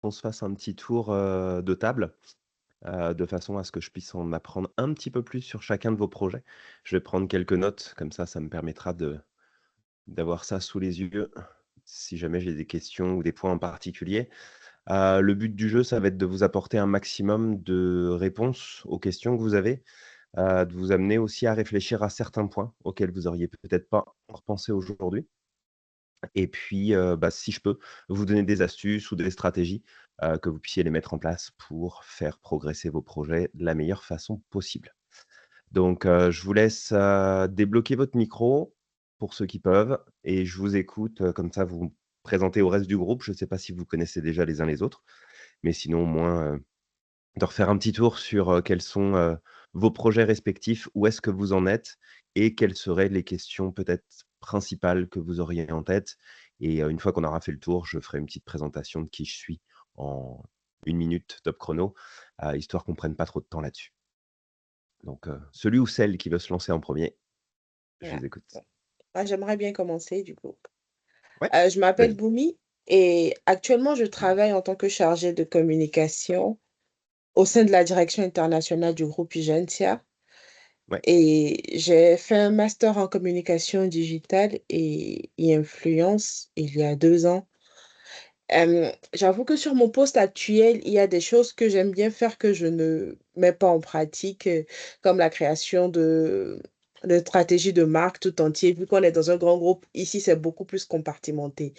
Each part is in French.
qu'on se fasse un petit tour, de table, de façon à ce que je puisse en apprendre un petit peu plus sur chacun de vos projets. Je vais prendre quelques notes, comme ça me permettra d'avoir ça sous les yeux, si jamais j'ai des questions ou des points en particulier. Le but du jeu, ça va être de vous apporter un maximum de réponses aux questions que vous avez, de vous amener aussi à réfléchir à certains points auxquels vous auriez peut-être pas encore pensé aujourd'hui. Et puis, bah, si je peux, vous donner des astuces ou des stratégies, que vous puissiez les mettre en place pour faire progresser vos projets de la meilleure façon possible. Donc, je vous laisse, débloquer votre micro pour ceux qui peuvent et je vous écoute, comme ça vous vous présentez au reste du groupe. Je ne sais pas si vous connaissez déjà les uns les autres, mais sinon au moins, de refaire un petit tour sur, quels sont, vos projets respectifs, où est-ce que vous en êtes et quelles seraient les questions peut-être principales que vous auriez en tête et une fois qu'on aura fait le tour, je ferai une petite présentation de qui je suis en 1 minute top chrono, histoire qu'on prenne pas trop de temps là-dessus. Donc, celui ou celle qui veut se lancer en premier, je Ouais. vous écoute. Bon. Moi, j'aimerais bien commencer du coup. Ouais, Je m'appelle vas-y. Boumi et actuellement, je travaille en tant que chargée de communication au sein de la direction internationale du groupe Igentia Ouais, et j'ai fait un master en communication digitale et influence il y a 2 ans. J'avoue que sur mon poste actuel, il y a des choses que j'aime bien faire que je ne mets pas en pratique, comme la création de stratégies de marque tout entier. Vu qu'on est dans un grand groupe, ici, c'est beaucoup plus compartimenté.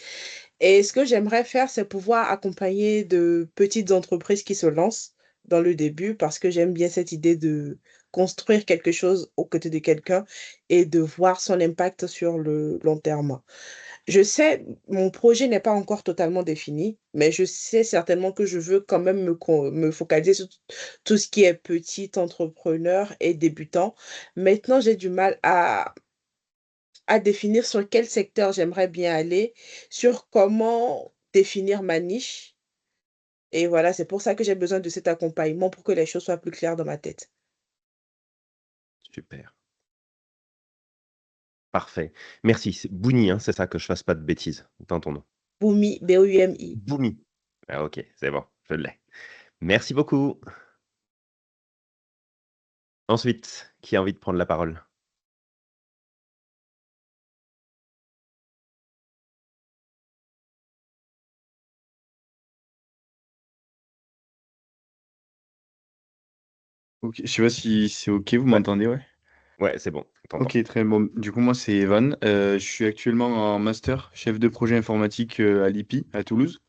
Et ce que j'aimerais faire, c'est pouvoir accompagner de petites entreprises qui se lancent dans le début, parce que j'aime bien cette idée de construire quelque chose aux côtés de quelqu'un et de voir son impact sur le long terme. Je sais, mon projet n'est pas encore totalement défini, mais je sais certainement que je veux quand même me focaliser sur tout ce qui est petit entrepreneur et débutant. Maintenant, j'ai du mal à définir sur quel secteur j'aimerais bien aller, sur comment définir ma niche. Et voilà, c'est pour ça que j'ai besoin de cet accompagnement pour que les choses soient plus claires dans ma tête. super, parfait. Merci, c'est Bouni, hein, c'est ça? Que je fasse pas de bêtises dans ton nom? Boumi, Boumi. Boumi. Ah OK, c'est bon, je l'ai. Merci beaucoup. Ensuite, qui a envie de prendre la parole? OK, je sais pas si c'est OK, vous Ouais, m'entendez, ouais? ouais, c'est bon, on t'entend. OK, très bon. Du coup, moi, c'est Evan. Je suis actuellement en master chef de projet informatique, à l'IPI, à Toulouse.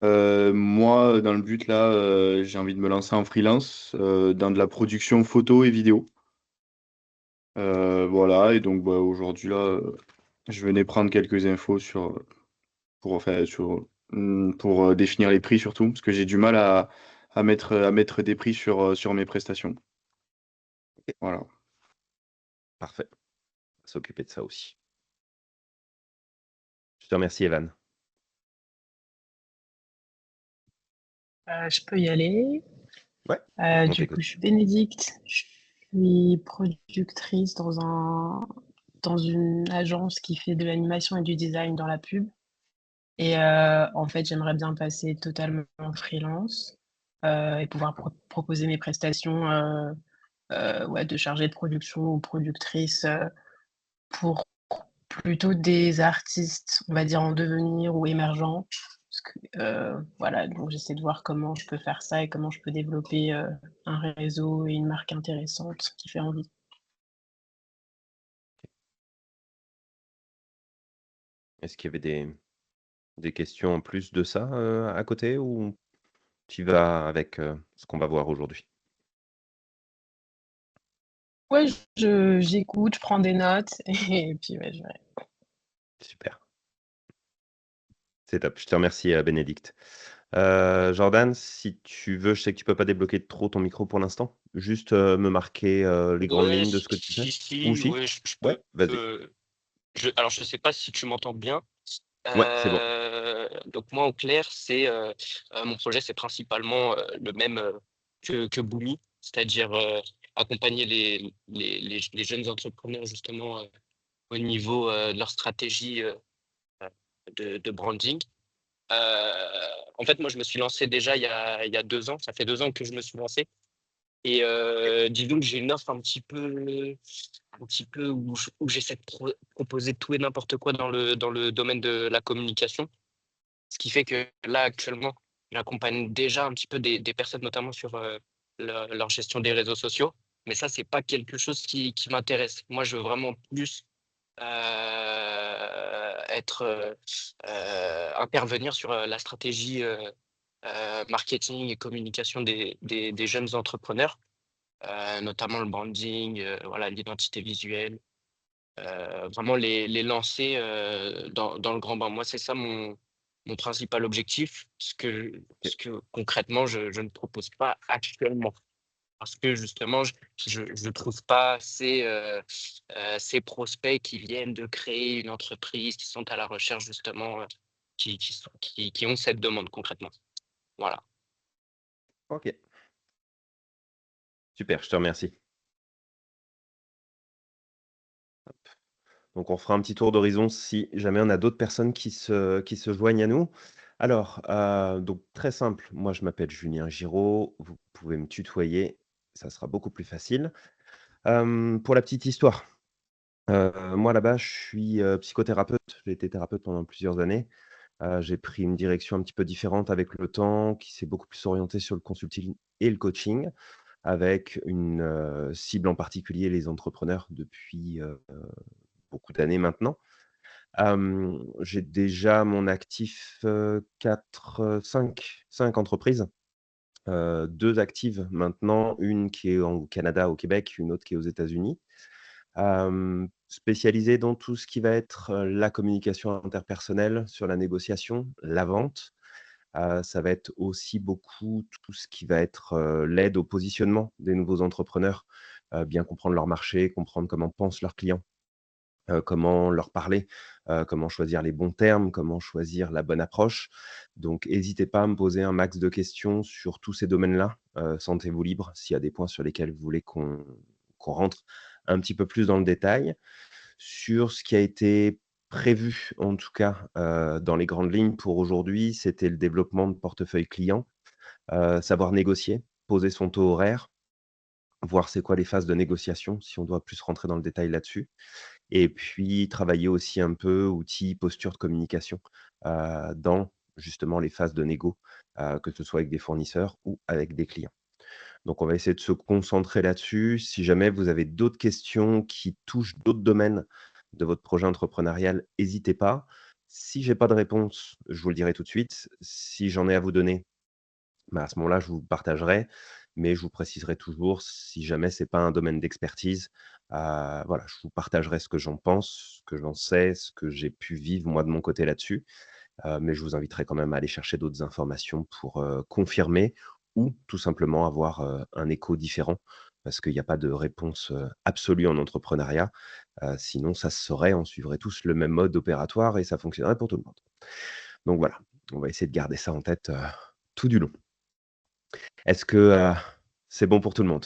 Moi, dans le but là, j'ai envie de me lancer en freelance, dans de la production photo et vidéo. Voilà et donc bah, aujourd'hui là, je venais prendre quelques infos pour enfin pour, définir les prix surtout, parce que j'ai du mal à mettre des prix sur mes prestations. OK, Voilà. parfait. On va s'occuper de ça aussi. Je te remercie Evan. Je peux y aller. Ouais, on Du coup, t'écoute. je suis Bénédicte, je suis productrice dans une agence qui fait de l'animation et du design dans la pub et en fait, j'aimerais bien passer totalement en freelance, et pouvoir proposer mes prestations, ouais, de chargée de production ou productrice, pour plutôt des artistes, on va dire en devenir ou émergents. Parce que, voilà, donc j'essaie de voir comment je peux faire ça et comment je peux développer, un réseau et une marque intéressante qui fait envie. Est-ce qu'il y avait des questions en plus de ça, à côté ou tu vas avec, ce qu'on va voir aujourd'hui? Ouais, je j'écoute, je prends des notes et puis ouais, je vais Super, c'est top. Je te remercie, Bénédicte. Jordan, si tu veux, je sais que tu peux pas débloquer trop ton micro pour l'instant. Juste, me marquer, les grandes Ouais, lignes de ce que tu fais? Ou si, si? ouais, je Ouais, peux. vas-y. Alors, je sais pas si tu m'entends bien. Ouais, c'est bon. Donc moi, en clair, mon projet, c'est principalement le même que Boomi, c'est-à-dire accompagner les jeunes entrepreneurs justement au niveau de leur stratégie de branding. En fait, moi, je me suis lancé déjà il y a 2 ans. Ça fait 2 ans que je me suis lancé et disons que j'ai une offre un petit peu où j'essaie de proposer tout et n'importe quoi dans le domaine de la communication. Ce qui fait que là, actuellement, j'accompagne déjà un petit peu des personnes, notamment sur leur gestion des réseaux sociaux. Mais ça, c'est pas quelque chose qui m'intéresse. Moi, je veux vraiment plus intervenir sur la stratégie marketing et communication des jeunes entrepreneurs, notamment le branding, voilà, l'identité visuelle, vraiment les lancer dans le grand bain. Moi, c'est ça mon principal objectif, OK. ce que concrètement, je ne propose pas actuellement. Parce que justement, je trouve pas ces prospects qui viennent de créer une entreprise, qui sont à la recherche justement, qui ont cette demande concrètement. Voilà. OK. Super, je te remercie. Donc on fera un petit tour d'horizon si jamais on a d'autres personnes qui se joignent à nous. Alors, donc très simple, moi je m'appelle Julien Giraud, vous pouvez me tutoyer, ça sera beaucoup plus facile. Pour la petite histoire, moi là-bas je suis, psychothérapeute, j'ai été thérapeute pendant plusieurs années. J'ai pris une direction un petit peu différente avec le temps, qui s'est beaucoup plus orientée sur le consulting et le coaching, avec une, cible en particulier, les entrepreneurs depuis, beaucoup d'années maintenant. J'ai déjà à mon actif, 4, 5 entreprises, 2 actives maintenant, une qui est au Canada, au Québec, une autre qui est aux États-Unis. Spécialisée dans tout ce qui va être, la communication interpersonnelle, sur la négociation, la vente. Ça va être aussi beaucoup tout ce qui va être, l'aide au positionnement des nouveaux entrepreneurs, bien comprendre leur marché, comprendre comment pensent leurs clients. Comment leur parler, comment choisir les bons termes, comment choisir la bonne approche. Donc hésitez pas à me poser un max de questions sur tous ces domaines-là. Sentez-vous libre s'il y a des points sur lesquels vous voulez qu'on rentre un petit peu plus dans le détail. Sur ce qui a été prévu, en tout cas, dans les grandes lignes pour aujourd'hui, c'était le développement de portefeuille client, savoir négocier, poser son taux horaire, voir c'est quoi les phases de négociation, si on doit plus rentrer dans le détail là-dessus. Et puis travailler aussi un peu outils, posture de communication, dans justement les phases de négo, que ce soit avec des fournisseurs ou avec des clients. Donc on va essayer de se concentrer là-dessus. Si jamais vous avez d'autres questions qui touchent d'autres domaines de votre projet entrepreneurial, n'hésitez pas. Si j'ai pas de réponse, je vous le dirai tout de suite. Si j'en ai à vous donner, bah, à ce moment-là, je vous partagerai, mais je vous préciserai toujours si jamais c'est pas un domaine d'expertise. Voilà, je vous partagerai ce que j'en pense, ce que j'en sais, ce que j'ai pu vivre moi de mon côté là-dessus. Mais je vous inviterai quand même à aller chercher d'autres informations pour, confirmer ou tout simplement avoir, un écho différent. Parce qu'il y a pas de réponse, absolue en entrepreneuriat. Sinon ça se saurait, on suivrait tous le même mode opératoire et ça fonctionnerait pour tout le monde. Donc voilà, on va essayer de garder ça en tête, tout du long. Est-ce que, c'est bon pour tout le monde?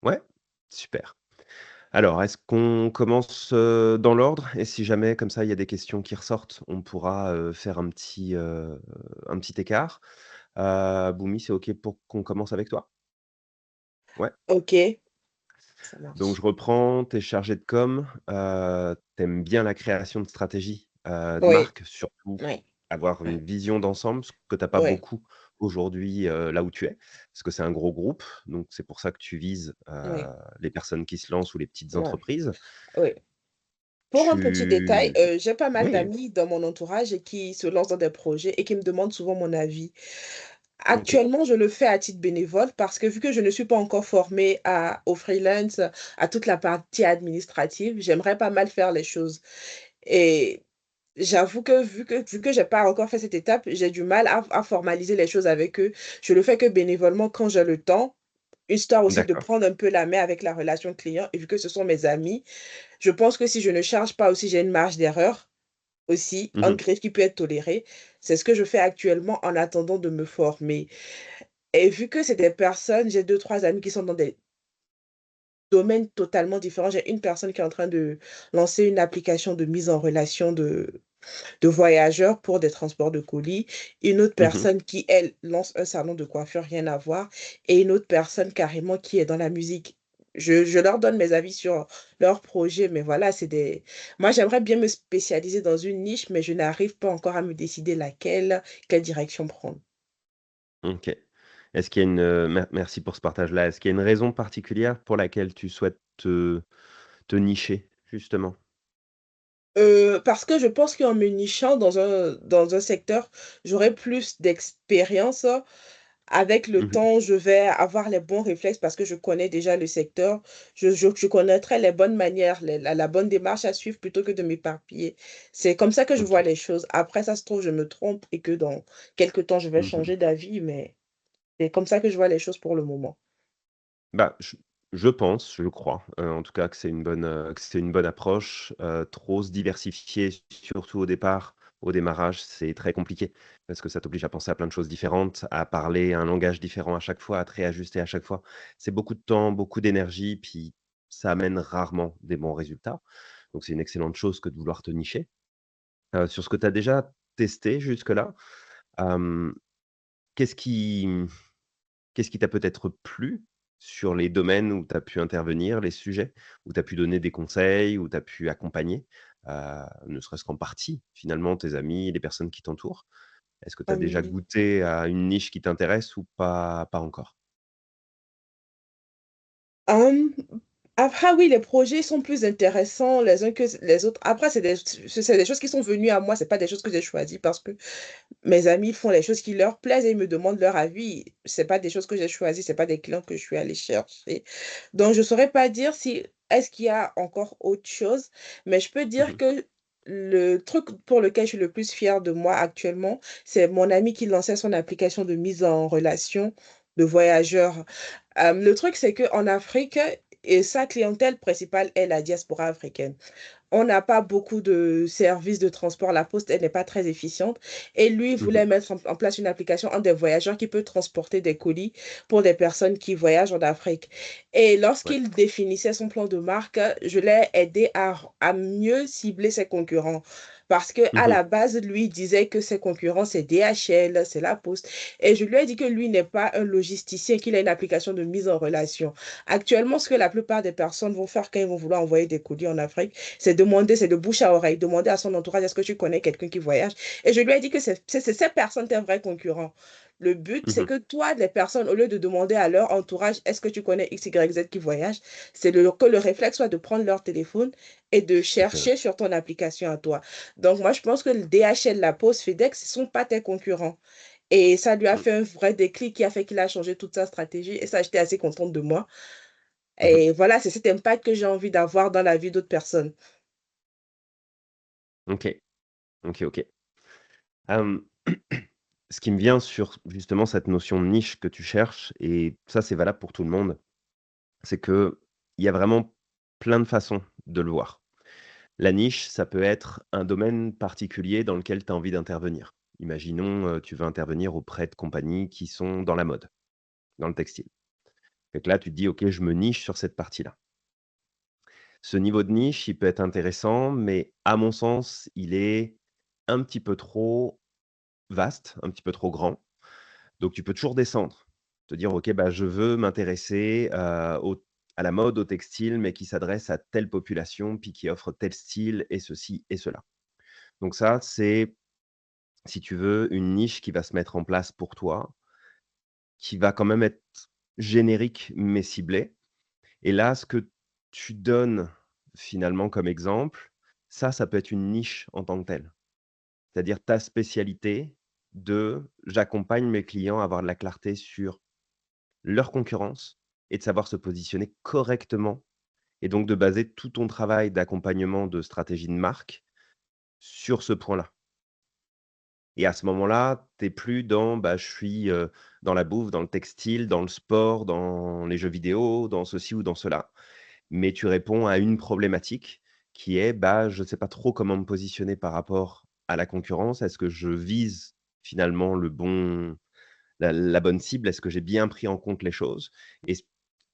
Ouais? Super. Alors, est-ce qu'on commence, dans l'ordre? Et si jamais, comme ça, il y a des questions qui ressortent, on pourra, faire un petit écart. Boumi, c'est OK pour qu'on commence avec toi? Ouais? OK, ça Donc marche. je reprends, tu es chargé de com, tu bien la création de stratégie, de Oui, marque, surtout oui, avoir une oui, vision d'ensemble, ce que tu as pas oui, beaucoup aujourd'hui, là où tu es. Parce que c'est un gros groupe, donc c'est pour ça que tu vises, oui, les personnes qui se lancent ou les petites oui, entreprises. oui. Pour un petit détail, Tu j'ai pas mal Oui, d'amis dans mon entourage et qui se lancent dans des projets et qui me demandent souvent mon avis. OK, Actuellement, je le fais à titre bénévole parce que vu que je ne suis pas encore formée au freelance, à toute la partie administrative, j'aimerais pas mal faire les choses. Et j'avoue que vu que j'ai pas encore fait cette étape, j'ai du mal à formaliser les choses avec eux. Je le fais que bénévolement quand j'ai le temps, histoire aussi de d'accord. prendre un peu la main avec la relation client et vu que ce sont mes amis, je pense que si je ne charge pas aussi, j'ai une marge d'erreur aussi, un Mmh. gré qui peut être toléré. C'est ce que je fais actuellement en attendant de me former. Et vu que c'est des personnes, j'ai 2 3 amis qui sont dans des domaines totalement différents. J'ai une personne qui est en train de lancer une application de mise en relation de voyageurs pour des transports de colis, une autre Mmh. personne qui, elle, lance un salon de coiffure, rien à voir, et une autre personne carrément qui est dans la musique. Je leur donne mes avis sur leurs projets, mais voilà, c'est des... Moi, j'aimerais bien me spécialiser dans une niche, mais je n'arrive pas encore à me décider laquelle, quelle direction prendre. OK. Est-ce qu'il y a une, merci pour ce partage-là. Est-ce qu'il y a une raison particulière pour laquelle tu souhaites te nicher, justement? Parce que je pense qu'en me nichant dans un secteur, j'aurai plus d'expérience. Avec le Mmh. temps, je vais avoir les bons réflexes parce que je connais déjà le secteur. Je connaîtrai les bonnes manières, la bonne démarche à suivre plutôt que de m'éparpiller. C'est comme ça que je vois OK. les choses. Après, ça se trouve, je me trompe et que dans quelque temps, je vais Mmh. changer d'avis, mais c'est comme ça que je vois les choses pour le moment. Bah, je pense, je crois, en tout cas que c'est une bonne approche. Trop se diversifier, surtout au départ, au démarrage, c'est très compliqué parce que ça t'oblige à penser à plein de choses différentes, à parler un langage différent à chaque fois, à te réajuster à chaque fois. C'est beaucoup de temps, beaucoup d'énergie, puis ça amène rarement des bons résultats. Donc c'est une excellente chose que de vouloir te nicher. Sur ce que tu as déjà testé jusque-là, hem, qu'est-ce qui qu'est-ce qui t'a peut-être plu sur les domaines où tu as pu intervenir, les sujets, où tu as pu donner des conseils, où tu as pu accompagner, ne serait-ce qu'en partie, finalement, tes amis, les personnes qui t'entourent? Est-ce que tu as déjà Hem goûté à une niche qui t'intéresse ou pas encore? Hem, Après oui, les projets sont plus intéressants les uns que les autres. Après c'est des choses qui sont venues à moi, c'est pas des choses que j'ai choisies parce que mes amis font les choses qui leur plaisent et ils me demandent leur avis. C'est pas des choses que j'ai choisies, c'est pas des clients que je suis allée chercher. Donc je saurais pas dire si est-ce qu'il y a encore autre chose, mais je peux dire Mmh. que le truc pour lequel je suis le plus fière de moi actuellement, c'est mon ami qui lançait son application de mise en relation de voyageurs. Le truc, c'est qu'en Afrique et sa clientèle principale est la diaspora africaine. On n'a pas beaucoup de services de transport. La poste, elle n'est pas très efficiente. Et lui, il Mmh. voulait mettre en place une application, un des voyageurs qui peut transporter des colis pour des personnes qui voyagent en Afrique. Et Ouais. lorsqu'il définissait son plan de marque, je l'ai aidé à mieux cibler ses concurrents. Parce que à Mmh. la base, lui il disait que ses concurrents, c'est DHL, c'est La Poste. Et je lui ai dit que lui n'est pas un logisticien, qu'il a une application de mise en relation. Actuellement, ce que la plupart des personnes vont faire quand ils vont vouloir envoyer des colis en Afrique, c'est demander, c'est de bouche à oreille, demander à son entourage, est-ce que tu connais quelqu'un qui voyage? Et je lui ai dit que c'est ces personnes tes vrais concurrents. Le but, c'est Mmh. que toi, les personnes, au lieu de demander à leur entourage, est-ce que tu connais X, Y, Z qui voyage, que le réflexe soit de prendre leur téléphone et de Tout à fait, ouais. chercher sur ton application à toi. Donc, moi, je pense que le DHL, La Poste, FedEx, ce ne sont pas tes concurrents. Et ça lui a Mmh. fait un vrai déclic qui a fait qu'il a changé toute sa stratégie. Et ça, j'étais assez contente de moi. Mmh. Et voilà, c'est cet impact que j'ai envie d'avoir dans la vie d'autres personnes. OK. OK, OK. Hem, ce qui me vient sur justement cette notion de niche que tu cherches et ça, c'est valable pour tout le monde, c'est qu'il y a vraiment plein de façons de le voir. La niche, ça peut être un domaine particulier dans lequel tu as envie d'intervenir. Imaginons, tu veux intervenir auprès de compagnies qui sont dans la mode, dans le textile. Fait que là, tu te dis: «OK, je me niche sur cette partie-là». Ce niveau de niche, il peut être intéressant, mais à mon sens, il est un petit peu trop vaste, un petit peu trop grand. Donc tu peux toujours descendre, te dire: «OK, bah, je veux m'intéresser, à la mode, au textile, mais qui s'adresse à telle population, puis qui offre tel style et ceci et cela». Donc ça, c'est, si tu veux, une niche qui va se mettre en place pour toi, qui va quand même être générique mais ciblée. Et là, ce que tu donnes finalement comme exemple, ça peut être une niche en tant que telle. C'est-à-dire ta spécialité de: «J'accompagne mes clients à avoir de la clarté sur leur concurrence et de savoir se positionner correctement» et donc de baser tout ton travail d'accompagnement de stratégie de marque sur ce point-là. Et à ce moment-là, tu es plus dans, bah, je suis, dans la bouffe, dans le textile, dans le sport, dans les jeux vidéo, dans ceci ou dans cela. Mais tu réponds à une problématique qui est, bah, je ne sais pas trop comment me positionner par rapport à la concurrence. Est-ce que je vise finalement la bonne cible? Est-ce que j'ai bien pris en compte les choses? Et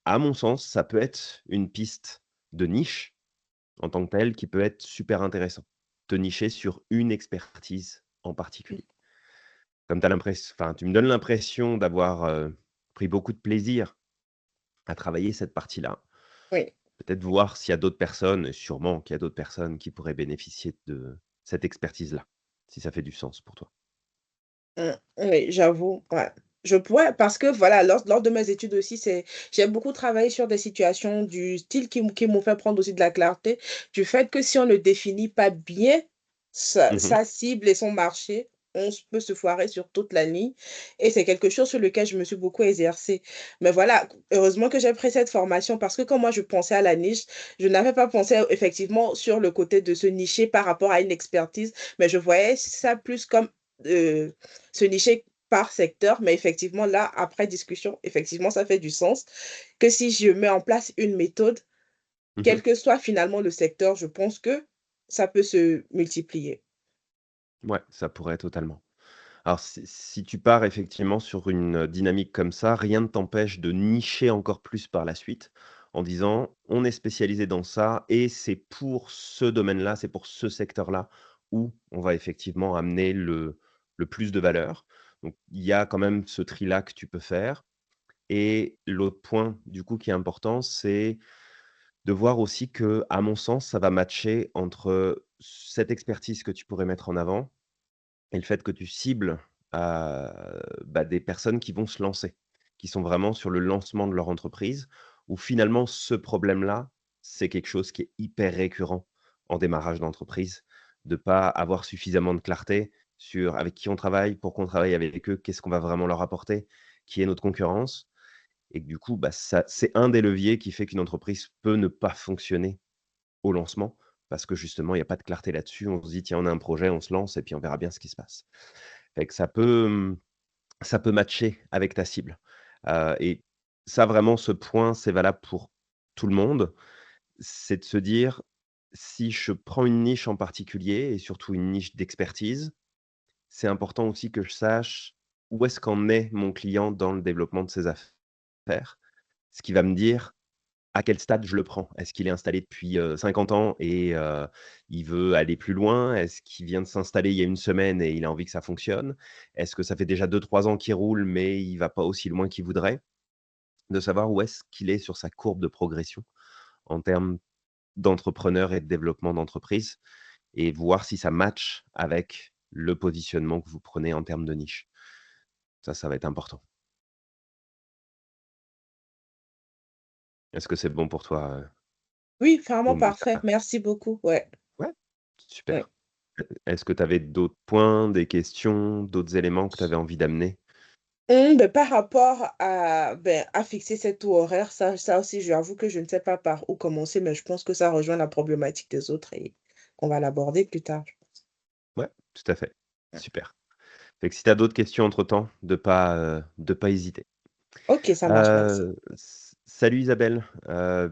à mon sens, ça peut être une piste de niche en tant que telle qui peut être super intéressant. te nicher sur une expertise en particulier. Comme tu me donnes l'impression d'avoir, pris beaucoup de plaisir à travailler cette partie-là. Oui. Peut-être voir s'il y a d'autres personnes, et sûrement qu'il y a d'autres personnes qui pourraient bénéficier de cette expertise-là, si ça fait du sens pour toi. Oui, j'avoue, ouais. Je pourrais parce que voilà, lors de mes études aussi, j'ai beaucoup travaillé sur des situations du style qui m'ont fait prendre aussi de la clarté, du fait que si on ne définit pas bien Mmh. sa cible et son marché, peut se foirer sur toute la ligne et c'est quelque chose sur lequel je me suis beaucoup exercée. Mais voilà, heureusement que j'ai pris cette formation parce que quand moi je pensais à la niche, je n'avais pas pensé effectivement sur le côté de se nicher par rapport à une expertise, mais je voyais ça plus comme, se nicher par secteur, mais effectivement, là, après discussion, effectivement, ça fait du sens que si je mets en place une méthode, quel Mmh. que soit finalement le secteur, je pense que ça peut se multiplier. Ouais, ça pourrait totalement. Alors si tu pars effectivement sur une dynamique comme ça, rien ne t'empêche de nicher encore plus par la suite, en disant: «On est spécialisé dans ça et c'est pour ce domaine-là, c'est pour ce secteur-là où on va effectivement amener le plus de valeur». Donc il y a quand même ce tri-là que tu peux faire et l'autre point du coup qui est important, c'est de voir aussi que, à mon sens, ça va matcher entre cette expertise que tu pourrais mettre en avant et le fait que tu cibles, des personnes qui vont se lancer, qui sont vraiment sur le lancement de leur entreprise, où finalement ce problème-là, c'est quelque chose qui est hyper récurrent en démarrage d'entreprise, de pas avoir suffisamment de clarté sur avec qui on travaille, pourquoi on travaille avec eux, qu'est-ce qu'on va vraiment leur apporter, qui est notre concurrence et que du coup, ça c'est un des leviers qui fait qu'une entreprise peut ne pas fonctionner au lancement parce que justement il y a pas de clarté là-dessus. On se dit: «Tiens, on a un projet, on se lance et puis on verra bien ce qui se passe». Fait que ça peut matcher avec ta cible, et ça vraiment ce point, c'est valable pour tout le monde. C'est de se dire: «Si je prends une niche en particulier et surtout une niche d'expertise, c'est important aussi que je sache où est-ce qu'en est mon client dans le développement de ses affaires». Ce qui va me dire à quel stade je le prends? Est-ce qu'il est installé depuis, 50 ans et il veut aller plus loin? Est-ce qu'il vient de s'installer il y a une semaine et il a envie que ça fonctionne? Est-ce que ça fait déjà 2-3 ans qu'il roule, mais il va pas aussi loin qu'il voudrait? De savoir où est-ce qu'il est sur sa courbe de progression en termes d'entrepreneur et de développement d'entreprise et voir si ça match avec le positionnement que vous prenez en termes de niche. Ça va être important. Est-ce que c'est bon pour toi, Oui, vraiment parfait. Moumoussa? Merci beaucoup. Ouais, Ouais, ouais. super. Est-ce que tu avais d'autres points, des questions, d'autres éléments que tu avais envie d'amener? Par rapport à fixer cet taux horaire, ça aussi, j'avoue que je ne sais pas par où commencer, mais je pense que ça rejoint la problématique des autres et qu'on va l'aborder plus tard. Ouais, tout à fait. Super. Fait que si tu as d'autres questions entre-temps, de pas hésiter. OK, ça marche, merci. Salut Isabelle,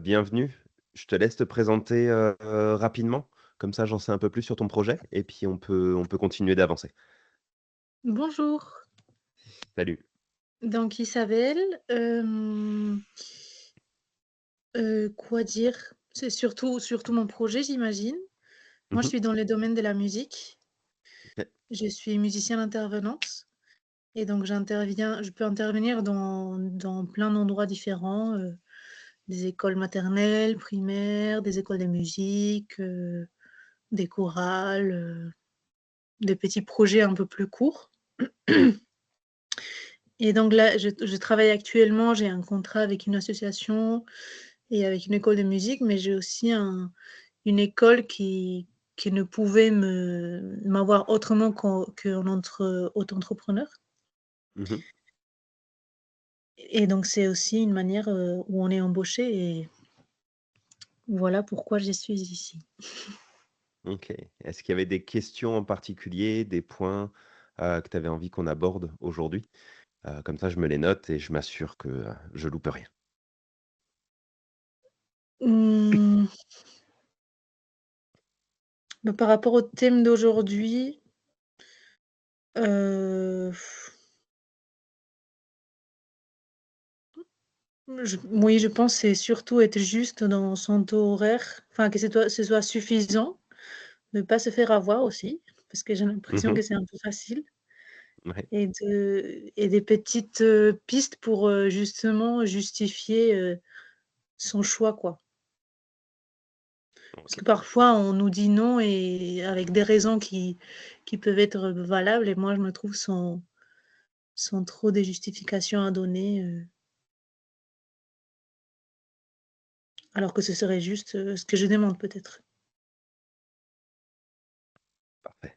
bienvenue. Je te laisse te présenter, rapidement, comme ça j'en sais un peu plus sur ton projet et puis on peut continuer d'avancer. Bonjour, Salut. donc Isabelle, quoi dire? C'est surtout mon projet, j'imagine. Moi, je Mmh. suis dans le domaine de la musique. OK. Je suis musicienne intervenante et donc je peux intervenir dans plein d'endroits différents, des écoles maternelles, primaires, des écoles de musique, des chorales, des petits projets un peu plus courts. Et donc là, je travaille actuellement, j'ai un contrat avec une association et avec une école de musique, mais j'ai aussi une école qui ne pouvait m'avoir autrement qu'en auto-entrepreneur. Mmh. Et donc c'est aussi une manière, où on est embauché et voilà pourquoi je suis ici. OK. Est-ce qu'il y avait des questions en particulier, des points, que tu avais envie qu'on aborde aujourd'hui? Comme ça je me les note et je m'assure que, je loupe rien. Mmh, par rapport au thème d'aujourd'hui, heu, oui, je pense que c'est surtout être juste dans son taux horaire, enfin que ce soit suffisant. ne pas se faire avoir aussi, parce que j'ai l'impression Mmh. que c'est un peu facile Ouais, et des petites, pistes pour, justement justifier, son choix, quoi. Parce OK. que parfois on nous dit non et avec des raisons qui peuvent être valables et moi je me trouve sans trop des justifications à donner, alors que ce serait juste, ce que je demande peut-être. Parfait.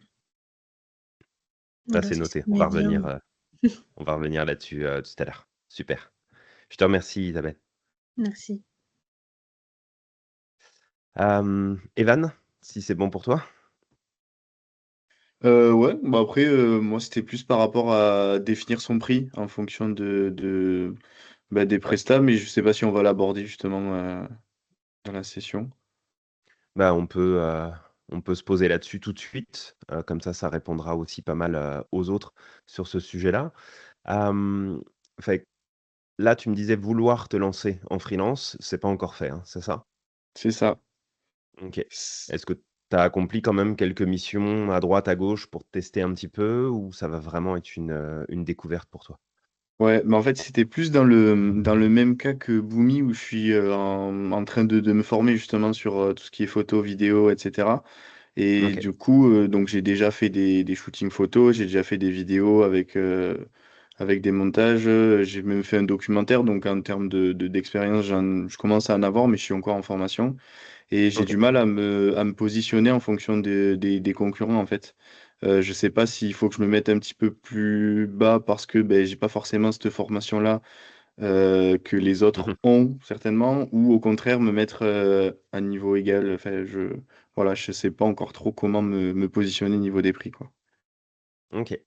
Ça, Voilà, c'est c'est ce noté. qui m'est bien. On va revenir là-dessus, tout à l'heure. Super. Je te remercie, Isabelle. Merci. Evan, si c'est bon pour toi? Ouais, bah après, moi, c'était plus par rapport à définir son prix en fonction bah, des Ouais. prestats, mais je sais pas si on va l'aborder justement dans la session. Bah, on peut se poser là-dessus tout de suite, comme ça répondra aussi pas mal, aux autres sur ce sujet-là. Hem, fait là, tu me disais vouloir te lancer en freelance, c'est pas encore fait, hein, c'est ça? C'est ça. OK. C- Est-ce que tu as accompli quand même quelques missions à droite, à gauche pour tester un petit peu ou ça va vraiment être une découverte pour toi? Ouais, mais en fait, c'était plus dans le même cas que Boomy, où je suis en train de me former justement sur tout ce qui est photo, vidéo, etc. Et OK. du coup, donc j'ai déjà fait des shootings photos, j'ai déjà fait des vidéos avec des montages, j'ai même fait un documentaire, donc en termes d'expérience, je commence à en avoir, mais je suis encore en formation. Et j'ai OK. du mal à me positionner en fonction des concurrents, en fait. Je sais pas s'il faut que je me mette un petit peu plus bas parce que ben, j'ai pas forcément cette formation-là que les autres Mmh. ont, certainement, ou au contraire me mettre à niveau égal. Enfin, voilà, je sais pas encore trop comment me positionner au niveau des prix, quoi. OK.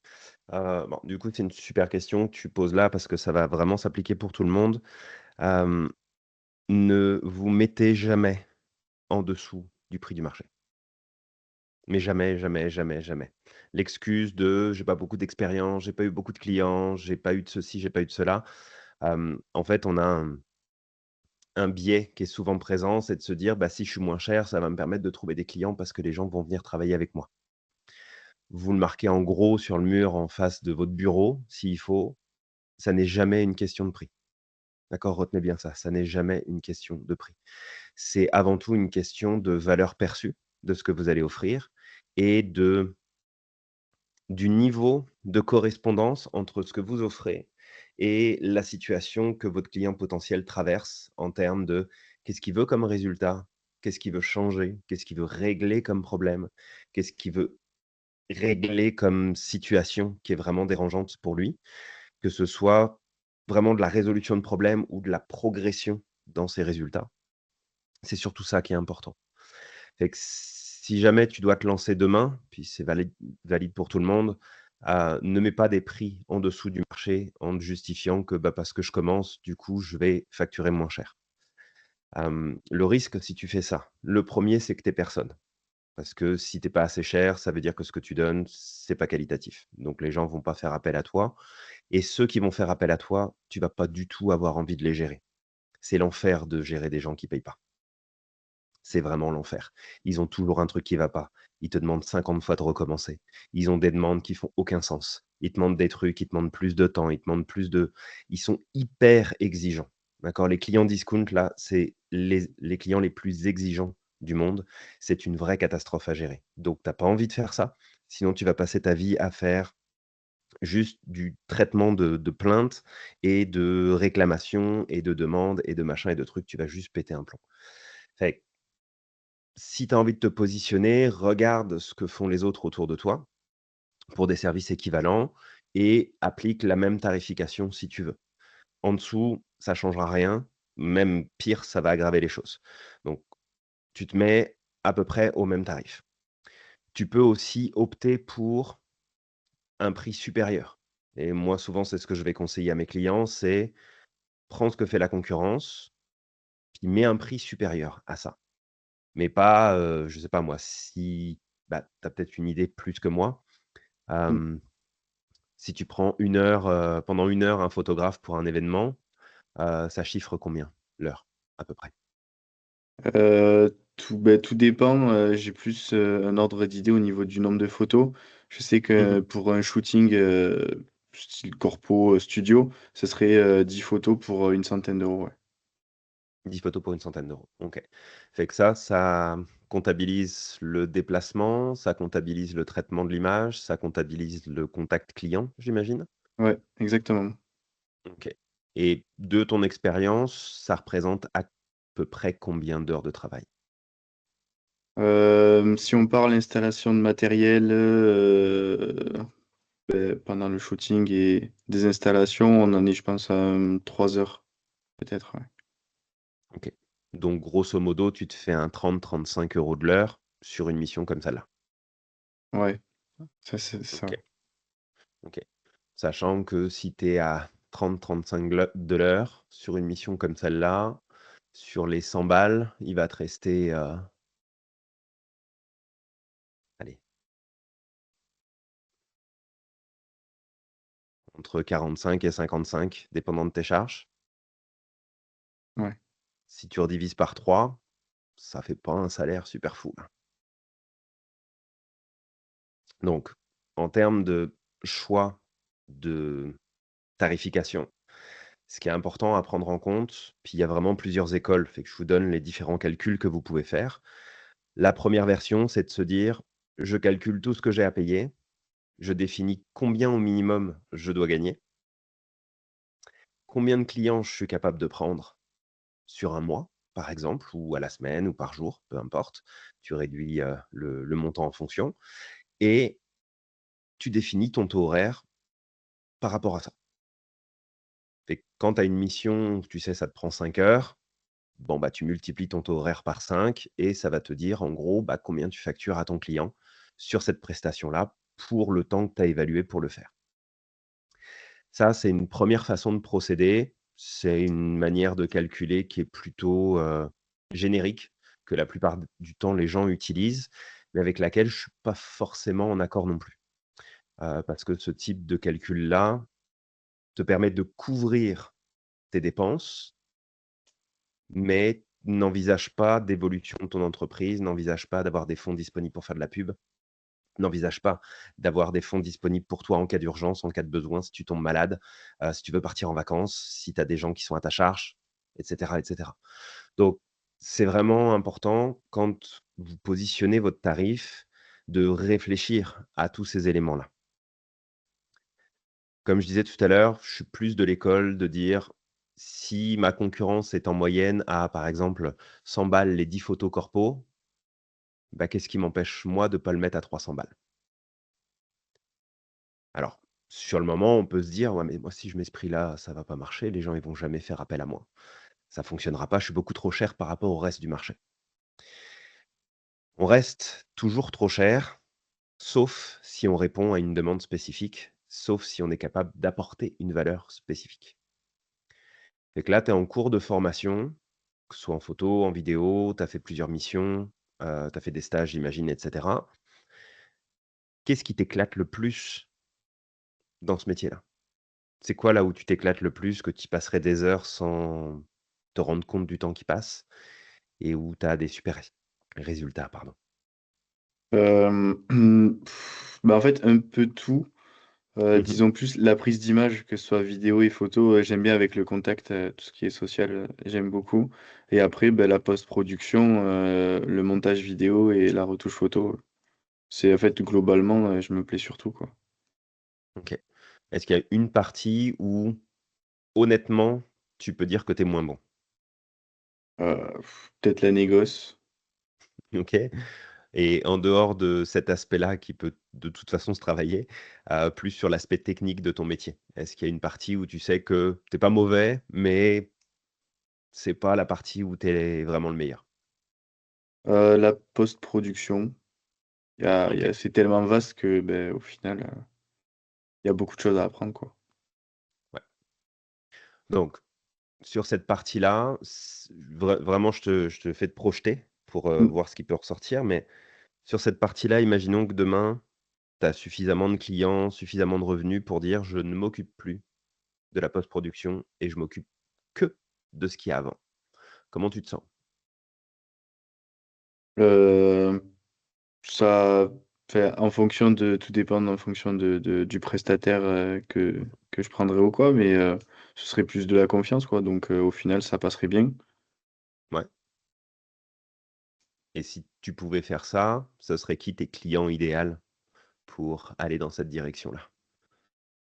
Bon, du coup, c'est une super question que tu poses là parce que ça va vraiment s'appliquer pour tout le monde. Hem, Ne vous mettez jamais en dessous du prix du marché. Mais jamais, jamais, jamais, jamais. L'excuse de: «J'ai pas beaucoup d'expérience, j'ai pas eu beaucoup de clients, j'ai pas eu de ceci, j'ai pas eu de cela». En fait, on a un biais qui est souvent présent, c'est de se dire: «Bah, si je suis moins cher, ça va me permettre de trouver des clients parce que les gens vont venir travailler avec moi». Vous le marquez en gros sur le mur en face de votre bureau, s'il faut, ça n'est jamais une question de prix. D'accord? Retenez bien ça, ça n'est jamais une question de prix. C'est avant tout une question de valeur perçue de ce que vous allez offrir et du niveau de correspondance entre ce que vous offrez et la situation que votre client potentiel traverse en termes de qu'est-ce qu'il veut comme résultat? Qu'est-ce qu'il veut changer? Qu'est-ce qu'il veut régler comme problème? Qu'est-ce qu'il veut régler comme situation qui est vraiment dérangeante pour lui? Que ce soit vraiment de la résolution de problèmes ou de la progression dans ses résultats. C'est surtout ça qui est important. Fait que si jamais tu dois te lancer demain, puis c'est valide pour tout le monde, ne mets pas des prix en dessous du marché en te justifiant que, bah, parce que je commence, du coup, je vais facturer moins cher. Le risque si tu fais ça, le premier c'est que tu personne. Parce que si tu pas assez cher, ça veut dire que ce que tu donnes, c'est pas qualitatif. Donc les gens vont pas faire appel à toi et ceux qui vont faire appel à toi, tu vas pas du tout avoir envie de les gérer. C'est l'enfer de gérer des gens qui payent pas. C'est vraiment l'enfer. Ils ont toujours un truc qui va pas. Ils te demandent 50 fois de recommencer. Ils ont des demandes qui font aucun sens. Ils te demandent des trucs, ils te demandent plus de temps, ils te demandent plus de ils sont hyper exigeants. D'accord? Les clients discount là, c'est les clients les plus exigeants du monde. C'est une vraie catastrophe à gérer. Donc tu as pas envie de faire ça, sinon tu vas passer ta vie à faire juste du traitement de plaintes et de réclamations et de demandes et de machins et de trucs. Tu vas juste péter un plomb. Fait si tu as envie de te positionner, regarde ce que font les autres autour de toi pour des services équivalents et applique la même tarification si tu veux. En dessous, ça changera rien, même pire, ça va aggraver les choses. Donc tu te mets à peu près au même tarif. Tu peux aussi opter pour un prix supérieur et moi souvent c'est ce que je vais conseiller à mes clients, c'est prends ce que fait la concurrence, puis mets un prix supérieur à ça. Mais pas, je sais pas moi, si bah, tu as peut-être une idée plus que moi. Mm. Hem, Si tu prends 1 heure, pendant 1 heure un photographe pour un événement, ça chiffre combien l'heure, à peu près? Tout dépend. J'ai plus un ordre d'idée au niveau du nombre de photos. Je sais que Mhm. pour un shooting style corpo studio, ce serait 10 photos pour une centaine d'euros. Ouais. 10 photos pour une centaine d'euros. Ok. Fait que ça comptabilise le déplacement, ça comptabilise le traitement de l'image, ça comptabilise le contact client, j'imagine. Ouais, exactement. Ok. Et de ton expérience, ça représente à peu près combien d'heures de travail? Si on parle installation de matériel pendant le shooting et des installations, on en est, je pense, à 3 heures, peut-être. Ouais. Ok. Donc, grosso modo, tu te fais un 30-35 € de l'heure sur une mission comme celle-là. Ouais, ça, c'est Ok. ça. Ok. Sachant que si tu es à 30-35 de l'heure sur une mission comme celle-là, sur les 100 balles, il va te rester, allez, entre 45 et 55, dépendant de tes charges. Ouais. Si tu redivises par 3, ça fait pas un salaire super fou, là. Donc, en termes de choix de tarification, ce qui est important à prendre en compte, puis il y a vraiment plusieurs écoles, fait que je vous donne les différents calculs que vous pouvez faire. La première version, c'est de se dire: «Je calcule tout ce que j'ai à payer, je définis combien au minimum je dois gagner, combien de clients je suis capable de prendre sur un mois, par exemple, ou à la semaine ou par jour, peu importe. Tu réduis, le montant en fonction et tu définis ton taux horaire par rapport à ça. Et quand tu as une mission, tu sais, ça te prend 5 heures, bon, bah, tu multiplies ton taux horaire par 5 et ça va te dire, en gros, bah, combien tu factures à ton client sur cette prestation-là pour le temps que tu as évalué pour le faire. Ça, c'est une première façon de procéder. C'est une manière de calculer qui est plutôt, générique, que la plupart du temps les gens utilisent, mais avec laquelle je ne suis pas forcément en accord non plus. Parce que ce type de calcul-là te permet de couvrir tes dépenses, mais n'envisage pas d'évolution de ton entreprise, n'envisage pas d'avoir des fonds disponibles pour faire de la pub, n'envisage pas d'avoir des fonds disponibles pour toi en cas d'urgence, en cas de besoin, si tu tombes malade, si tu veux partir en vacances, si tu as des gens qui sont à ta charge, et cetera, et cetera. Donc, c'est vraiment important quand vous positionnez votre tarif, de réfléchir à tous ces éléments-là. Comme je disais tout à l'heure, je suis plus de l'école de dire: si ma concurrence est en moyenne à, par exemple, 100 balles les 10 photos corpo, bah, qu'est-ce qui m'empêche moi de pas le mettre à 300 balles? Alors, sur le moment, on peut se dire: «Ouais, mais moi, si je mets ce prix-là, ça va pas marcher, les gens, ils vont jamais faire appel à moi. Ça fonctionnera pas, je suis beaucoup trop cher par rapport au reste du marché». On reste toujours trop cher, sauf si on répond à une demande spécifique, sauf si on est capable d'apporter une valeur spécifique. Fait que là, tu es en cours de formation, que ce soit en photo, en vidéo, tu as fait plusieurs missions, tu as fait des stages, j'imagine, et cetera. Qu'est-ce qui t'éclate le plus dans ce métier-là? C'est quoi là où tu t'éclates le plus, que tu passerais des heures sans te rendre compte du temps qui passe et où tu as des super résultats, pardon? Bah, en fait, un peu tout. Mmh. Disons plus la prise d'image, que ce soit vidéo et photo, j'aime bien avec le contact, tout ce qui est social, j'aime beaucoup. Et après, bah, la post-production, le montage vidéo et la retouche photo, c'est en fait globalement, je me plais surtout, quoi. OK. Est-ce qu'il y a une partie où, honnêtement, tu peux dire que tu es moins bon? Peut-être la négoce. OK. Et en dehors de cet aspect-là qui peut de toute façon se travailler, plus sur l'aspect technique de ton métier. Est-ce qu'il y a une partie où tu sais que tu es pas mauvais, mais c'est pas la partie où tu es vraiment le meilleur? La post-production, OK. c'est tellement vaste que, beh, au final, il y a beaucoup de choses à apprendre, quoi. Ouais. Donc sur cette partie-là, vraiment je te fais te projeter pour, Mmh. voir ce qui peut ressortir, mais sur cette partie-là, imaginons que demain, tu as suffisamment de clients, suffisamment de revenus pour dire: «Je ne m'occupe plus de la post-production et je m'occupe que de ce qu'il y a avant». Comment tu te sens? Euh, Ça fait en fonction de tout dépend en fonction du prestataire que je prendrais ou quoi, mais ce serait plus de la confiance, quoi. Donc au final, ça passerait bien. Ouais. Et si tu pouvais faire ça, ce serait qui tes clients idéaux pour aller dans cette direction-là?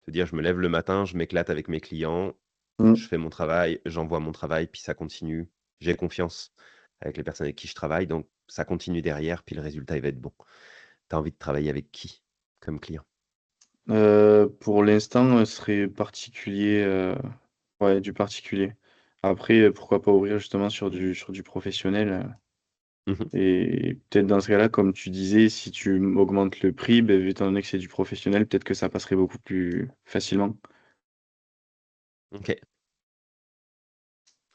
Se dire, je me lève le matin, je m'éclate avec mes clients, je Mm. fais mon travail, j'envoie mon travail, puis ça continue. J'ai confiance avec les personnes avec qui je travaille, donc ça continue derrière, puis le résultat, il va être bon. Tu as envie de travailler avec qui comme client? Pour l'instant, ce serait particulier, ouais, du particulier. Après, pourquoi pas ouvrir justement sur du professionnel. Mmh. Et peut-être dans ce cas-là, comme tu disais, si tu augmentes le prix, ben, étant donné que c'est du professionnel, peut-être que ça passerait beaucoup plus facilement. OK.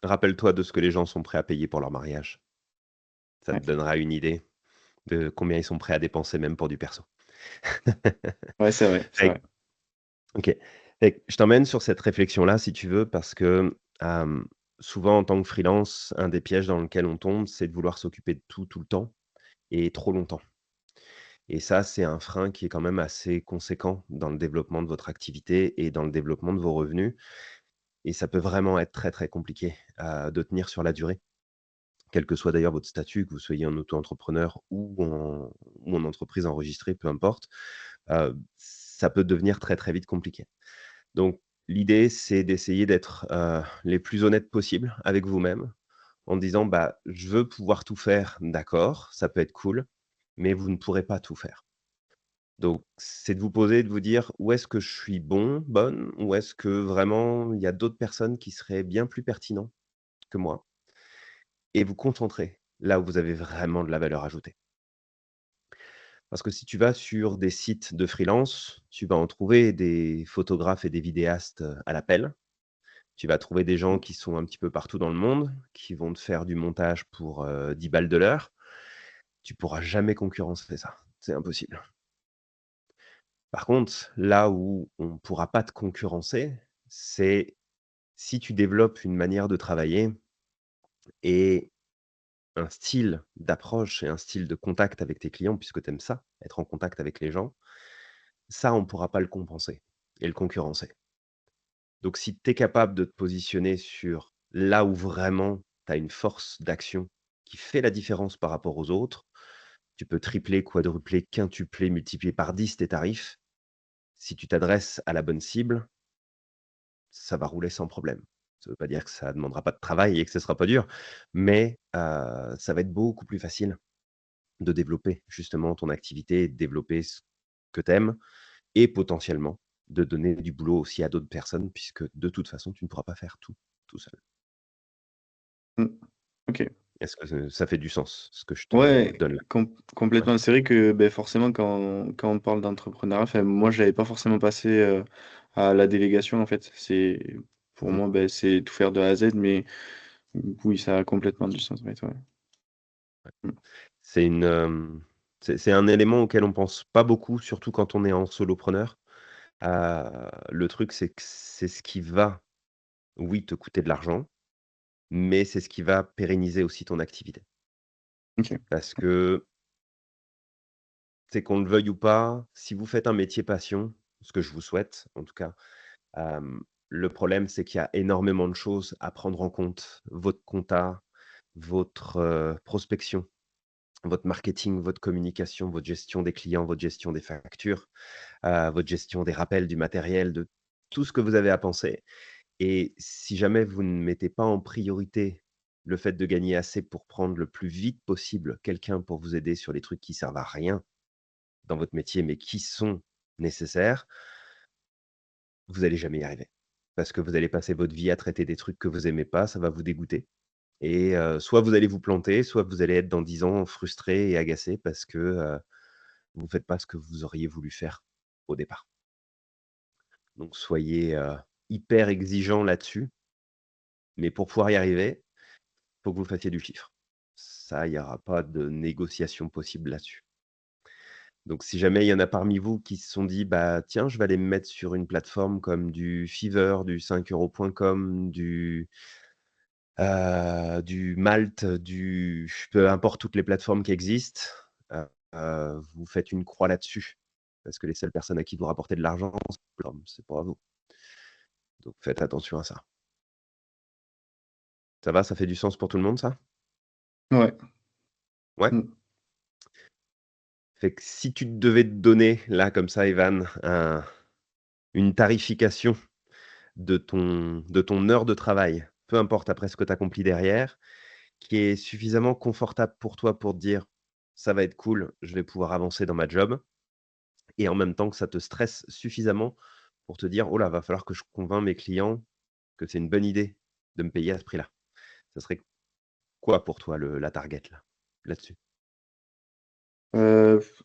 Rappelle-toi de ce que les gens sont prêts à payer pour leur mariage. Ça te Ouais, donnera une idée de combien ils sont prêts à dépenser même pour du perso. ouais, c'est vrai, c'est Fait vrai. OK. Fait que je t'emmène sur cette réflexion-là si tu veux parce que, hem, souvent en tant que freelance, un des pièges dans lequel on tombe, c'est de vouloir s'occuper de tout, tout le temps et trop longtemps. Et ça, c'est un frein qui est quand même assez conséquent dans le développement de votre activité et dans le développement de vos revenus et ça peut vraiment être très, très compliqué, de tenir sur la durée. Quel que soit d'ailleurs votre statut, que vous soyez en auto-entrepreneur ou en entreprise enregistrée, peu importe, ça peut devenir très, très vite compliqué. Donc l'idée, c'est d'essayer d'être, les plus honnêtes possibles avec vous-même, en disant: «Bah, je veux pouvoir tout faire, d'accord, ça peut être cool, mais vous ne pourrez pas tout faire». Donc c'est de vous poser, de vous dire: «Où est-ce que je suis bon, bonne? Où est-ce que vraiment il y a d'autres personnes qui seraient bien plus pertinents que moi?» et vous concentrer là où vous avez vraiment de la valeur ajoutée. Parce que si tu vas sur des sites de freelance, tu vas en trouver des photographes et des vidéastes, à l'appel. Tu vas trouver des gens qui sont un petit peu partout dans le monde, qui vont te faire du montage pour, 10 balles de l'heure. Tu pourras jamais concurrencer ça, c'est impossible. Par contre, là où on ne pourra pas te concurrencer, c'est si tu développes une manière de travailler et un style d'approche et un style de contact avec tes clients, puisque tu aimes ça, être en contact avec les gens, ça, on ne pourra pas le compenser et le concurrencer. Donc si tu es capable de te positionner sur là où vraiment tu as une force d'action qui fait la différence par rapport aux autres, tu peux tripler, quadrupler, quintupler, multiplier par 10 tes tarifs. Si tu t'adresses à la bonne cible, ça va rouler sans problème. Ça ne veut pas dire que ça ne demandera pas de travail et que ce sera pas dur, mais ça va être beaucoup plus facile de développer justement ton activité et de développer ce que tu aimes et potentiellement de donner du boulot aussi à d'autres personnes puisque de toute façon, tu ne pourras pas faire tout, tout seul. Mm. Ok. Est-ce que ça fait du sens, ce que je te Ouais, donne là? Ouais. complètement. C'est vrai que ben, forcément, quand on parle d'entrepreneuriat, enfin, moi, je n'avais pas forcément passé à la délégation, en fait. Pour Mmh. moi, ben, c'est tout faire de A à Z, mais oui, ça a complètement du sens. Ouais, ouais. Mm. C'est une, c'est un élément auquel on pense pas beaucoup, surtout quand on est en solopreneur. Le truc, c'est que c'est ce qui va, oui, te coûter de l'argent, mais c'est ce qui va pérenniser aussi ton activité. Ok. Parce que, c'est qu'on le veuille ou pas, si vous faites un métier passion, ce que je vous souhaite en tout cas, le problème, c'est qu'il y a énormément de choses à prendre en compte. Votre compta, votre, prospection, votre marketing, votre communication, votre gestion des clients, votre gestion des factures, votre gestion des rappels du matériel, de tout ce que vous avez à penser et si jamais vous ne mettez pas en priorité le fait de gagner assez pour prendre le plus vite possible quelqu'un pour vous aider sur les trucs qui servent à rien dans votre métier, mais qui sont nécessaires, vous allez jamais y arriver. Parce que vous allez passer votre vie à traiter des trucs que vous aimez pas, ça va vous dégoûter et soit vous allez vous planter, soit vous allez être dans 10 ans frustré et agacé parce que, vous ne faites pas ce que vous auriez voulu faire au départ. Donc soyez, hyper exigeants là-dessus, mais pour pouvoir y arriver, faut que vous fassiez du chiffre. Ça, il y aura pas de négociation possible là-dessus. Donc si jamais il y en a parmi vous qui se sont dit: «Bah, tiens, je vais aller me mettre sur une plateforme comme du Fiverr, du 5 euros.com, du du Malte, peu importe toutes les plateformes qui existent, vous faites une croix là-dessus. Parce que les seules personnes à qui vous rapportez de l'argent, c'est pas vous. Donc faites attention à ça. Ça va, ça fait du sens pour tout le monde, ça? Ouais. Ouais? Mm. Fait que si tu devais te donner, là, comme ça, Evan, une tarification de ton heure de travail, peu importe après ce que tu accomplis derrière, qui est suffisamment confortable pour toi pour te dire: «Ça va être cool, je vais pouvoir avancer dans ma job» et en même temps que ça te stresse suffisamment pour te dire: «Oh là, va falloir que je convainc mes clients que c'est une bonne idée de me payer à ce prix-là». Ça serait quoi pour toi la target là-dessus?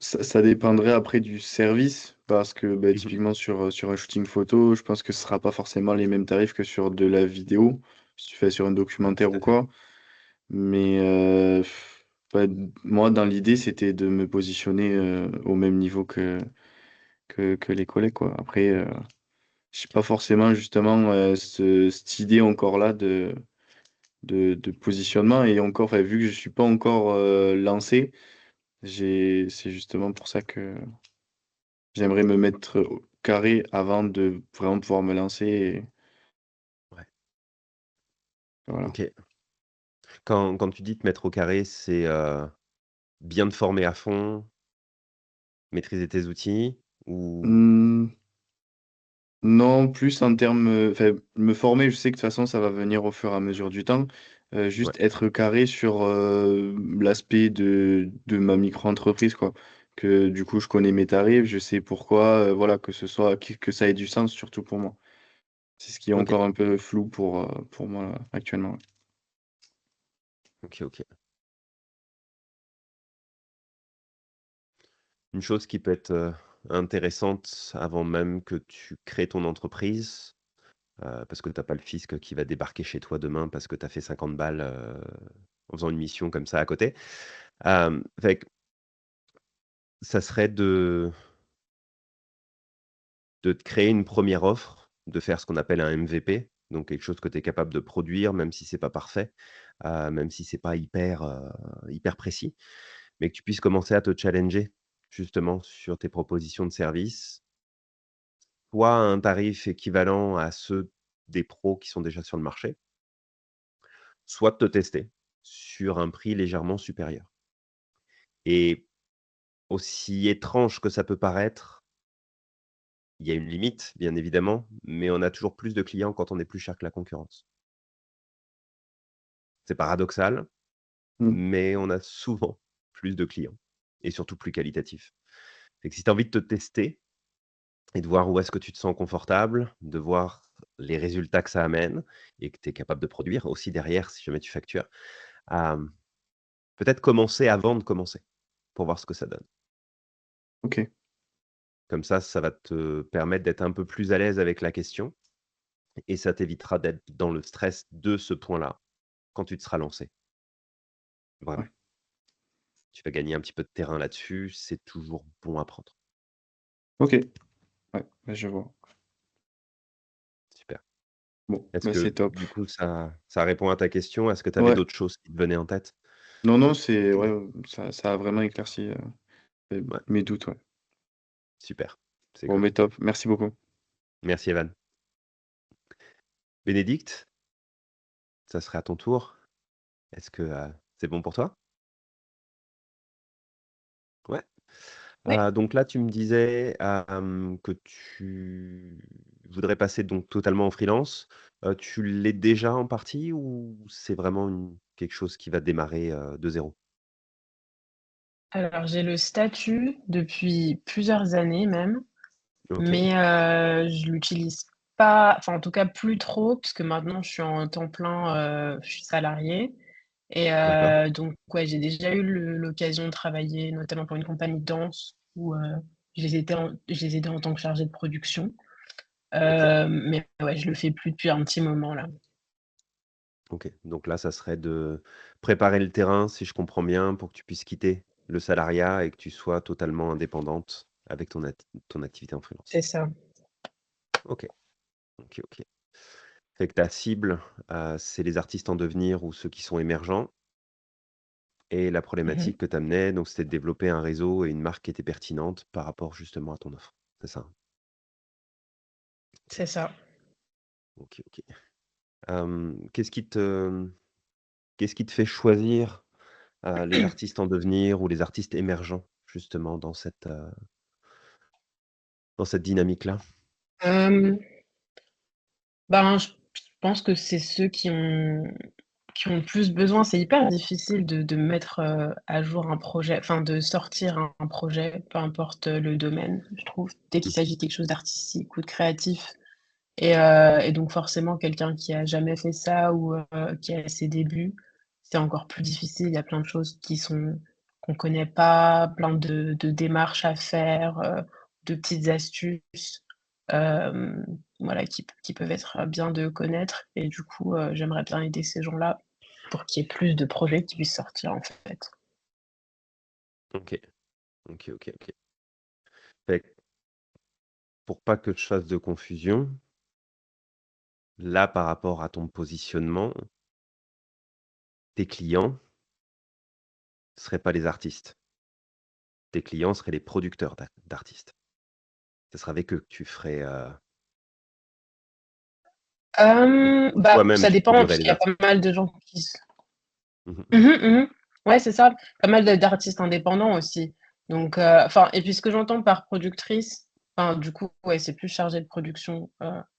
Ça dépendrait après du service parce que bah, Mmh. typiquement sur un shooting photo, je pense que ce sera pas forcément les mêmes tarifs que sur de la vidéo, si tu fais sur un Ouais, documentaire tout ou à fait. quoi. Mais bah, moi, dans l'idée, c'était de me positionner au même niveau que les collègues, quoi. Après, j'ai pas forcément justement cette idée encore là de positionnement et encore, enfin, vu que je suis pas encore lancé, c'est justement pour ça que j'aimerais me mettre au carré avant de vraiment pouvoir me lancer et Ouais, voilà. OK. Quand tu dis te mettre au carré, c'est, bien te former à fond, maîtriser tes outils ou Mmh, non, plus en termes, enfin, me former, je sais que de toute façon, ça va venir au fur et à mesure du temps. ouais, Juste être carré sur, l'aspect de ma micro-entreprise, quoi. Que du coup, je connais mes tarifs, je sais pourquoi, voilà, que ce soit que ça ait du sens, surtout pour moi. C'est ce qui est OK, encore un peu flou pour moi, actuellement. OK, OK. Une chose qui peut être, intéressante avant même que tu crées ton entreprise, parce que tu as pas le fisc qui va débarquer chez toi demain parce que tu as fait 50 balles, en faisant une mission comme ça à côté. Fait que ça serait de te créer une première offre, de faire ce qu'on appelle un MVP, donc quelque chose que tu es capable de produire, même si c'est pas parfait, même si c'est pas hyper précis, mais que tu puisses commencer à te challenger, justement, sur tes propositions de services, soit à un tarif équivalent à ceux des pros qui sont déjà sur le marché, soit de te tester sur un prix légèrement supérieur et aussi étrange que ça peut paraître, il y a une limite, bien évidemment, mais on a toujours plus de clients quand on est plus cher que la concurrence. C'est paradoxal, Mmh. mais on a souvent plus de clients et surtout plus qualitatifs. Fait que si tu as envie de te tester et de voir où est-ce que tu te sens confortable, de voir les résultats que ça amène et que tu es capable de produire aussi derrière si jamais tu factures, hem, peut-être commencer avant de commencer pour voir ce que ça donne. OK. Comme ça va te permettre d'être un peu plus à l'aise avec la question et ça t'évitera d'être dans le stress de ce point-là quand tu te seras lancé. Vraiment. Ouais. Tu vas gagner un petit peu de terrain là-dessus, c'est toujours bon à prendre. OK. Ouais, ouais, je vois. Super. Bon, Est-ce bah, c'est que top. du coup ça répond à ta question? Est-ce que tu avais Ouais. d'autres choses qui te venaient en tête? Non, non, c'est ouais, ça a vraiment éclairci, Ouais, mes doutes, ouais. super, c'est Bon, cool. mais top. Merci beaucoup. Merci Evan. Bénédicte, ça serait à ton tour. Est-ce que, c'est bon pour toi? Ouais. Oui. Donc là, tu me disais, que tu voudrais passer donc totalement en freelance. Tu l'es déjà en partie ou c'est vraiment quelque chose qui va démarrer, de zéro? Alors j'ai le statut depuis plusieurs années même, OK, mais je l'utilise pas, enfin en tout cas plus trop, puisque maintenant je suis en temps plein, je suis salariée et d'accord. donc ouais, j'ai déjà eu l'occasion de travailler notamment pour une compagnie de danse où, je les aidais en tant que chargée de production, OK, mais ouais, je le fais plus depuis un petit moment là. OK. Donc là, ça serait de préparer le terrain, si je comprends bien, pour que tu puisses quitter le salariat et que tu sois totalement indépendante avec ton activité en freelance. C'est ça. OK, OK, OK. Fait que ta cible, c'est les artistes en devenir ou ceux qui sont émergents et la Mhm. problématique que tu amenais, donc c'était de développer un réseau et une marque qui était pertinente par rapport justement à ton offre. C'est ça? C'est ça. OK, OK. Qu'est-ce qui te fait choisir, les artistes en devenir ou les artistes émergents justement dans cette dynamique-là? Euh, je pense que c'est ceux qui ont le plus besoin. C'est hyper difficile de mettre à jour un projet, enfin de sortir un projet, peu importe le domaine, je trouve, dès qu'il Mmh. s'agit de quelque chose d'artistique ou de créatif. Et donc forcément, quelqu'un qui a jamais fait ça ou qui est à ses débuts, c'est encore plus difficile. Il y a plein de choses qu'on connaît pas, plein de démarches à faire, de petites astuces, hem, voilà, qui peuvent être bien de connaître. Et du coup, j'aimerais bien aider ces gens-là pour qu'il y ait plus de projets qui puissent sortir, en fait. OK. OK, OK, OK. Fait que pour pas que je fasse de confusion, là, par rapport à ton positionnement, tes clients seraient pas les artistes. Tes clients seraient les producteurs d'artistes. Ce serait avec eux que tu ferais, ou toi-même Ça tu dépend produirais parce les qu'il y a pas artistes. mal de gens qui Mmh mh. Mmh mh, mmh. Ouais, c'est ça, pas mal d'artistes indépendants aussi. Donc enfin et puis ce que j'entends par productrice, enfin du coup, ouais, c'est plus chargé de production,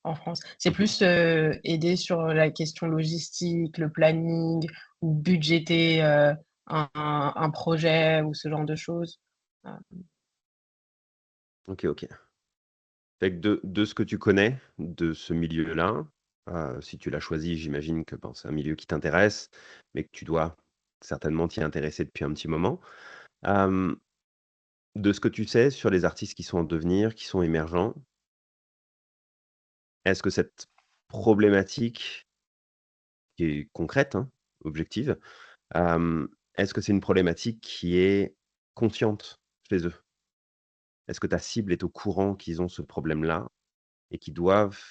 en France. C'est Mmh. plus, aider sur la question logistique, le planning ou budgéter, un projet ou ce genre de choses. Heu, OK, OK. Fait que de ce que tu connais de ce milieu-là, si tu l'as choisi, j'imagine que, bon, c'est un milieu qui t'intéresse, mais que tu dois certainement t'y intéresser depuis un petit moment. Hem, de ce que tu sais sur les artistes qui sont en devenir, qui sont émergents, est-ce que cette problématique qui est concrète, hein, objective, est-ce que c'est une problématique qui est consciente chez eux? Est-ce que ta cible est au courant qu'ils ont ce problème-là et qu'ils doivent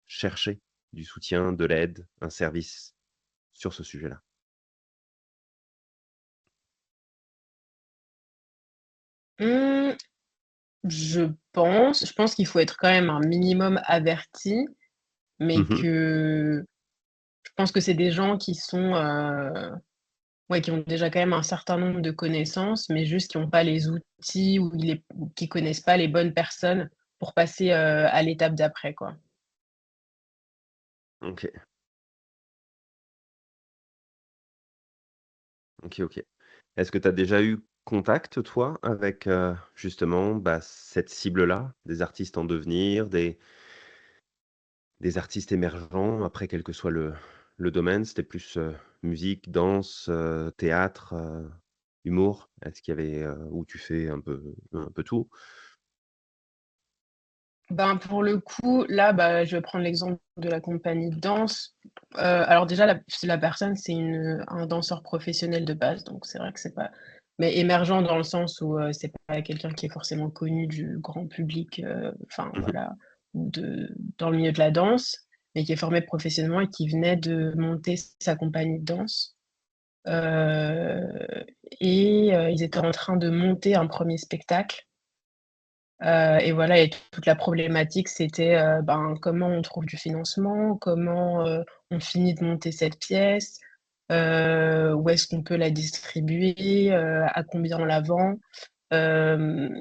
chercher du soutien, de l'aide, un service sur ce sujet-là? mmh, je pense qu'il faut être quand même un minimum averti, mais Mmh. que je pense que c'est des gens qui sont, ouais, qui ont déjà quand même un certain nombre de connaissances, mais juste qui ont pas les outils ou qui connaissent pas les bonnes personnes pour passer, à l'étape d'après, quoi. OK. OK, OK. Est-ce que tu as déjà eu contact, toi, avec, justement, bah, cette cible-là, des artistes en devenir, des artistes émergents, après quel que soit le domaine? C'était plus, musique, danse, théâtre, humour? Est-ce qu'il y avait, ou tu fais un peu tout? Ben, pour le coup, là, bah, je vais prendre l'exemple de la compagnie de danse. Alors déjà la personne, c'est un danseur professionnel de base, donc c'est vrai que c'est pas mais émergent dans le sens où, c'est pas quelqu'un qui est forcément connu du grand public, enfin Mmh. voilà, ou dans le milieu de la danse, mais qui est formé professionnellement et qui venait de monter sa compagnie de danse. Heu ils étaient en train de monter un premier spectacle. Et voilà et toute la problématique, c'était, ben, comment on trouve du financement? Comment, on finit de monter cette pièce? Où est-ce qu'on peut la distribuer? À combien on la vend? Hem,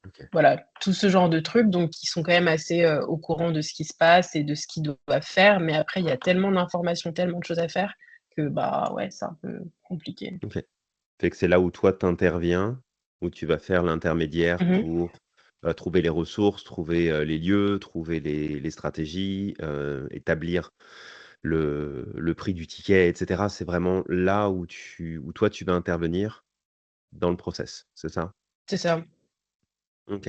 OK. voilà, tout ce genre de trucs, donc qui sont quand même assez, au courant de ce qui se passe et de ce qu'ils doivent faire, mais après il y a tellement d'informations, tellement de choses à faire que, bah, ouais, c'est un peu compliqué. OK. Fait que c'est là où toi tu interviens, où tu vas faire l'intermédiaire Mmh mh. pour, trouver les ressources, trouver, les lieux, trouver les stratégies, établir le prix du ticket et cetera. C'est vraiment là où toi tu vas intervenir dans le process, c'est ça? C'est ça. OK.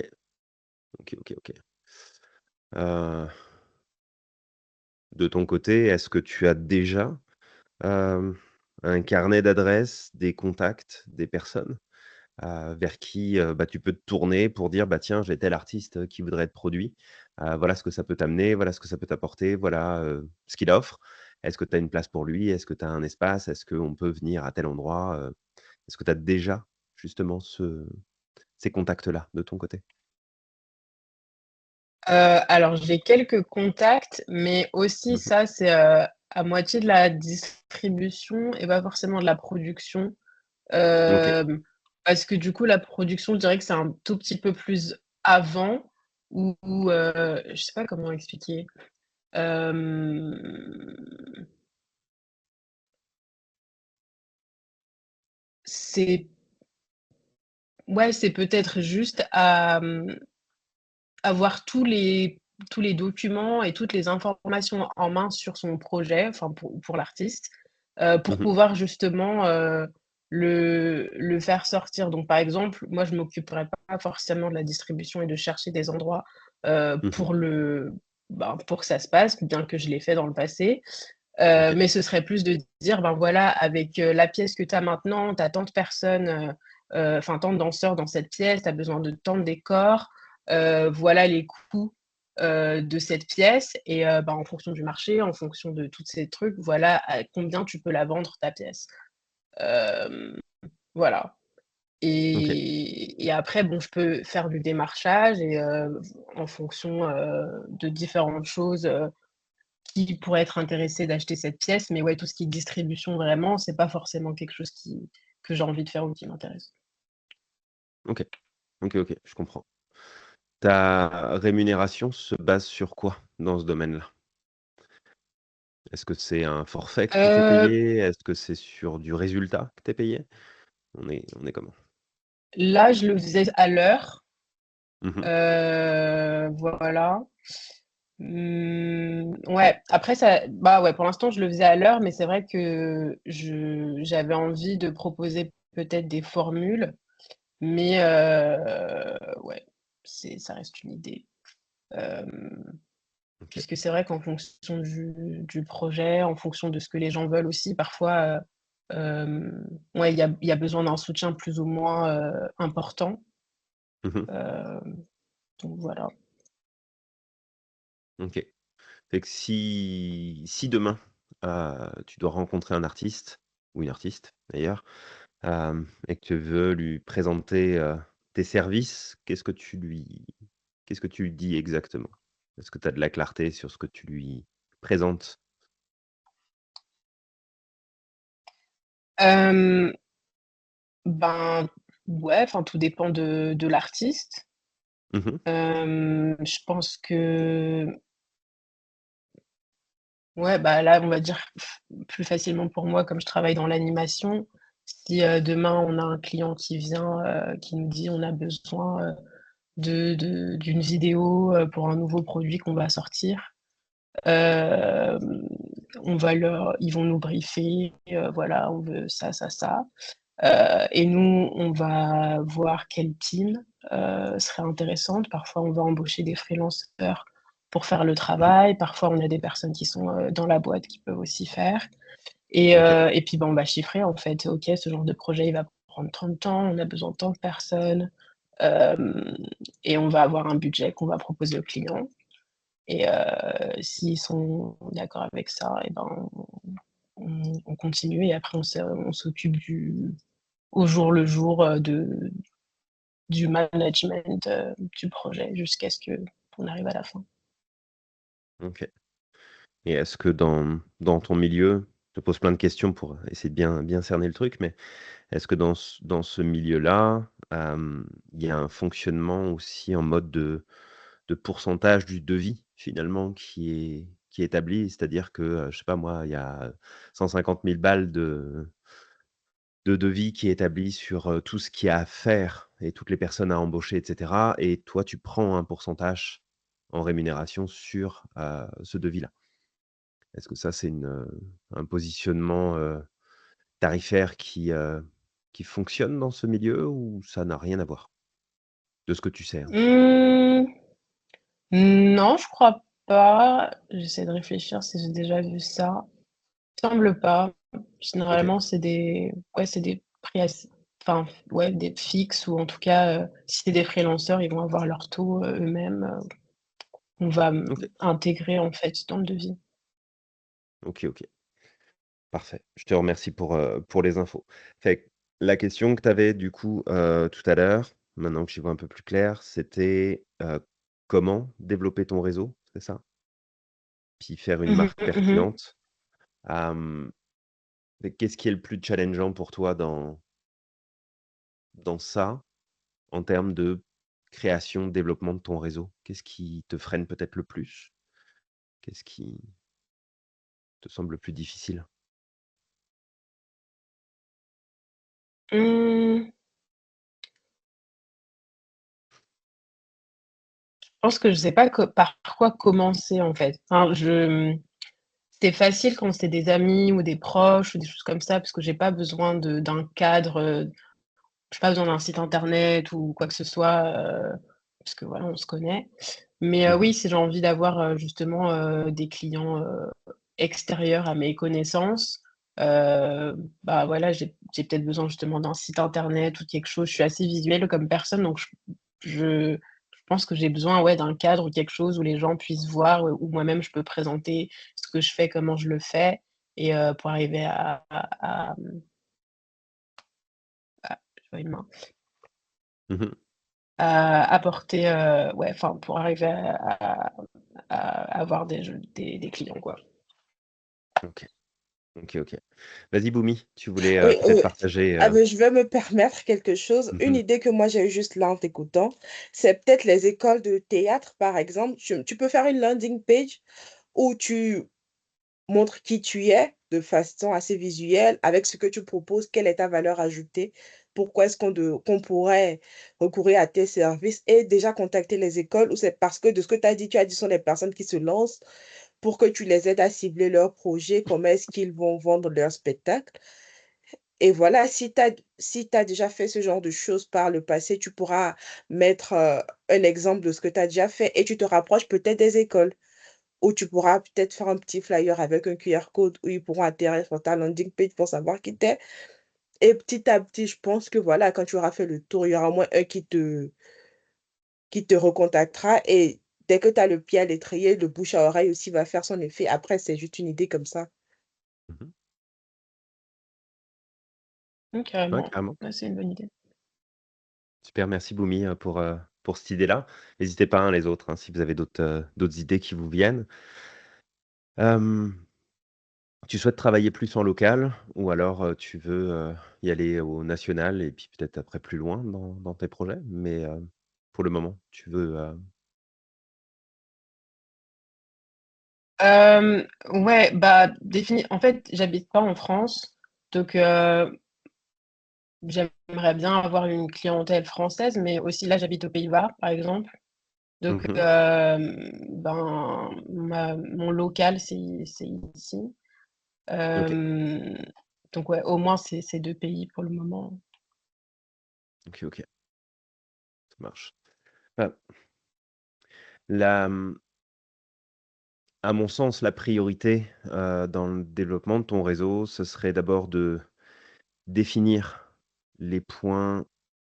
OK, OK, OK. Heu, de ton côté, est-ce que tu as déjà, hem, un carnet d'adresses, des contacts, des personnes, vers qui, bah, tu peux te tourner pour dire: «Bah, tiens, j'ai tel artiste, qui voudrait être produit». voilà ce que ça peut t'amener, voilà ce que ça peut t'apporter, voilà, ce qu'il offre. Est-ce que tu as une place pour lui? Est-ce que tu as un espace? Est-ce qu'on peut venir à tel endroit? Est-ce que tu as déjà justement ces contacts-là de ton côté? Alors j'ai quelques contacts, mais aussi Mmh. ça, c'est, à moitié de la distribution et pas forcément de la production. OK. Parce que du coup, la production, je dirais que c'est un tout petit peu plus avant ou je sais pas comment expliquer. Hem, c'est ouais, c'est peut-être juste avoir tous les documents et toutes les informations en main sur son projet, enfin pour l'artiste, pour Mmh. pouvoir justement, le faire sortir. Donc par exemple, moi je m'occuperai pas forcément de la distribution et de chercher des endroits, Mmh. pour que ça se passe, bien que je l'ai fait dans le passé. OK. Mais ce serait plus de dire: «Ben voilà, avec, la pièce que tu as maintenant, tu as tant de personnes, enfin tant de danseurs dans cette pièce, tu as besoin de tant de décors, voilà les coûts, de cette pièce et bah, en fonction du marché, en fonction de tous ces trucs, voilà à combien tu peux la vendre ta pièce». Hem, voilà OK. et après bon, je peux faire du démarchage et en fonction, de différentes choses, qui pourraient être intéressés d'acheter cette pièce, mais ouais, tout ce qui est distribution vraiment, c'est pas forcément quelque chose que j'ai envie de faire ou qui m'intéresse. OK. OK, OK, je comprends. Ta rémunération se base sur quoi dans ce domaine-là? Est-ce que c'est un forfait que tu fais Heu, payer? Est-ce que c'est sur du résultat que tu es payé? On est comment? Là, je le faisais à l'heure, Mmh. voilà. Ouais, après ça bah, ouais, pour l'instant, je le faisais à l'heure, mais c'est vrai que j'avais envie de proposer peut-être des formules, mais ouais, ça reste une idée. Hem OK. Puisque c'est vrai qu'en fonction du projet, en fonction de ce que les gens veulent aussi, parfois, ouais, il y a besoin d'un soutien plus ou moins, important. Mmh. Hem, donc voilà. OK. Fait que si demain, tu dois rencontrer un artiste ou une artiste d'ailleurs, et que tu veux lui présenter, tes services, qu'est-ce que tu lui dis exactement? Est-ce que tu as de la clarté sur ce que tu lui présentes? Hem, Ben, ouais, enfin, tout dépend de l'artiste. Mmh. Je pense que ouais, bah, là, on va dire plus facilement pour moi, comme je travaille dans l'animation, si, demain on a un client qui vient, qui nous dit: «On a besoin, d'une vidéo, pour un nouveau produit qu'on va sortir». Hem, ils vont nous briefer, voilà, on veut ça, ça, ça. Et nous, on va voir quelle team, serait intéressante. Parfois, on va embaucher des freelanceurs pour faire le Mmh. travail. Parfois, on a des personnes qui sont, dans la boîte qui peuvent aussi faire OK. et puis, ben, on va chiffrer, en fait. OK, ce genre de projet, il va prendre tant de temps, on a besoin de tant de personnes, hem et on va avoir un budget qu'on va proposer aux clients et s'ils sont d'accord avec ça et ben, on continue et après on s'occupe du au jour le jour, du management, du projet jusqu'à ce qu'on arrive à la fin. OK. Et est-ce que dans ton milieu, je te pose plein de questions pour essayer de bien cerner le truc, mais est-ce que dans ce milieu-là, il y a un fonctionnement aussi en mode de pourcentage du devis finalement qui est établi? C'est-à-dire que, je sais pas moi, il y a 150 000 balles de devis qui est établi sur, tout ce qu'il y a à faire et toutes les personnes à embaucher et cetera, et toi tu prends un pourcentage en rémunération sur, ce devis-là? Est-ce que ça c'est un positionnement, tarifaire qui fonctionne dans ce milieu ou ça n'a rien à voir? De ce que tu sais, hein? Mmh, non, je crois pas. J'essaie de réfléchir si j'ai déjà vu ça. Il semble pas. OK. Généralement, c'est des prix assez enfin, ouais, des fixes ou en tout cas, si c'est des freelanceurs, ils vont avoir leur taux, eux-mêmes. on va OK. intégrer en fait dans le devis. OK, OK. Parfait. Je te remercie pour les infos. Fait que la question que tu avais du coup, tout à l'heure, maintenant que j'y vois un peu plus clair, c'était, comment développer ton réseau, c'est ça? Puis faire une Mmh marque mh. Mmh. pertinente. Hem, et qu'est-ce qui est le plus challengeant pour toi dans ça, en termes de création, développement de ton réseau? Qu'est-ce qui te freine peut-être le plus? Qu'est-ce qui te semble le plus difficile? Mmh, je pense que je sais pas par quoi commencer en fait. Enfin, c'est facile quand c'est des amis ou des proches ou des choses comme ça, parce que j'ai pas besoin d'un cadre, j'ai pas besoin d'un site internet ou quoi que ce soit, parce que voilà, on se connaît. Mais, Mmh. oui, si j'ai envie d'avoir, justement, des clients, extérieurs à mes connaissances, bah, voilà, j'ai peut-être besoin justement d'un site internet ou quelque chose. Je suis assez visuelle comme personne, donc je pense que j'ai besoin, ouais, d'un cadre ou quelque chose où les gens puissent voir, où moi-même je peux présenter ce que je fais, comment je le fais et pour arriver je vois une main. Mmh. À apporter, ouais, enfin pour arriver à avoir des clients, quoi. OK. OK, OK. Vas-y Boumi, tu voulais, Oui, peut-être partager, mais je vais me permettre quelque chose. Une mmh. idée que moi j'ai eue juste là en t'écoutant, c'est peut-être les écoles de théâtre, par exemple. Tu peux faire une landing page où tu montres qui tu es de façon assez visuelle, avec ce que tu proposes, quelle est ta valeur ajoutée, pourquoi est-ce qu'on pourrait recourir à tes services et déjà contacter les écoles ou c'est parce que de ce que tu as dit, ce sont des personnes qui se lancent pour que tu les aides à cibler leurs projets, comment est-ce qu'ils vont vendre leur spectacle. Et voilà, si tu déjà fait ce genre de choses par le passé, tu pourras mettre, un exemple de ce que tu as déjà fait et tu te rapproches peut-être des écoles, où tu pourras peut-être faire un petit flyer avec un QR code où ils pourront atterrir sur ta landing page pour savoir qui tu es et petit à petit, je pense que voilà, quand tu auras fait le tour, il y aura au moins un qui te recontactera et dès que tu as le pied à l'étrier, le bouche à oreille aussi va faire son effet. Après, c'est juste une idée comme ça. Mmh. Mmh, Ouais, carrément. carrément. Ouais, c'est une bonne idée. Super, merci Boumi, pour cette idée-là. N'hésitez pas, hein, les autres, hein, si vous avez d'autres idées qui vous viennent. Hem, Tu souhaites travailler plus en local ou alors, tu veux, y aller au national et puis peut-être après plus loin dans tes projets? Mais, pour le moment, tu veux, Ouais, bah, en fait, j'habite pas en France, donc j'aimerais bien avoir une clientèle française, mais aussi là, j'habite aux Pays-Bas, par exemple, donc mmh. ben, mon local, c'est ici. OK, Hem, donc ouais, au moins ces 2 pays pour le moment. OK, OK, ça marche. Bah, la, mmh, à mon sens, la priorité, dans le développement de ton réseau, ce serait d'abord de définir les points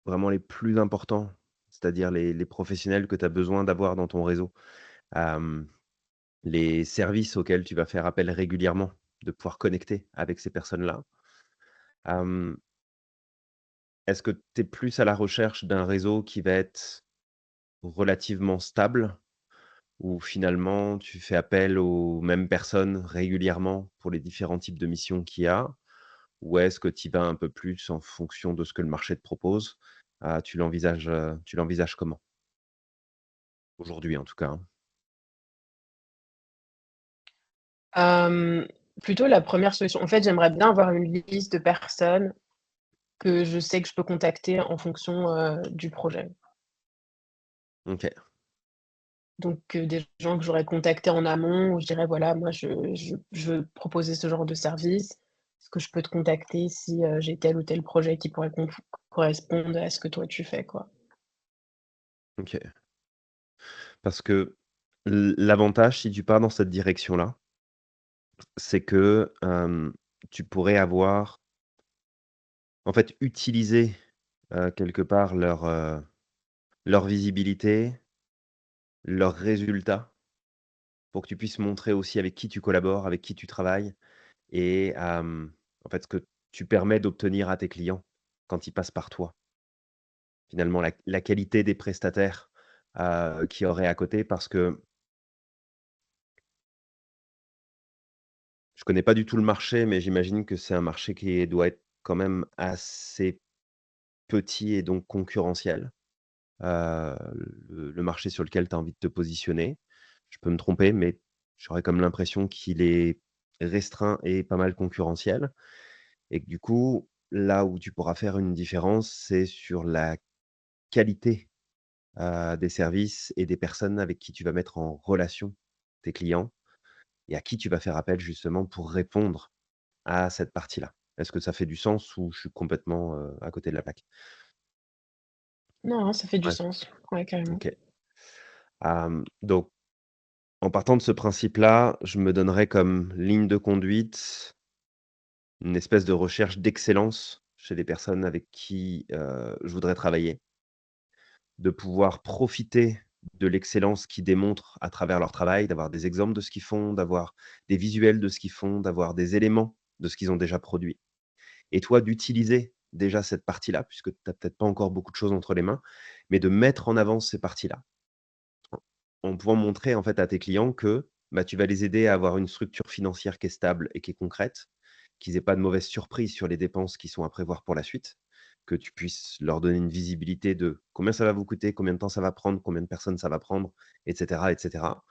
vraiment les plus importants, c'est-à-dire les professionnels que tu as besoin d'avoir dans ton réseau. Hem, les services auxquels tu vas faire appel régulièrement, de pouvoir connecter avec ces personnes-là. Hem, est-ce que tu es plus à la recherche d'un réseau qui va être relativement stable? Ou finalement tu fais appel aux mêmes personnes régulièrement pour les différents types de missions qu'il y a? Ou est-ce que tu y vas un peu plus en fonction de ce que le marché te propose? Tu l'envisages comment? Aujourd'hui en tout cas, hein. Hem, Plutôt la première solution. En fait, j'aimerais bien avoir une liste de personnes que je sais que je peux contacter en fonction, du projet. OK. Donc des gens que j'aurais contactés en amont où je dirais: «Voilà, moi je veux proposer ce genre de service. Est-ce que je peux te contacter si, j'ai tel ou tel projet qui pourrait correspondre à ce que toi tu fais?» quoi. OK. Parce que l'avantage si tu pars dans cette direction-là, c'est que, tu pourrais avoir en fait, utiliser, quelque part leur visibilité leurs résultats pour que tu puisses montrer aussi avec qui tu collabores, avec qui tu travailles et en fait, ce que tu permets d'obtenir à tes clients quand ils passent par toi. Finalement, la qualité des prestataires, qu'il y aurait à côté parce que je connais pas du tout le marché, mais j'imagine que c'est un marché qui doit être quand même assez petit et donc concurrentiel, heu, le marché sur lequel tu as envie de te positionner. Je peux me tromper, mais j'aurais comme l'impression qu'il est restreint et pas mal concurrentiel et que du coup, là où tu pourras faire une différence, c'est sur la qualité, des services et des personnes avec qui tu vas mettre en relation tes clients et à qui tu vas faire appel justement pour répondre à cette partie-là. Est-ce que ça fait du sens ou je suis complètement, à côté de la plaque? Non, non, ça fait du Ouais, sens. Ouais, carrément. OK. Donc en partant de ce principe-là, je me donnerais comme ligne de conduite une espèce de recherche d'excellence chez les personnes avec qui, je voudrais travailler. De pouvoir profiter de l'excellence qu'ils démontrent à travers leur travail, d'avoir des exemples de ce qu'ils font, d'avoir des visuels de ce qu'ils font, d'avoir des éléments de ce qu'ils ont déjà produit. Et toi, d'utiliser déjà cette partie-là, puisque tu as peut-être pas encore beaucoup de choses entre les mains, mais de mettre en avant ces parties-là, en pouvant montrer en fait à tes clients que, bah, tu vas les aider à avoir une structure financière qui est stable et qui est concrète, qu'ils aient pas de mauvaises surprises sur les dépenses qui sont à prévoir pour la suite, que tu puisses leur donner une visibilité de combien ça va vous coûter, combien de temps ça va prendre, combien de personnes ça va prendre, et cetera, et cetera.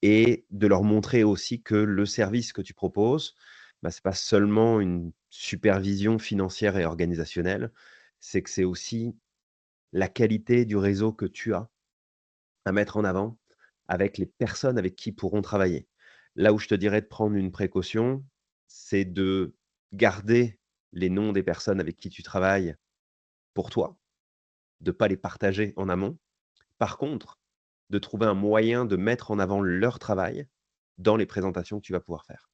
Et de leur montrer aussi que le service que tu proposes, bah, c'est pas seulement une supervision financière et organisationnelle, c'est que c'est aussi la qualité du réseau que tu as à mettre en avant avec les personnes avec qui pourront travailler. Là où je te dirais de prendre une précaution, c'est de garder les noms des personnes avec qui tu travailles pour toi, de pas les partager en amont. Par contre, de trouver un moyen de mettre en avant leur travail dans les présentations que tu vas pouvoir faire.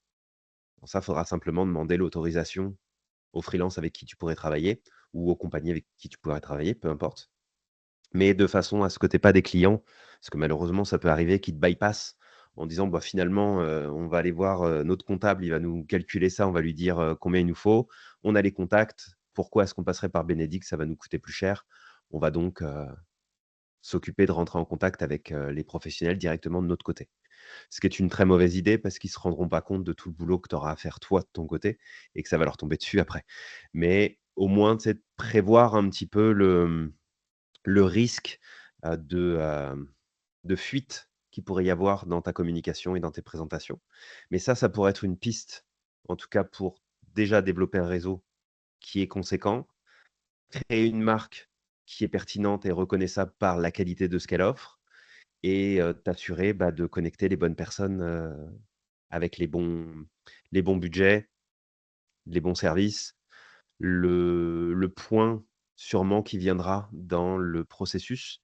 Pour ça, il faudra simplement demander l'autorisation aux freelances avec qui tu pourrais travailler ou aux compagnies avec qui tu pourrais travailler, peu importe. Mais de façon à ce que tu aies pas des clients, parce que malheureusement, ça peut arriver, qui te bypassent en disant: «Bah, finalement, on va aller voir, notre comptable, il va nous calculer ça, on va lui dire, combien il nous faut. On a les contacts. Pourquoi est-ce qu'on passerait par Benedict? Ça va nous coûter plus cher». On va donc, s'occuper de rentrer en contact avec, les professionnels directement de notre côté. Ce qui est une très mauvaise idée parce qu'ils se rendront pas compte de tout le boulot que tu auras à faire toi de ton côté et que ça va leur tomber dessus après. Mais au moins, tu sais, de prévoir un petit peu le risque, de fuite qu'il pourrait y avoir dans ta communication et dans tes présentations. Mais ça pourrait être une piste, en tout cas pour déjà développer un réseau qui est conséquent, créer une marque qui est pertinente et reconnaissable par la qualité de ce qu'elle offre et t'assurer, bah, de connecter les bonnes personnes, avec les bons budgets, les bons services. Le point sûrement qui viendra dans le processus,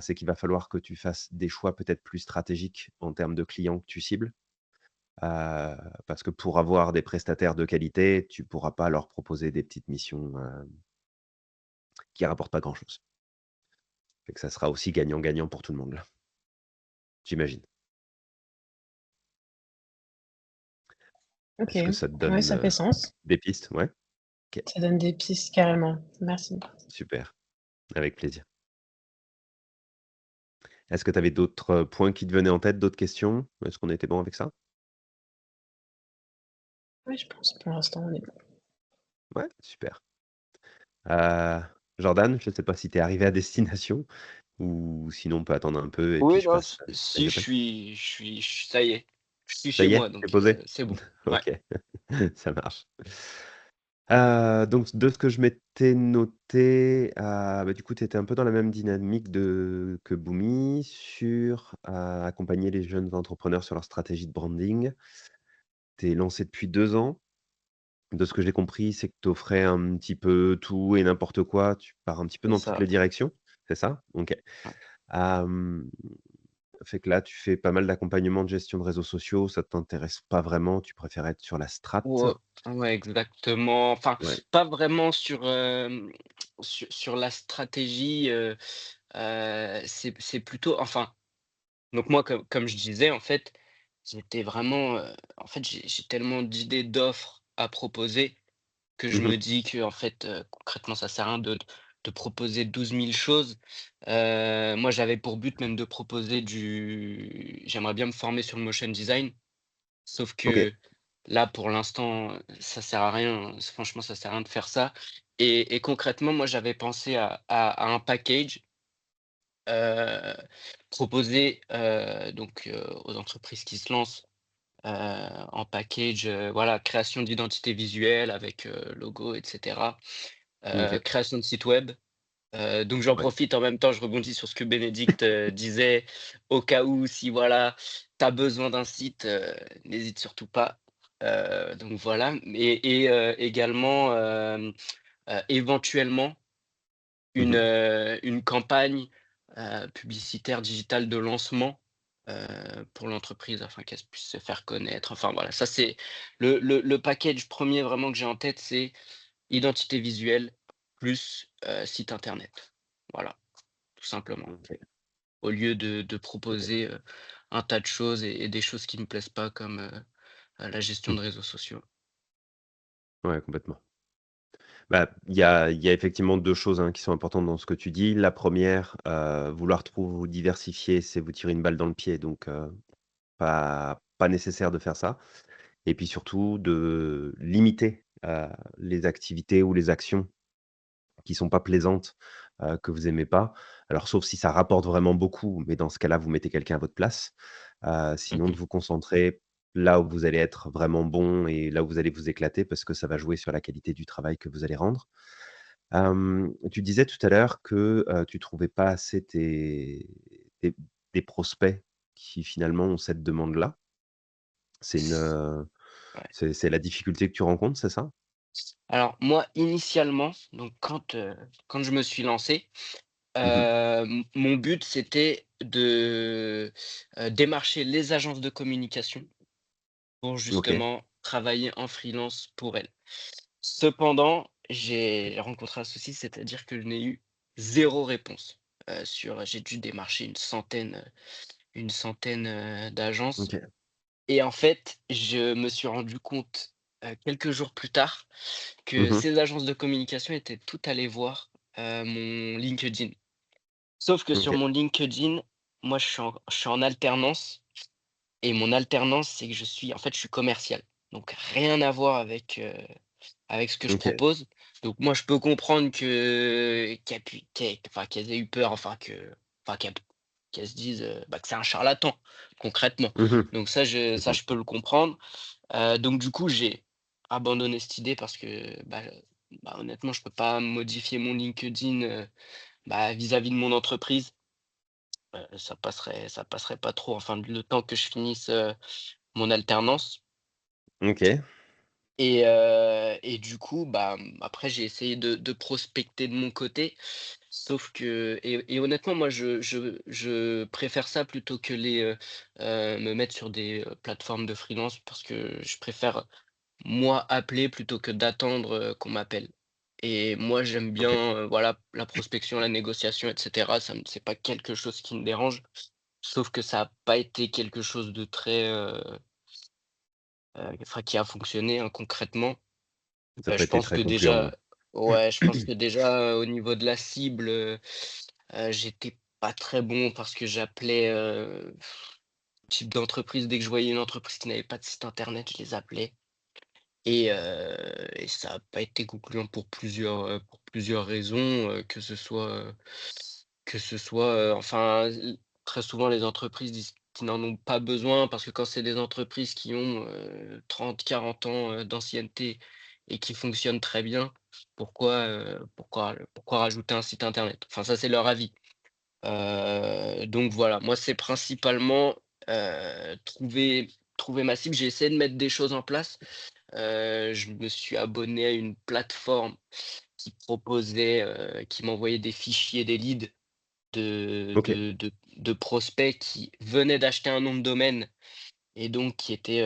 c'est qu'il va falloir que tu fasses des choix peut-être plus stratégiques en termes de clients que tu cibles, heu, parce que pour avoir des prestataires de qualité, tu pourras pas leur proposer des petites missions, qui rapportent pas grand-chose. Fait que ça sera aussi gagnant-gagnant pour tout le monde là, j'imagine. OK. Est-ce que ça te Ouais, donne, ça fait sens. des pistes? Ouais? OK, Ça donne des pistes carrément. Merci. super, avec plaisir. Est-ce que tu avais d'autres, points qui te venaient en tête, d'autres questions? Est-ce qu'on était bon avec ça? Oui, je pense pour l'instant, on est bon. Ouais, super. Heu, Jordan, je ne sais pas si tu es arrivé à destination ou sinon on peut attendre un peu et puis Oui, je non, passe à la si, deuxième? ça y est, je suis Ça chez y est, moi, tu donc posé? c'est bon. Ouais. OK, ça marche. Donc de ce que je m'étais noté, bah, du coup, tu étais un peu dans la même dynamique que Boomy sur, accompagner les jeunes entrepreneurs sur leur stratégie de branding. Tu es lancé depuis 2 ans. De ce que j'ai compris, c'est que tu offrais un petit peu tout et n'importe quoi. Tu pars un petit peu C'est dans toutes ça. les directions, c'est ça? OK. Ouais. Hem, Fait que là, tu fais pas mal d'accompagnement de gestion de réseaux sociaux, ça t'intéresse pas vraiment, tu préfères être sur la strat? Ouais, ouais, exactement. Enfin, Ouais, pas vraiment sur la stratégie, c'est plutôt enfin, Donc moi, comme je disais, en fait, j'étais vraiment, en fait, j'ai tellement d'idées d'offres à proposer que je Mmh. me dis que en fait, concrètement, ça sert à rien de proposer 12 000 choses. Moi, j'avais pour but même de proposer du j'aimerais bien me former sur le motion design, sauf OK. que là, pour l'instant, ça sert à rien, franchement, ça sert à rien de faire ça et concrètement, moi, j'avais pensé à un package, heu, proposé, donc aux entreprises qui se lancent, heu, en package, voilà, création d'identité visuelle avec, logo et cetera, OK. création de site web. Donc j'en Ouais. profite en même temps, je rebondis sur ce que Bénédicte, disait, au cas où si voilà, tu as besoin d'un site, n'hésite surtout pas. Donc voilà et également, éventuellement Mmh. une campagne, publicitaire digitale de lancement, pour l'entreprise afin qu'elle puisse se faire connaître. Enfin voilà, ça c'est le package premier vraiment que j'ai en tête, c'est identité visuelle plus, site internet. Voilà, tout simplement. OK. Au lieu de OK. proposer, un tas de choses et des choses qui me plaisent pas comme, la gestion Mmh. de réseaux sociaux. Ouais, complètement. Bah, il y a effectivement 2 choses, hein, qui sont importantes dans ce que tu dis. La première, vouloir trop vous diversifier, c'est vous tirer une balle dans le pied, donc pas nécessaire de faire ça et puis surtout de limiter, les activités ou les actions qui sont pas plaisantes, que vous aimez pas. Alors sauf si ça rapporte vraiment beaucoup, mais dans ce cas-là, vous mettez quelqu'un à votre place. Sinon de Mmh. vous concentrer là où vous allez être vraiment bon et là où vous allez vous éclater parce que ça va jouer sur la qualité du travail que vous allez rendre. Tu disais tout à l'heure que, tu trouvais pas assez tes des prospects qui finalement ont cette demande-là. C'est une, Ouais. c'est la difficulté que tu rencontres, c'est ça? Alors moi, initialement, donc quand je me suis lancé, Mmh. mon but c'était de, démarcher les agences de communication pour OK. justement travailler en freelance pour elles. Cependant, j'ai rencontré un souci, c'est-à-dire que je n'ai eu zéro réponse, j'ai dû démarcher une centaine, d'agences OK. et en fait, je me suis rendu compte, quelques jours plus tard que Mmh. ces agences de communication étaient toutes allées voir, mon LinkedIn. Sauf que sur OK. mon LinkedIn, moi je suis en alternance et mon alternance, c'est que je suis commercial. Donc rien à voir avec ce que je OK. propose. Donc moi, je peux comprendre que qu'elles aient eu peur, enfin qu'elles se disent, bah, que c'est un charlatan, concrètement. Mmh. Donc ça, je peux le comprendre. Donc du coup, j'ai abandonné cette idée parce que, bah, honnêtement, je peux pas modifier mon LinkedIn, bah, vis-à-vis de mon entreprise. Ça passerait pas trop, enfin, le temps que je finisse, mon alternance. OK. Et du coup, bah, après j'ai essayé de prospecter de mon côté, sauf que et honnêtement moi je préfère ça plutôt que me mettre sur des, plateformes de freelance parce que je préfère moi appeler plutôt que d'attendre, qu'on m'appelle. Et moi j'aime bien, OK. voilà, la prospection, la négociation et cetera, c'est pas quelque chose qui me dérange, sauf que ça a pas été quelque chose de très, enfin qui a fonctionné, hein, concrètement. Ça a pas Je été pense très que concluant, déjà ouais. ouais, je pense que déjà, au niveau de la cible, j'étais pas très bon parce que j'appelais, type d'entreprise dès que je voyais une entreprise qui n'avait pas de site internet, je les appelais et ça a pas été concluant pour plusieurs raisons, que ce soit, enfin, très souvent les entreprises disent qu'ils n'en ont pas besoin parce que quand c'est des entreprises qui ont, 30-40 ans, d'ancienneté et qui fonctionnent très bien, pourquoi rajouter un site internet? Enfin ça, c'est leur avis. Donc voilà, moi c'est principalement, trouver ma cible. J'ai essayé de mettre des choses en place. Je me suis abonné à une plateforme qui m'envoyait des fichiers, des leads OK. de prospects qui venaient d'acheter un nom de domaine et donc qui étaient,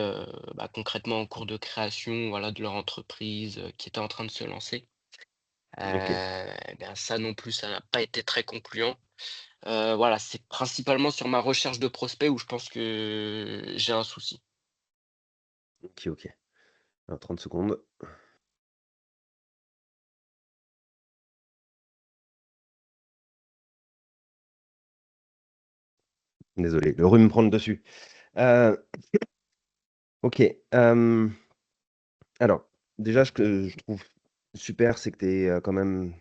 bah, concrètement en cours de création, voilà, de leur entreprise, qui était en train de se lancer. OK. Ça non plus, ça n'a pas été très concluant. Voilà, c'est principalement sur ma recherche de prospects où je pense que j'ai un souci. OK, OK. Alors 30 secondes. Désolé, le rhume prend le dessus. Heu, OK, alors déjà ce que je trouve super, c'est que tu es, quand même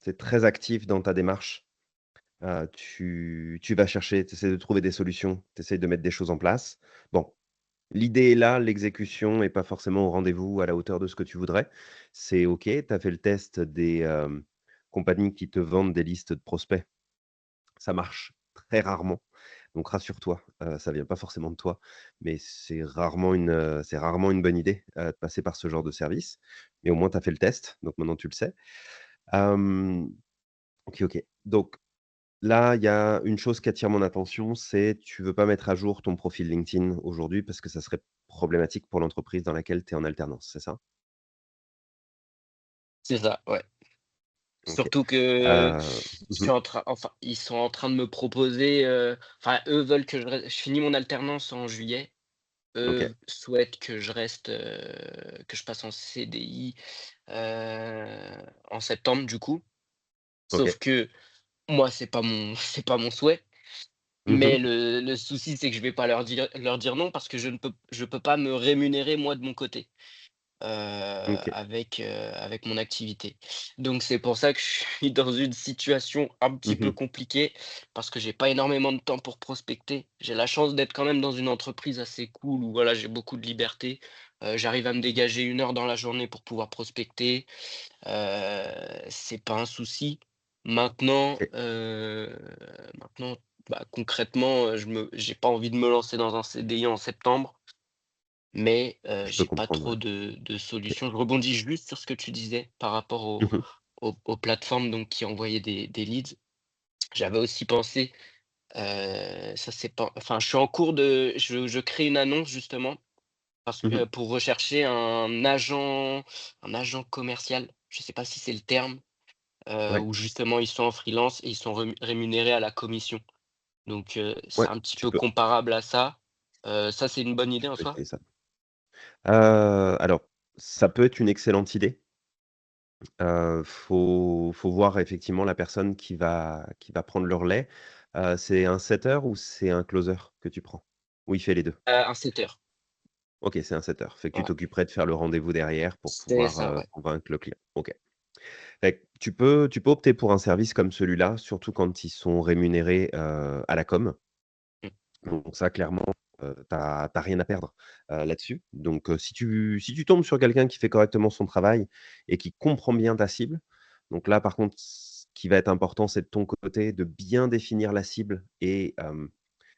tu très actif dans ta démarche. Tu vas chercher, tu essaies de trouver des solutions, tu essaies de mettre des choses en place. Bon, l'idée est là, l'exécution est pas forcément au rendez-vous à la hauteur de ce que tu voudrais. C'est OK, tu as fait le test des, compagnies qui te vendent des listes de prospects. Ça marche très rarement, donc rassure-toi, ça vient pas forcément de toi, mais c'est rarement une bonne idée, de passer par ce genre de service. Mais au moins tu as fait le test, donc maintenant tu le sais. Hem, OK, OK. Donc là, il y a une chose qui attire mon attention, c'est tu veux pas mettre à jour ton profil LinkedIn aujourd'hui parce que ça serait problématique pour l'entreprise dans laquelle tu es en alternance, c'est ça? C'est ça, ouais. OK. Surtout que je Mmh. suis en train enfin, ils sont en train de me proposer, enfin, eux veulent que je finis mon alternance en juillet. OK, Eux souhaitent que je reste, que je passe en CDI, en septembre du coup. Sauf OK. que moi, c'est pas mon c'est pas mon souhait. Mais Mmh. le souci, c'est que je vais pas leur dire non parce que je peux pas me rémunérer moi de mon côté. OK. Avec mon activité. Donc c'est pour ça que je suis dans une situation un petit peu Mmh. compliquée, parce que j'ai pas énormément de temps pour prospecter. J'ai la chance d'être quand même dans une entreprise assez cool où voilà, j'ai beaucoup de liberté. J'arrive à me dégager 1 heure dans la journée pour pouvoir prospecter, c'est pas un souci. Maintenant, OK. bah, concrètement, j'ai pas envie de me lancer dans un CDI en septembre. Mais, Je peux j'ai pas comprendre, ouais. trop de OK. solutions. Je rebondis juste sur ce que tu disais par rapport Mmh. aux plateformes donc qui envoyaient des leads. J'avais aussi pensé, ça c'est pas enfin je suis en cours de je crée une annonce justement parce Mmh. que pour rechercher un agent commercial. Je sais pas si c'est le terme, Ouais, où justement ils sont en freelance et ils sont rémunérés à la commission. Donc, c'est ouais, un petit tu peu peux comparable à ça. Ça c'est une bonne idée tu en peux soi? essayer ça. Alors ça peut être une excellente idée. Faut voir effectivement la personne qui va prendre le relais. C'est un setter ou c'est un closer que tu prends? Ou il fait les 2. Un setter. OK, c'est un setter. Fait que tu Ouais, t'occuperais de faire le rendez-vous derrière pour c'est pouvoir, ça, ouais. convaincre le client. OK. Fait que tu peux opter pour un service comme celui-là, surtout quand ils sont rémunérés, à la com. Mmh. Donc ça clairement, tu as rien à perdre, là-dessus. Donc si tu tombes sur quelqu'un qui fait correctement son travail et qui comprend bien ta cible, donc là par contre, ce qui va être important, c'est de ton côté de bien définir la cible et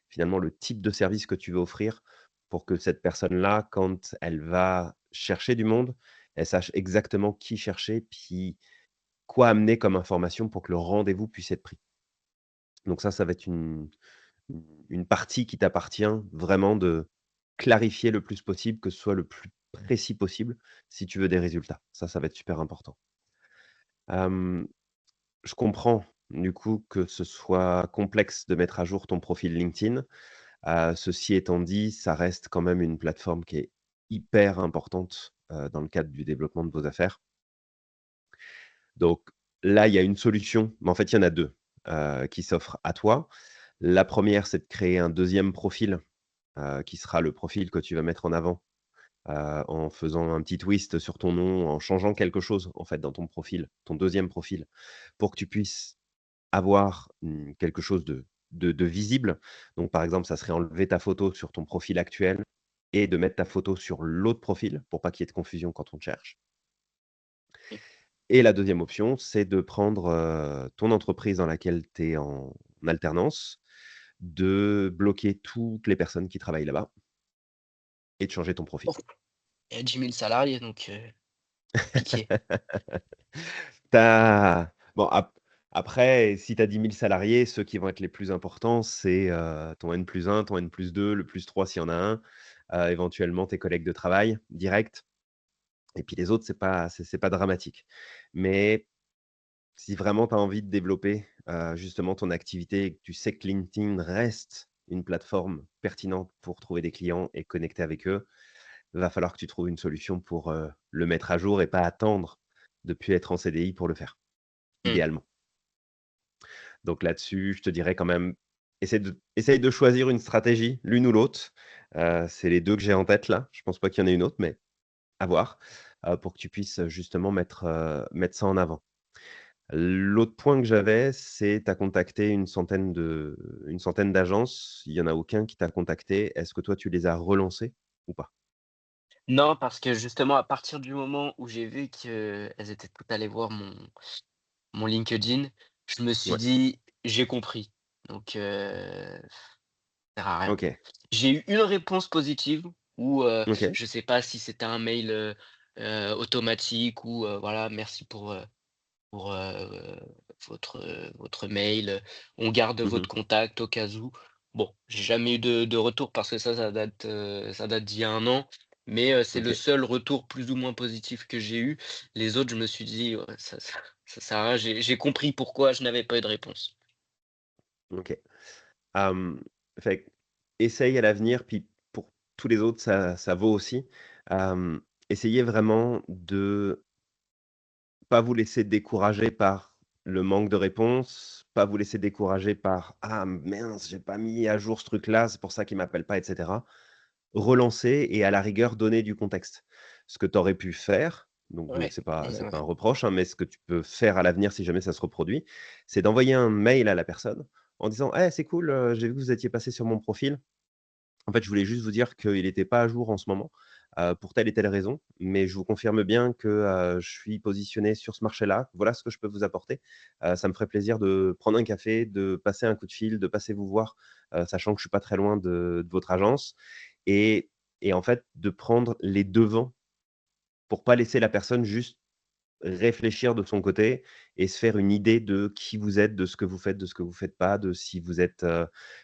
finalement le type de service que tu veux offrir pour que cette personne-là, quand elle va chercher du monde, elle sache exactement qui chercher, puis quoi amener comme information pour que le rendez-vous puisse être pris. Donc ça va être une partie qui t'appartient vraiment de clarifier le plus possible, que ce soit le plus précis possible si tu veux des résultats. Ça va être super important. Hem, je comprends du coup que ce soit complexe de mettre à jour ton profil LinkedIn. Ceci étant dit, ça reste quand même une plateforme qui est hyper importante, dans le cadre du développement de vos affaires. Donc là, il y a une solution, mais en fait, il y en a 2 qui s'offrent à toi. La première, c'est de créer un deuxième profil, qui sera le profil que tu vas mettre en avant, en faisant un petit twist sur ton nom, en changeant quelque chose, en fait, dans ton profil, ton deuxième profil, pour que tu puisses avoir, quelque chose de visible. Donc par exemple, ça serait enlever ta photo sur ton profil actuel et de mettre ta photo sur l'autre profil pour pas qu'il y ait de confusion quand on te cherche. Et la deuxième option, c'est de prendre, ton entreprise dans laquelle tu es en alternance, de bloquer toutes les personnes qui travaillent là-bas et de changer ton profil. Ouf, il y a 10 000 salariés donc compliqué. Tu bon après, si tu as 10 000 salariés, ceux qui vont être les plus importants, c'est, ton N+1, ton N+2, le +3 s'il y en a un, éventuellement tes collègues de travail directs et puis les autres, c'est pas dramatique. Mais si vraiment tu as envie de développer, justement ton activité et que tu sais que LinkedIn reste une plateforme pertinente pour trouver des clients et connecter avec eux, va falloir que tu trouves une solution pour, le mettre à jour et pas attendre de plus être en CDI pour le faire, Mmh. idéalement. Donc là-dessus, je te dirais quand même, essaye de choisir une stratégie, l'une ou l'autre. C'est les 2 que j'ai en tête là. Je pense pas qu'il y en ait une autre, mais à voir, pour que tu puisses, justement mettre ça en avant. L'autre point que j'avais, c'est tu as contacté une centaine d'agences. Il y en a aucun qui t'a contacté. Est-ce que toi, tu les as relancées ou pas? Non, parce que justement, à partir du moment où j'ai vu qu'elles étaient toutes allées voir mon LinkedIn, je me suis Ouais, dit: «J'ai compris». Donc ça sert à rien. OK, J'ai eu une réponse positive où, OK. je sais pas si c'était un mail, automatique ou, voilà: «Merci pour, votre mail, on garde Mmh votre mh. contact au cas où». Bon, j'ai jamais eu de retour parce que ça date d'il y a 1 an, mais, c'est le OK, seul retour plus ou moins positif que j'ai eu. Les autres, je me suis dit: «Ouais, ça sert à rien». J'ai compris pourquoi je n'avais pas eu de réponse. OK. Hem, fait essaye à l'avenir, puis pour tous les autres, ça vaut aussi. Hem, essayez vraiment de pas vous laisser décourager par le manque de réponse, pas vous laisser décourager par: «Ah mince, j'ai pas mis à jour ce truc-là, c'est pour ça qu'il m'appelle pas» et cetera. Relancer et à la rigueur donner du contexte. Ce que tu aurais pu faire, donc Ouais, c'est pas un ouais. reproche, hein, mais ce que tu peux faire à l'avenir si jamais ça se reproduit, c'est d'envoyer un mail à la personne en disant: «Eh c'est cool, j'ai vu que vous étiez passé sur mon profil. En fait, je voulais juste vous dire qu'il était pas à jour en ce moment, pour telle et telle raison, mais je vous confirme bien que, je suis positionné sur ce marché-là. Voilà ce que je peux vous apporter. Ça me ferait plaisir de prendre un café, de passer un coup de fil, de passer vous voir, sachant que je suis pas très loin de votre agence» et en fait, de prendre les devants pour pas laisser la personne juste réfléchir de son côté et se faire une idée de qui vous êtes, de ce que vous faites, de ce que vous faites pas, de si vous êtes,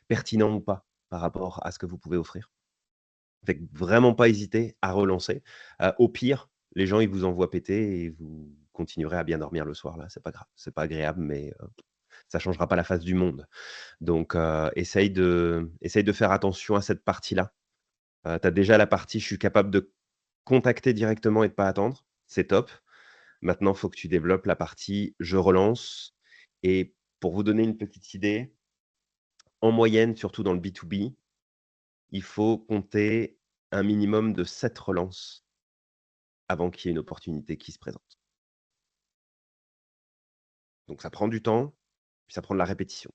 pertinent ou pas par rapport à ce que vous pouvez offrir. Fait que vraiment pas hésiter à relancer. Au pire, les gens, ils vous envoient péter et vous continuerez à bien dormir le soir, là, c'est pas grave. C'est pas agréable, mais ça changera pas la face du monde. Donc essaye de faire attention à cette partie-là. Tu as déjà la partie: «Je suis capable de contacter directement et de pas attendre», c'est top. Maintenant, il faut que tu développes la partie: «Je relance» et pour vous donner une petite idée, en moyenne, surtout dans le B2B, il faut compter un minimum de 7 relances avant qu'il y ait une opportunité qui se présente. Donc ça prend du temps, puis ça prend de la répétition.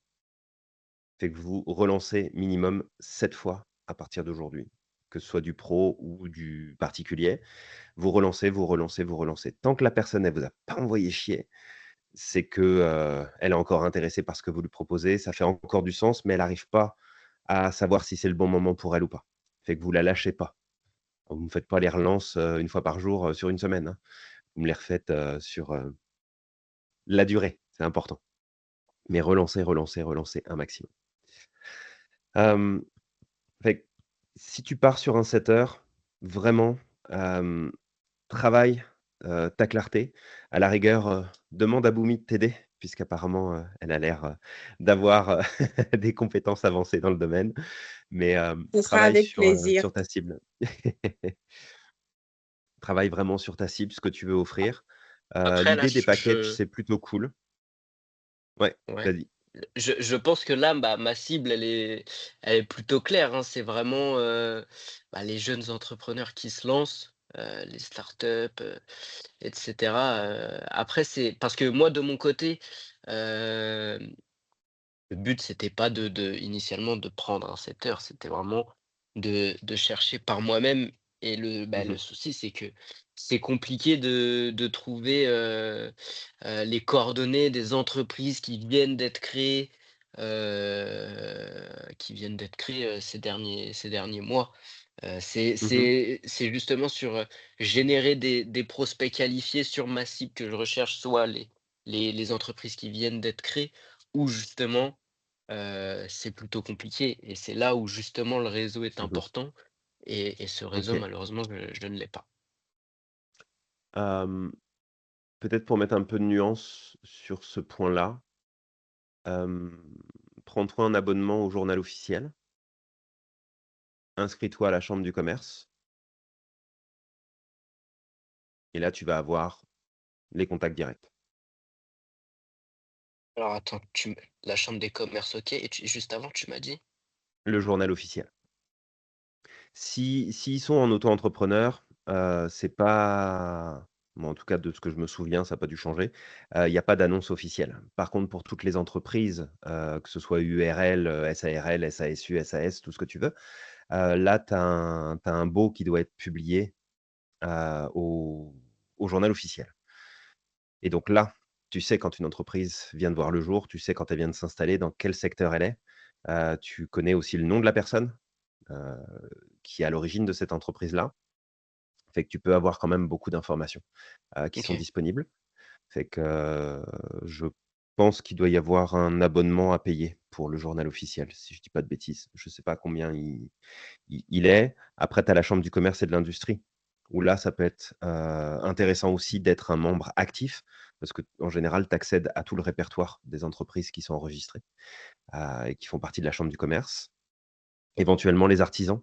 Fait que vous relancez minimum 7 fois à partir d'aujourd'hui, que ce soit du pro ou du particulier. Vous relancez, vous relancez, vous relancez. Tant que la personne, elle vous a pas envoyé chier, c'est que, elle est encore intéressée par ce que vous lui proposez, ça fait encore du sens, mais elle arrive pas à savoir si c'est le bon moment pour elle ou pas. Fait que vous la lâchez pas. Vous me faites pas les relances, 1 fois par jour, sur une semaine, hein. Vous me les refaites, sur, la durée, c'est important. Mais relancez, relancez, relancez un maximum. Hem, fait que si tu pars sur un setter, vraiment, hem, travaille, ta clarté. À la rigueur, demande à Boumi de t'aider puisqu'apparemment, elle a l'air, d'avoir, des compétences avancées dans le domaine. Mais, Ce sera travaille avec plaisir. sur ta cible. Travaille vraiment sur ta cible, ce que tu veux offrir. Après là, L'idée des packages, c'est plutôt cool. Ouais, ouais. vas-y. Je pense que là, ma cible, elle est plutôt claire, hein. C'est vraiment, les jeunes entrepreneurs qui se lancent, les startups, et cetera, après c'est parce que moi de mon côté, hem, le but c'était pas initialement de prendre un setter, c'était vraiment de chercher par moi-même et Mmh le mh. souci c'est que c'est compliqué de trouver, les coordonnées des entreprises qui viennent d'être créées, ces derniers mois. Mmh. C'est justement sur, générer des prospects qualifiés sur ma cible que je recherche, soit les entreprises qui viennent d'être créées ou justement, c'est plutôt compliqué et c'est là où justement le réseau est Mmh. important et ce réseau OK. malheureusement je ne l'ai pas. Hem, peut-être pour mettre un peu de nuance sur ce point-là, prends-toi un abonnement au journal officiel, inscris-toi à la chambre du commerce et là, tu vas avoir les contacts directs. Alors attends, la chambre des commerces, ok. Et juste avant, tu m'as dit? Le journal officiel. S'ils sont en auto-entrepreneur, c'est pas moi, en tout cas de ce que je me souviens, ça a pas dû changer, il y a pas d'annonce officielle. Par contre, pour toutes les entreprises, que ce soit URL, SARL, SASU, SAS, tout ce que tu veux, là, tu as un bot qui doit être publié, au journal officiel et donc là, tu sais quand une entreprise vient de voir le jour, tu sais quand elle vient de s'installer, dans quel secteur elle est, tu connais aussi le nom de la personne, heu, qui est à l'origine de cette entreprise-là. Fait que tu peux avoir quand même beaucoup d'informations, qui sont Ok. disponibles. Fait que, je pense qu'il doit y avoir un abonnement à payer pour le journal officiel, si je dis pas de bêtises. Je sais pas combien il est. Après, tu as la chambre du commerce et de l'industrie, où là, ça peut être, intéressant aussi d'être un membre actif, parce qu'en général, tu accèdes à tout le répertoire des entreprises qui sont enregistrées, et qui font partie de la chambre du commerce. Éventuellement les artisans,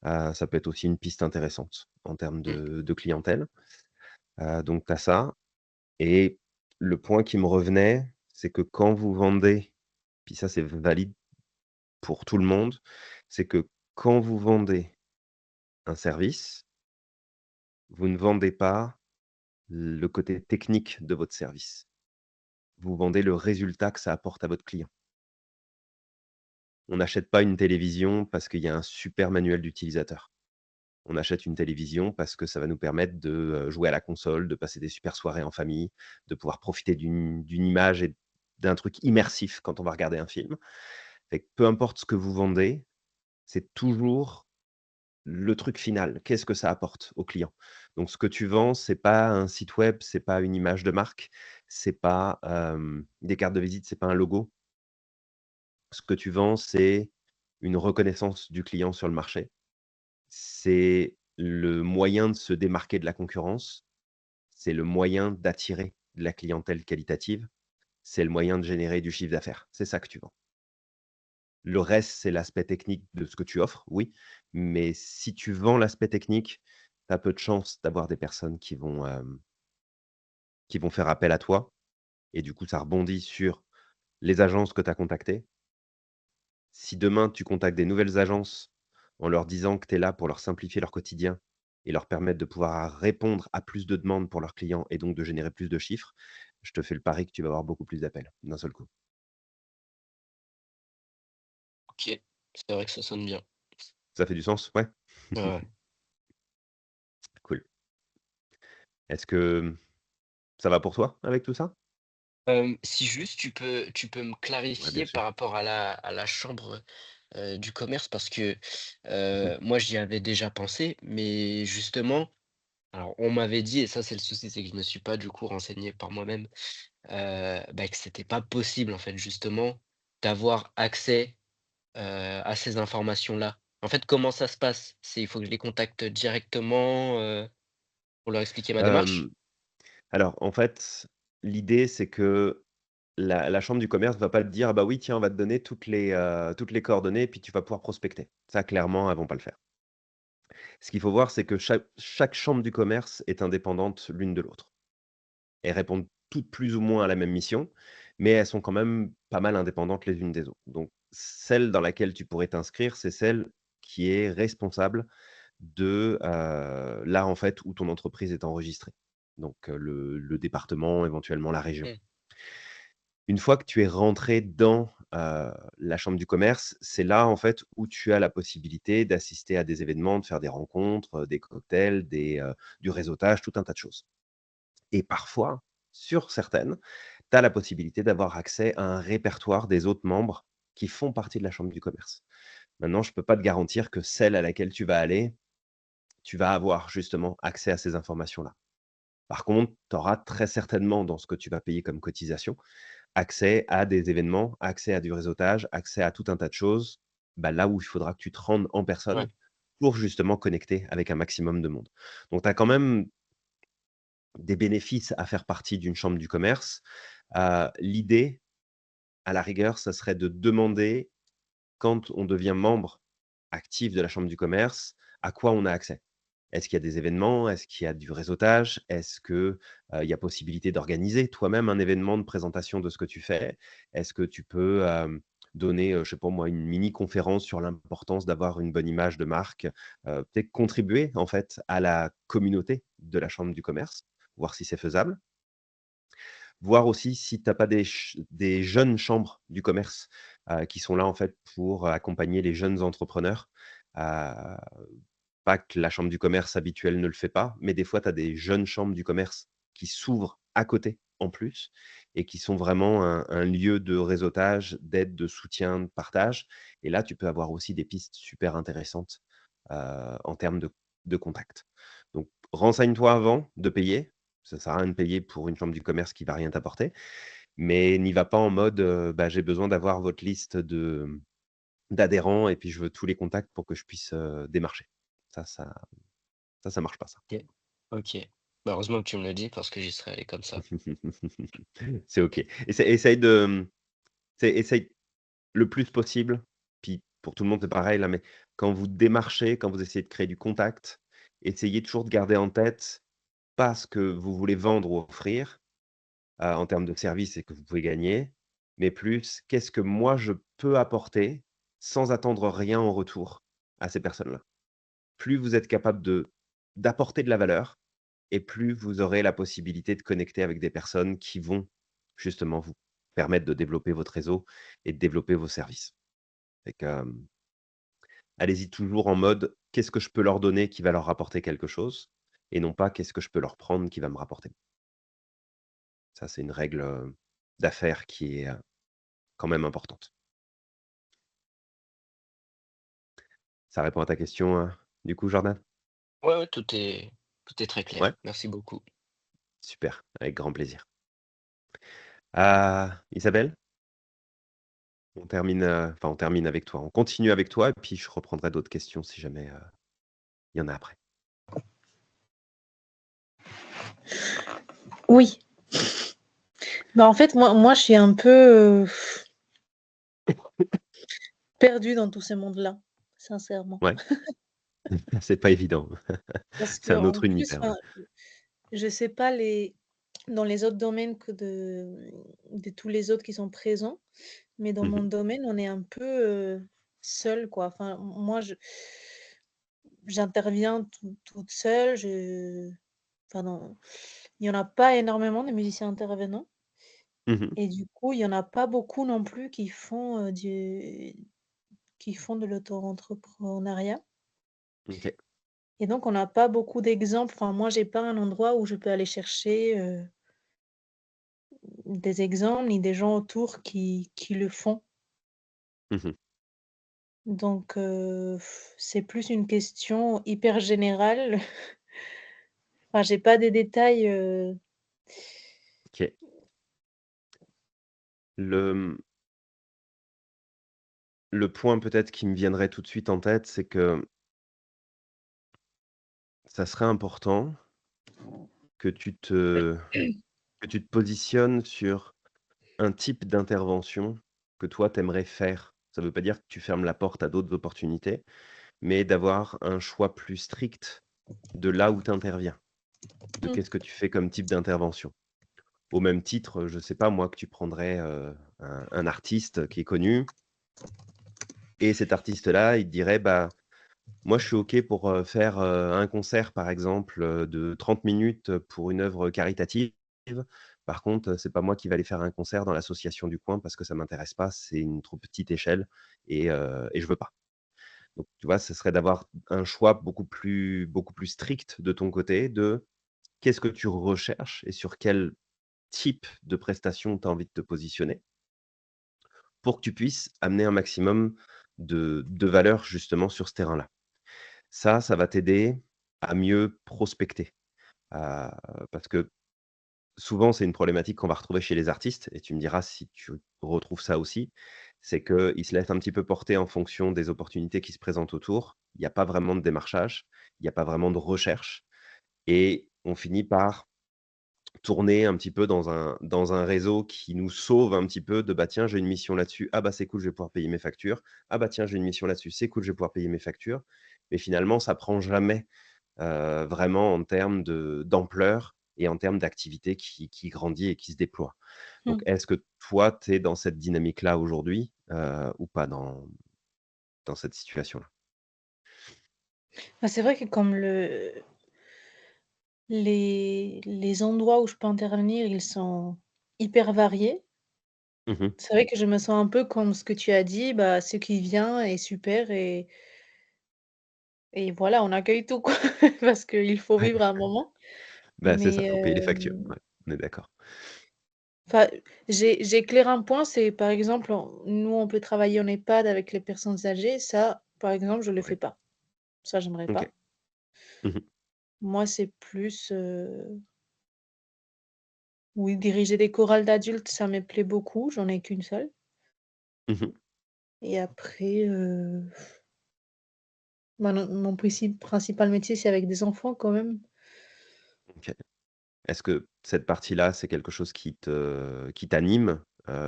ça peut être aussi une piste intéressante en termes Hmm. de clientèle. Donc tu as ça et le point qui me revenait, c'est que quand vous vendez, puis ça c'est valide pour tout le monde, c'est que quand vous vendez un service, vous ne vendez pas le côté technique de votre service. Vous vendez le résultat que ça apporte à votre client. On n'achète pas une télévision parce qu'il y a un super manuel d'utilisateur. On achète une télévision parce que ça va nous permettre de, jouer à la console, de passer des super soirées en famille, de pouvoir profiter d'une image et d'un truc immersif quand on va regarder un film. Fait que peu importe ce que vous vendez, c'est toujours le truc final. Qu'est-ce que ça apporte au client? Donc ce que tu vends, c'est pas un site web, c'est pas une image de marque, c'est pas, des cartes de visite, c'est pas un logo. Ce que tu vends, c'est une reconnaissance du client sur le marché. C'est le moyen de se démarquer de la concurrence, c'est le moyen d'attirer de la clientèle qualitative, c'est le moyen de générer du chiffre d'affaires. C'est ça que tu vends. Le reste, c'est l'aspect technique de ce que tu offres, oui, mais si tu vends l'aspect technique, tu as peu de chances d'avoir des personnes qui vont faire appel à toi et du coup, ça rebondit sur les agences que tu as contactées. Si demain, tu contactes des nouvelles agences en leur disant que tu es là pour leur simplifier leur quotidien et leur permettre de pouvoir répondre à plus de demandes pour leurs clients et donc de générer plus de chiffres, je te fais le pari que tu vas avoir beaucoup plus d'appels d'un seul coup. Ok. C'est vrai que ça sonne bien. Ça fait du sens? Ouais? Ouais, ouais. Cool. Est-ce que ça va pour toi avec tout ça? Si juste tu peux me Ouais, bien clarifier sûr. par rapport à la chambre, du commerce parce que, Mmh. moi j'y avais déjà pensé, mais justement, alors on m'avait dit et ça c'est le souci, c'est que je me suis pas du coup renseigné par moi-même, bah, que c'était pas possible en fait justement d'avoir accès, à ces informations-là. En fait, comment ça se passe? Il faut que je les contacte directement, pour leur expliquer ma Hem, démarche? alors en fait, l'idée c'est que la chambre du commerce va pas te dire: «Ah bah oui, tiens, on va te donner toutes les coordonnées et puis tu vas pouvoir prospecter». Ça clairement, elles vont pas le faire. Ce qu'il faut voir, c'est que chaque chambre du commerce est indépendante l'une de l'autre. Elles répondent toutes plus ou moins à la même mission, mais elles sont quand même pas mal indépendantes les unes des autres. Donc celle dans laquelle tu pourrais t'inscrire, c'est celle qui est responsable de, là, en fait, où ton entreprise est enregistrée. Donc le département, éventuellement la région. Mmh, Une fois que tu es rentré dans, la chambre du commerce, c'est là, en fait, où tu as la possibilité d'assister à des événements, de faire des rencontres, des cocktails, du réseautage, tout un tas de choses. Et parfois, sur certaines, tu as la possibilité d'avoir accès à un répertoire des autres membres qui font partie de la chambre du commerce. Maintenant, je ne peux pas te garantir que celle à laquelle tu vas aller, tu vas avoir justement accès à ces informations-là. Par contre, tu auras très certainement, dans ce que tu vas payer comme cotisation, accès à des événements, accès à du réseautage, accès à tout un tas de choses, bah, là où il faudra que tu te rendes en ouais, personne pour justement connecter avec un maximum de monde. Donc tu as quand même des bénéfices à faire partie d'une chambre du commerce. L'idée, à la rigueur, ça serait de demander, quand on devient membre actif de la chambre du commerce, à quoi on a accès. Est-ce qu'il y a des événements? Est-ce qu'il y a du réseautage? Est-ce que, il y a possibilité d'organiser toi-même un événement de présentation de ce que tu fais? Est-ce que tu peux, donner, je sais pas moi, une mini conférence sur l'importance d'avoir une bonne image de marque? Peut-être contribuer en fait à la communauté de la chambre du commerce, voir si c'est faisable. Voir aussi si tu as pas des jeunes chambres du commerce, qui sont là en fait pour accompagner les jeunes entrepreneurs. Heu, Pas que la chambre du commerce habituelle ne le fait pas, mais des fois tu as des jeunes chambres du commerce qui s'ouvrent à côté en plus et qui sont vraiment un lieu de réseautage, d'aide, de soutien, de partage et là tu peux avoir aussi des pistes super intéressantes, en termes de contacts. Donc renseigne-toi avant de payer. Ça sert à rien de payer pour une chambre du commerce qui va rien t'apporter, mais n'y va pas en mode, bah, j'ai besoin d'avoir votre liste d'adhérents et puis je veux tous les contacts pour que je puisse, démarcher. Ça ça ça marche pas ça. OK. OK. Bah, heureusement que tu me le dis parce que j'y serais allé comme ça. C'est OK. Essaye de, essaye le plus possible, puis pour tout le monde, c'est pareil là, mais quand vous démarchez, quand vous essayez de créer du contact, essayez toujours de garder en tête, pas ce que vous voulez vendre ou offrir, en termes de services et que vous pouvez gagner, mais plus qu'est-ce que moi je peux apporter sans attendre rien en retour à ces personnes-là. Plus vous êtes capable d'apporter de la valeur et plus vous aurez la possibilité de connecter avec des personnes qui vont justement vous permettre de développer votre réseau et de développer vos services. Fait que, allez-y toujours en mode: «Qu'est-ce que je peux leur donner qui va leur rapporter quelque chose?» et non pas: «Qu'est-ce que je peux leur prendre qui va me rapporter?» Ça, c'est une règle, d'affaires qui est, quand même importante. Ça répond à ta question, du coup, Jordan? Ouais, ouais, tout est très Ouais? clair. Merci beaucoup. Super, avec grand plaisir. Isabelle, on termine avec toi. On continue avec toi et puis je reprendrai d'autres questions si jamais, il y en a après. Oui. Bah, en fait, moi, je suis un peu, perdue dans tous ces mondes-là, sincèrement. Ouais, c'est pas évident. Parce C'est un qu'en autre plus, univers, ouais. enfin, je sais pas dans les autres domaines que de tous les autres qui sont présents, mais dans mon Mmh. domaine, on est un peu, seul, quoi. Enfin, moi, j'interviens toute seule, enfin, il y en a pas énormément de musiciens intervenants Mmh. et du coup, il y en a pas beaucoup non plus qui font de l'auto-entrepreneuriat OK. et donc on n'a pas beaucoup d'exemples. Enfin, moi, j'ai pas un endroit où je peux aller chercher, des exemples ni des gens autour qui le font. Mmh. Donc c'est plus une question hyper générale. Enfin, j'ai pas des détails, OK. Le, le point peut-être qui me viendrait tout de suite en tête, c'est que ça serait important que tu te positionnes sur un type d'intervention que toi, tu aimerais faire. Ça ne veut pas dire que tu fermes la porte à d'autres opportunités, mais d'avoir un choix plus strict de là où tu interviens, de mmh, qu'est-ce que tu fais comme type d'intervention. Au même titre, je ne sais pas moi, que tu prendrais, un artiste qui est connu et cet artiste-là, il te dirait: «Bah, moi, je suis OK pour, faire, un concert, par exemple, de 30 minutes, pour une œuvre caritative. Par contre, c'est pas moi qui vais aller faire un concert dans l'association du coin parce que ça m'intéresse pas, c'est une trop petite échelle et je veux pas». Donc tu vois, ce serait d'avoir un choix beaucoup plus strict de ton côté de qu'est-ce que tu recherches et sur quel type de prestation tu as envie de te positionner pour que tu puisses amener un maximum de valeur justement sur ce terrain-là. Ça va t'aider à mieux prospecter, heu, parce que souvent, c'est une problématique qu'on va retrouver chez les artistes et tu me diras si tu retrouves ça aussi. C'est qu'ils se laissent un petit peu porter en fonction des opportunités qui se présentent autour. Il y a pas vraiment de démarchage, il y a pas vraiment de recherche et on finit par tourner un petit peu dans un réseau qui nous sauve un petit peu de: «Bah, tiens, j'ai une mission là-dessus. Ah bah, c'est cool, je vais pouvoir payer mes factures. Ah bah, tiens, j'ai une mission là-dessus. C'est cool, je vais pouvoir payer mes factures». Mais finalement, ça prend jamais, vraiment en termes d'ampleur et en termes d'activité qui grandit et qui se déploie. Donc Mmh. est-ce que toi, tu es dans cette dynamique-là aujourd'hui, ou pas dans cette situation-là? Bah, c'est vrai que comme les endroits où je peux intervenir, ils sont hyper variés. Mmh mh. C'est vrai que je me sens un peu comme ce que tu as dit, bah, ce qui vient est super et voilà, on accueille tout quoi, parce qu'il faut Ouais, vivre un moment. bah, c'est ça, Mais faut payer les factures. Ouais, on est d'accord. enfin, j'éclaire un point, c'est par exemple, nous, on peut travailler en EHPAD avec les personnes âgées. Ça, par exemple, je le fais Ouais, pas. Ça, j'aimerais OK. pas. Mmh mh. Moi, c'est plus, oui, diriger des chorales d'adultes, ça me plaît beaucoup, j'en ai qu'une seule Mmh mh. et après, bah, non, mon principal métier, c'est avec des enfants quand même. OK. Est-ce que cette partie-là, c'est quelque chose qui t'anime,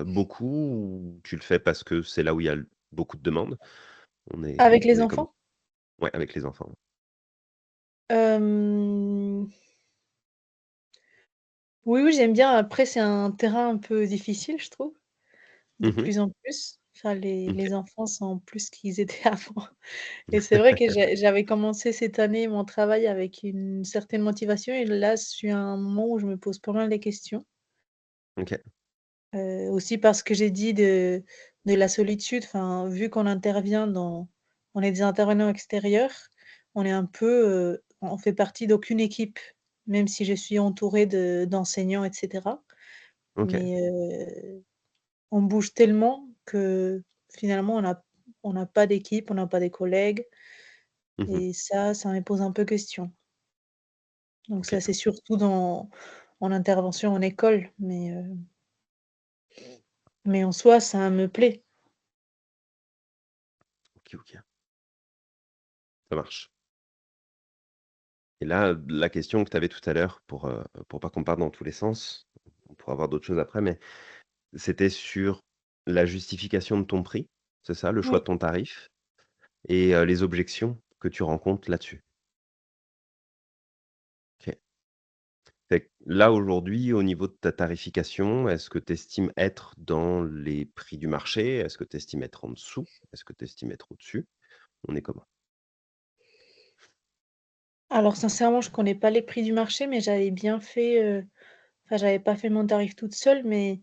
beaucoup ou tu le fais parce que c'est là où il y a beaucoup de demandes? Avec On les est comment? enfants? Ouais, avec les enfants. Hem, oui, oui, j'aime bien. Après, c'est un terrain un peu difficile, je trouve, de Mmh mh. plus en plus. Enfin, OK. les enfants sont plus qu'ils étaient avant et c'est vrai que j'avais commencé cette année mon travail avec une certaine motivation et là, je suis à un moment où je me pose pas mal de questions. OK. Aussi parce que j'ai dit de la solitude, enfin, vu qu'on intervient dans on est des intervenants extérieurs, on est un peu, on fait partie d'aucune équipe, même si je suis entourée d'enseignants et cetera. OK. Mais, on bouge tellement que finalement on n'a pas d'équipe, on n'a pas des collègues Mmh mh. et ça me pose un peu question. Donc OK. ça, c'est surtout en intervention en école, mais en soi, ça me plaît. OK, OK. Ça marche. Et là, la question que tu avais tout à l'heure pour pas qu'on parte dans tous les sens, on pourra avoir d'autres choses après, mais c'était sur la justification de ton prix, c'est ça? Le choix Oui. de ton tarif et les objections que tu rencontres là-dessus? OK. Fait que là, aujourd'hui, au niveau de ta tarification, est-ce que tu estimes être dans les prix du marché? Est-ce que tu estimes être en dessous? Est-ce que tu estimes être au-dessus? On est comment? Alors sincèrement, je connais pas les prix du marché, mais j'avais bien fait, enfin j'avais pas fait mon tarif toute seule, mais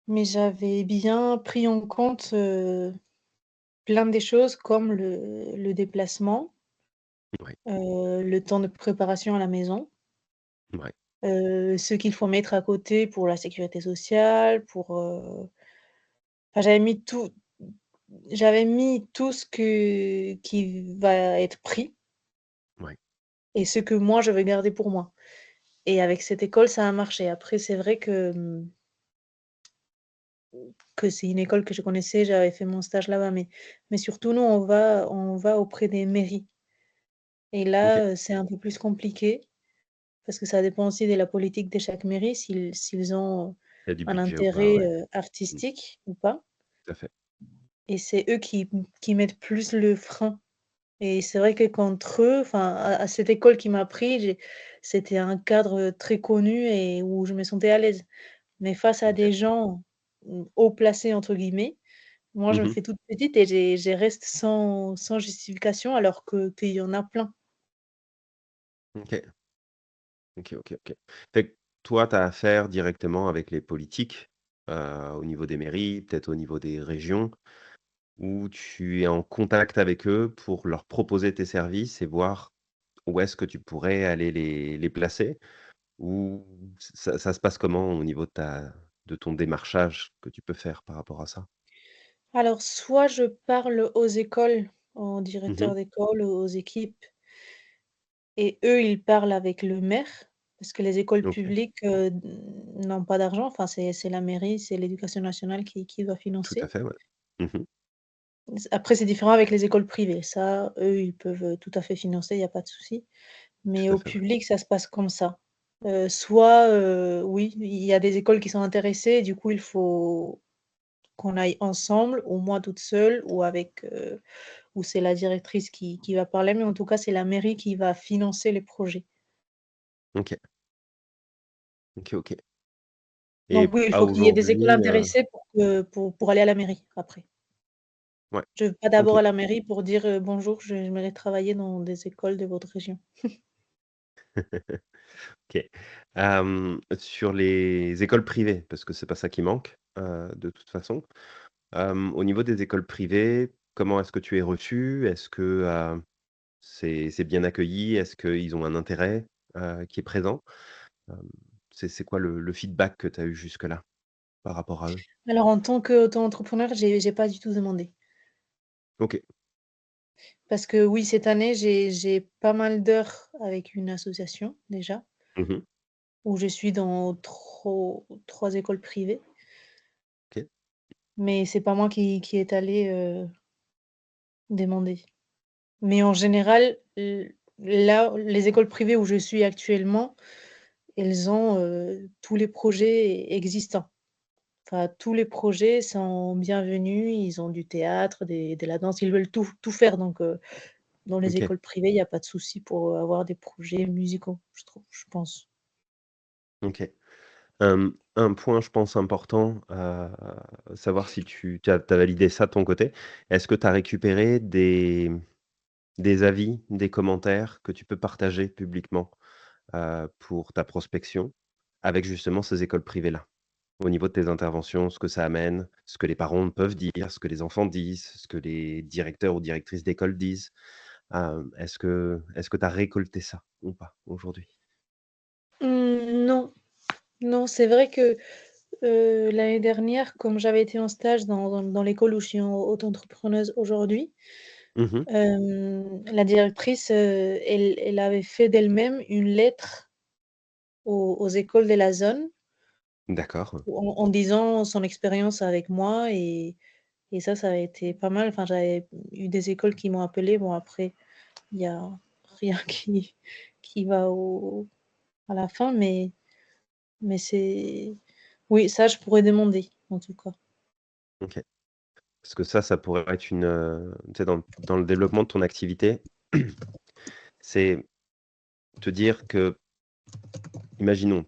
j'avais bien pris en compte, plein des choses comme le déplacement, Ouais, le temps de préparation à la maison, ouais, ce qu'il faut mettre à côté pour la sécurité sociale, enfin j'avais mis tout ce qui va être pris ouais. et ce que moi je vais garder pour moi et avec cette école, ça a marché. Après c'est vrai que c'est une école que je connaissais, j'avais fait mon stage là-bas, mais surtout nous, on va auprès des mairies et OK. là, c'est un peu plus compliqué parce que ça dépend aussi de la politique de chaque mairie, s'ils ont Il y a du un budget ou pas, intérêt, ouais. Mmh, artistique ou pas tout à fait. et c'est eux qui mettent plus le frein et c'est vrai que qu'entre eux, enfin, à cette école qui m'a pris, c'était un cadre, très connu et où je me sentais à l'aise. Mais face à OK. des gens, «haut placés» entre guillemets, moi, je Mmh me mh. fais toute petite et je reste sans justification alors qu'il y en a plein. OK. OK, OK, OK. Fait que toi, tu as affaire directement avec les politiques, au niveau des mairies, peut-être au niveau des régions, où tu es en contact avec eux pour leur proposer tes services et voir où est-ce que tu pourrais aller les placer? Ou ça se passe comment au niveau de ton démarchage que tu peux faire par rapport à ça? Alors soit je parle aux écoles, aux Mmh directeurs mh. d'école, aux équipes et eux, ils parlent avec le maire parce que les écoles OK, publiques, n'ont pas d'argent, enfin c'est la mairie, c'est l'éducation nationale qui doit tout à financer. fait, ouais. Mmh mh. Après c'est différent avec les écoles privées, ça, eux, ils peuvent, tout à fait financer, il y a pas de souci. Mais Tout à au fait, ouais. public, ça se passe comme ça. Soit, oui, il y a des écoles qui sont intéressées et du coup, il faut qu'on aille ensemble ou moi toute seule ou avec, ou c'est la directrice qui va parler, mais en tout cas, c'est la mairie qui va financer les projets. OK. OK, OK. Donc Et oui, il à faut qu'il y ait des écoles aujourd'hui, intéressées pour aller à la mairie après. ouais, Je vais pas d'abord OK. à la mairie pour dire, «Bonjour, j'aimerais travailler dans des écoles de votre région». OK. Sur les écoles privées, parce que c'est pas ça qui manque, de toute façon. Au niveau des écoles privées, comment est-ce que tu es reçu? Est-ce que, c'est bien accueilli? Est-ce qu'ils ont un intérêt, qui est présent? Hem, c'est quoi le feedback que tu as eu jusque-là par rapport à eux? Alors en tant qu'auto-entrepreneur, j'ai pas du tout demandé. OK. Parce que oui, cette année, j'ai pas mal d'heures avec une association déjà, Mmh. où je suis dans 3 écoles privées, OK. mais c'est pas moi qui est allée, demander. Mais en général, là, les écoles privées où je suis actuellement, elles ont, tous les projets existants. Enfin, tous les projets sont bienvenus, ils ont du théâtre, de la danse, ils veulent tout faire donc dans les OK. écoles privées, il y a pas de souci pour, avoir des projets musicaux, je pense. OK. Un point, je pense, important, savoir si tu as validé ça de ton côté. Est-ce que tu as récupéré des avis, des commentaires que tu peux partager publiquement, pour ta prospection avec justement ces écoles privées-là? Au niveau de tes interventions, ce que ça amène, ce que les parents peuvent dire, ce que les enfants disent, ce que les directeurs ou directrices d'école disent. Est-ce que tu as récolté ça ou pas aujourd'hui? Non, non, c'est vrai que, l'année dernière, comme j'avais été en stage dans l'école où je suis en auto-entrepreneuse aujourd'hui, Mmh. la directrice, elle avait fait d'elle-même une lettre aux écoles de la zone D'accord. en disant son expérience avec moi et ça a été pas mal. Enfin, j'avais eu des écoles qui m'ont appelée. Bon après, il y a rien qui va au à la fin, mais c'est oui, ça je pourrais demander en tout cas. OK. Parce que ça pourrait être une, tu sais, dans le développement de ton activité, c'est te dire que, imaginons,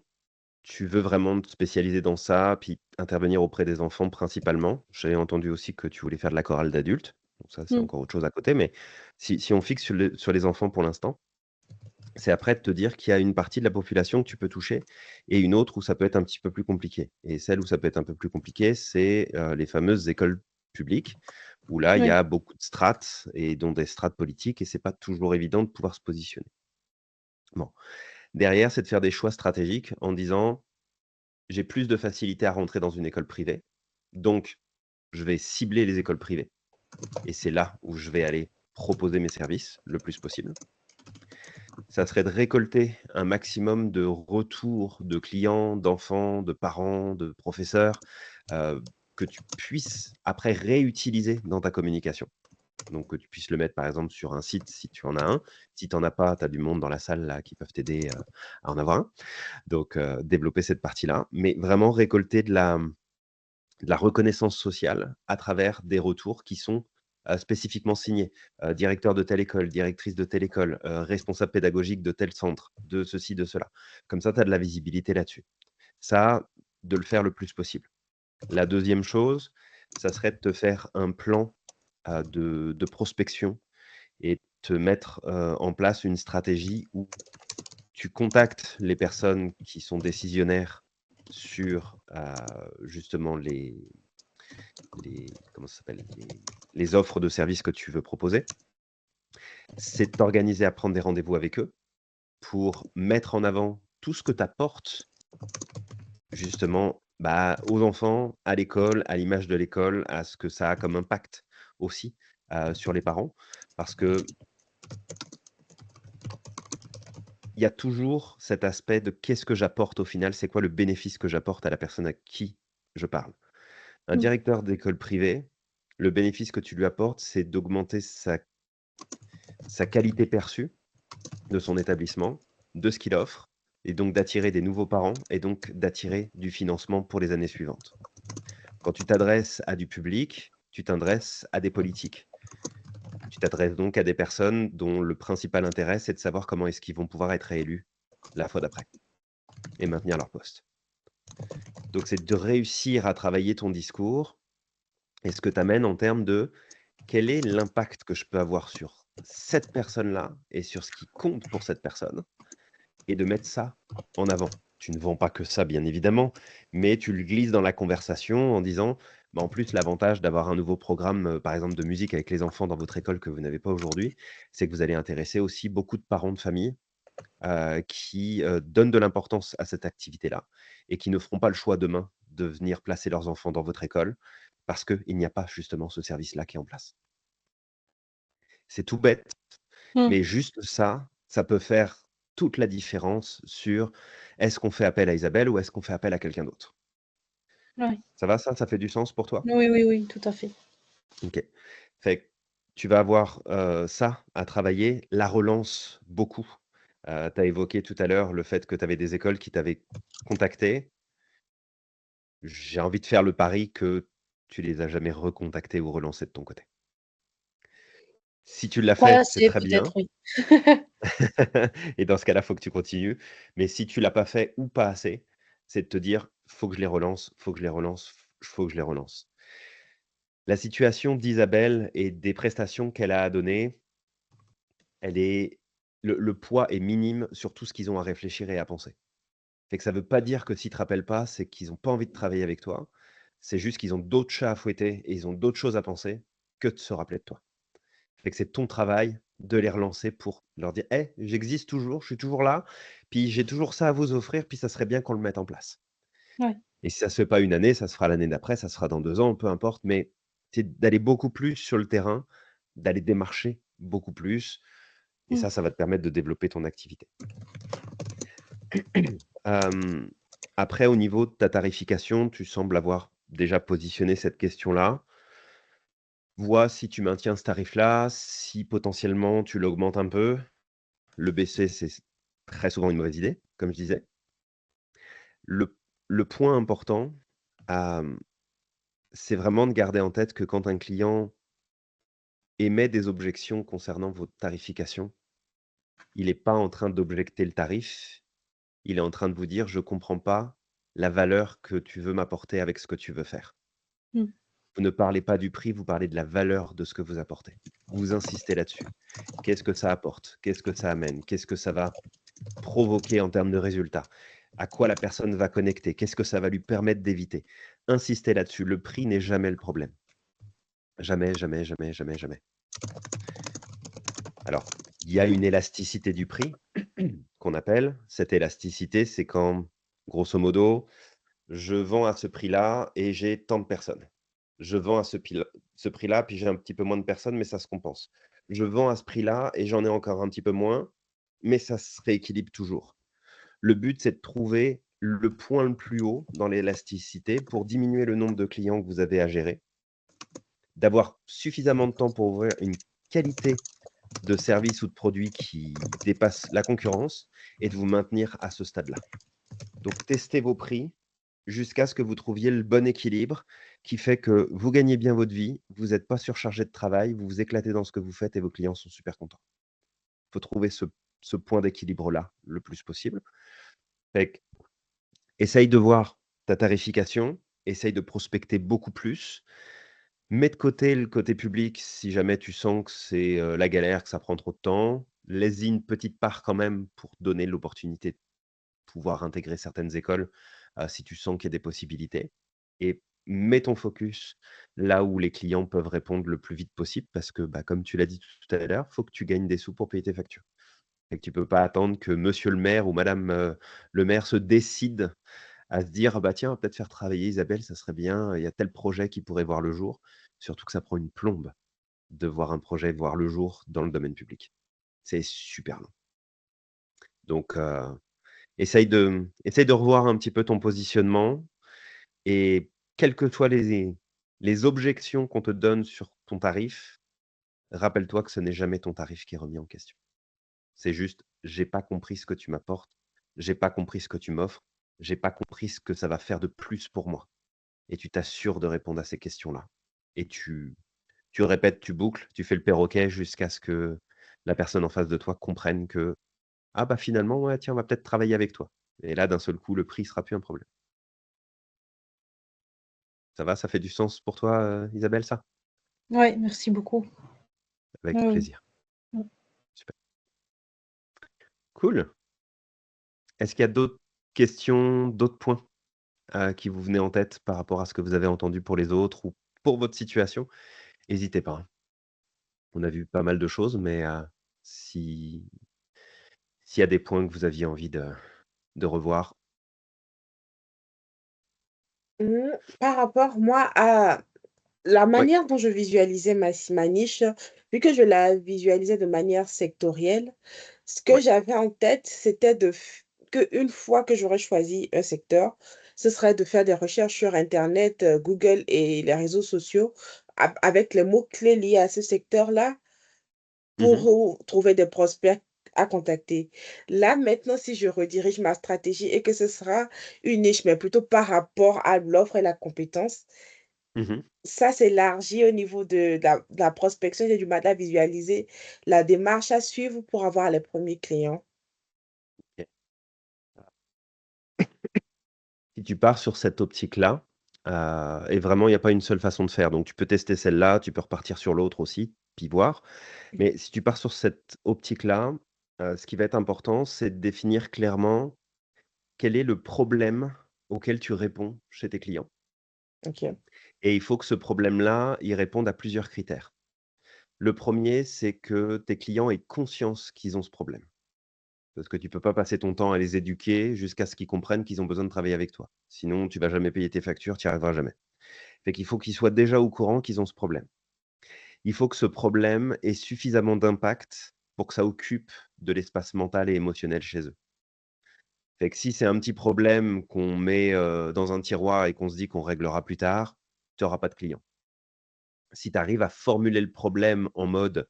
tu veux vraiment te spécialiser dans ça, puis intervenir auprès des enfants principalement. J'avais entendu aussi que tu voulais faire de la chorale d'adultes, donc ça, c'est Mmh. encore autre chose à côté, mais si on fixe sur les enfants pour l'instant, c'est après de te dire qu'il y a une partie de la population que tu peux toucher et une autre où ça peut être un petit peu plus compliqué et celle où ça peut être un peu plus compliqué, c'est, les fameuses écoles publiques où là, il y Oui. a beaucoup de strates et dont des strates politiques et c'est pas toujours évident de pouvoir se positionner. Bon, derrière, c'est de faire des choix stratégiques en disant: «J'ai plus de facilité à rentrer dans une école privée, donc je vais cibler les écoles privées et c'est là où je vais aller proposer mes services le plus possible». Ça serait de récolter un maximum de retours de clients, d'enfants, de parents, de professeurs, heu, que tu puisses après réutiliser dans ta communication. Donc que tu puisses le mettre par exemple sur un site si tu en as un. Si tu en as pas, tu as du monde dans la salle là qui peuvent t'aider, à en avoir un. Donc développer cette partie-là, mais vraiment récolter de la reconnaissance sociale à travers des retours qui sont, spécifiquement signés. Directeur de telle école, directrice de telle école, responsable pédagogique de tel centre, de ceci, de cela. Comme ça, tu as de la visibilité là-dessus. Ça, de le faire le plus possible. La deuxième chose, ça serait de te faire un plan, de prospection et te mettre, en place une stratégie où tu contactes les personnes qui sont décisionnaires sur, justement les comment ça s'appelle? Les offres de services que tu veux proposer. C'est de t'organiser à prendre des rendez-vous avec eux pour mettre en avant tout ce que tu apportes justement, bah, aux enfants, à l'école, à l'image de l'école, à ce que ça a comme impact aussi, sur les parents. Parce qu'il y a toujours cet aspect de: «Qu'est-ce que j'apporte au final? C'est quoi le bénéfice que j'apporte à la personne à qui je parle?» Un Mmh. directeur d'école privée, le bénéfice que tu lui apportes, c'est d'augmenter sa qualité perçue de son établissement, de ce qu'il offre et donc d'attirer des nouveaux parents et donc d'attirer du financement pour les années suivantes. Quand tu t'adresses à du public, tu t'adresses à des politiques. Tu t'adresses donc à des personnes dont le principal intérêt, c'est de savoir comment est-ce qu'ils vont pouvoir être réélus la fois d'après et maintenir leur poste. Donc c'est de réussir à travailler ton discours et ce que tu amènes en termes de quel est l'impact que je peux avoir sur cette personne-là et sur ce qui compte pour cette personne et de mettre ça en avant. Tu ne vends pas que ça, bien évidemment, mais tu le glisses dans la conversation en disant, bah, en plus, l'avantage d'avoir un nouveau programme, par exemple, de musique avec les enfants dans votre école que vous n'avez pas aujourd'hui, c'est que vous allez intéresser aussi beaucoup de parents de famille qui donnent de l'importance à cette activité-là et qui ne feront pas le choix demain de venir placer leurs enfants dans votre école parce qu'il n'y a pas justement ce service-là qui est en place. C'est tout bête, Mmh. mais juste ça, ça peut faire toute la différence sur est-ce qu'on fait appel à Isabelle ou est-ce qu'on fait appel à quelqu'un d'autre? Ouais. Ça va ça? Ça fait du sens pour toi? Oui, oui, oui, tout à fait. OK. Fait que tu vas avoir, ça à travailler, la relance beaucoup. Tu as évoqué tout à l'heure le fait que tu avais des écoles qui t'avaient contacté. J'ai envie de faire le pari que tu les as jamais recontactés ou relancés de ton côté. Si tu l'as Pas fait, c'est assez très bien. peut-être, oui. Et dans ce cas-là, faut que tu continues. Mais si tu l'as pas fait ou pas assez, c'est de te dire: «Faut que je les relance, faut que je les relance, faut que je les relance». La situation d'Isabelle et des prestations qu'elle a à donner, elle est le poids est minime sur tout ce qu'ils ont à réfléchir et à penser. Fait que ça veut pas dire que s'ils te rappellent pas, c'est qu'ils ont pas envie de travailler avec toi. C'est juste qu'ils ont d'autres chats à fouetter et ils ont d'autres choses à penser que de se rappeler de toi. Fait que c'est ton travail de les relancer pour leur dire: «Hey, j'existe toujours, je suis toujours là, puis j'ai toujours ça à vous offrir, puis ça serait bien qu'on le mette en place». Ouais. Et si ça se fait pas une année, ça se fera l'année d'après, ça se fera dans 2 ans, peu importe, mais c'est d'aller beaucoup plus sur le terrain, d'aller démarcher beaucoup plus et Mmh. ça va te permettre de développer ton activité. Hem, Après au niveau de ta tarification, tu sembles avoir déjà positionné cette question-là. Vois si tu maintiens ce tarif-là, si potentiellement tu l'augmentes un peu. Le baisser, c'est très souvent une mauvaise idée, comme je disais. Le le point important, hem, c'est vraiment de garder en tête que quand un client émet des objections concernant votre tarification, il n'est pas en train d'objecter le tarif, il est en train de vous dire: «Je comprends pas la valeur que tu veux m'apporter avec ce que tu veux faire». Mmh. Vous ne parlez pas du prix, vous parlez de la valeur de ce que vous apportez. Vous insistez là-dessus. Qu'est-ce que ça apporte? Qu'est-ce que ça amène? Qu'est-ce que ça va provoquer en termes de résultats? À quoi la personne va connecter? Qu'est-ce que ça va lui permettre d'éviter? Insistez là-dessus. Le prix n'est jamais le problème. Jamais, jamais, jamais, jamais, jamais. Alors, il y a une élasticité du prix qu'on appelle. Cette élasticité, c'est quand, grosso modo, je vends à ce prix-là et j'ai tant de personnes. Je vends à ce prix-là, puis j'ai un petit peu moins de personnes, mais ça se compense. Je vends à ce prix-là et j'en ai encore un petit peu moins, mais ça se rééquilibre toujours. Le but, c'est de trouver le point le plus haut dans l'élasticité pour diminuer le nombre de clients que vous avez à gérer, d'avoir suffisamment de temps pour ouvrir une qualité de service ou de produit qui dépasse la concurrence et de vous maintenir à ce stade-là. Donc testez vos prix jusqu'à ce que vous trouviez le bon équilibre qui fait que vous gagnez bien votre vie, vous n'êtes pas surchargé de travail, vous vous éclatez dans ce que vous faites et vos clients sont super contents. Il faut trouver ce point d'équilibre-là le plus possible. Fait que essaye de voir ta tarification, essaye de prospecter beaucoup plus. Mets de côté le côté public si jamais tu sens que c'est, la galère, que ça prend trop de temps. Laisse-y une petite part quand même pour donner l'opportunité de pouvoir intégrer certaines écoles, si tu sens qu'il y a des possibilités et mets ton focus là où les clients peuvent répondre le plus vite possible parce que, bah, comme tu l'as dit tout à l'heure, il faut que tu gagnes des sous pour payer tes factures et que tu peux pas attendre que monsieur le maire ou madame, le maire se décide à se dire: «Ah bah, tiens, on va peut-être faire travailler Isabelle, ça serait bien, il y a tel projet qui pourrait voir le jour». Surtout que ça prend une plombe de voir un projet voir le jour dans le domaine public. C'est super long. Donc essaye de revoir un petit peu ton positionnement et quelles que soient les objections qu'on te donne sur ton tarif, rappelle-toi que ce n'est jamais ton tarif qui est remis en question. C'est juste: «J'ai pas compris ce que tu m'apportes, j'ai pas compris ce que tu m'offres, j'ai pas compris ce que ça va faire de plus pour moi. Et tu t'assures de répondre à ces questions-là. Et tu répètes, tu boucles, tu fais le perroquet jusqu'à ce que la personne en face de toi comprenne que: «Ah bah, finalement, ouais, tiens, on va peut-être travailler avec toi». Et là, d'un seul coup, le prix sera plus un problème. Ça va? Ça fait du sens pour toi, Isabelle, ça? Ouais, merci beaucoup. Avec Oui, oui. plaisir. Super. Cool. Est-ce qu'il y a d'autres questions, d'autres points, qui vous venaient en tête par rapport à ce que vous avez entendu pour les autres ou pour votre situation? Hésitez pas, hein. On a vu pas mal de choses, mais si s'il y a des points que vous aviez envie de revoir. Mmh, par rapport, moi, à la Oui, manière dont je visualisais ma niche, vu que je la visualisais de manière sectorielle, ce que ouais. j'avais en tête, c'était qu'une fois que j'aurais choisi un secteur, ce serait de faire des recherches sur internet, Google et les réseaux sociaux avec les mots-clés liés à ce secteur-là Mmh. pour trouver des prospects à contacter. Là, maintenant, si je redirige ma stratégie et que ce sera une niche, mais plutôt par rapport à l'offre et la compétence, Mmh. ça s'élargit au niveau de la prospection. J'ai du mal à visualiser la démarche à suivre pour avoir les premiers clients. OK. Si tu pars sur cette optique-là, et vraiment il y a pas une seule façon de faire, donc tu peux tester celle-là, tu peux repartir sur l'autre aussi, puis voir. Mais si tu pars sur cette optique-là, ce qui va être important, c'est de définir clairement quel est le problème auquel tu réponds chez tes clients. OK. Et il faut que ce problème-là, il réponde à plusieurs critères. Le premier, c'est que tes clients aient conscience qu'ils ont ce problème. Parce que tu peux pas passer ton temps à les éduquer jusqu'à ce qu'ils comprennent qu'ils ont besoin de travailler avec toi. Sinon, tu vas jamais payer tes factures, tu y arriveras jamais. Fait qu'il faut qu'ils soient déjà au courant qu'ils ont ce problème. Il faut que ce problème ait suffisamment d'impact pour que ça occupe de l'espace mental et émotionnel chez eux. Fait que si c'est un petit problème qu'on met, dans un tiroir et qu'on se dit qu'on réglera plus tard, tu auras pas de clients. Si tu arrives à formuler le problème en mode: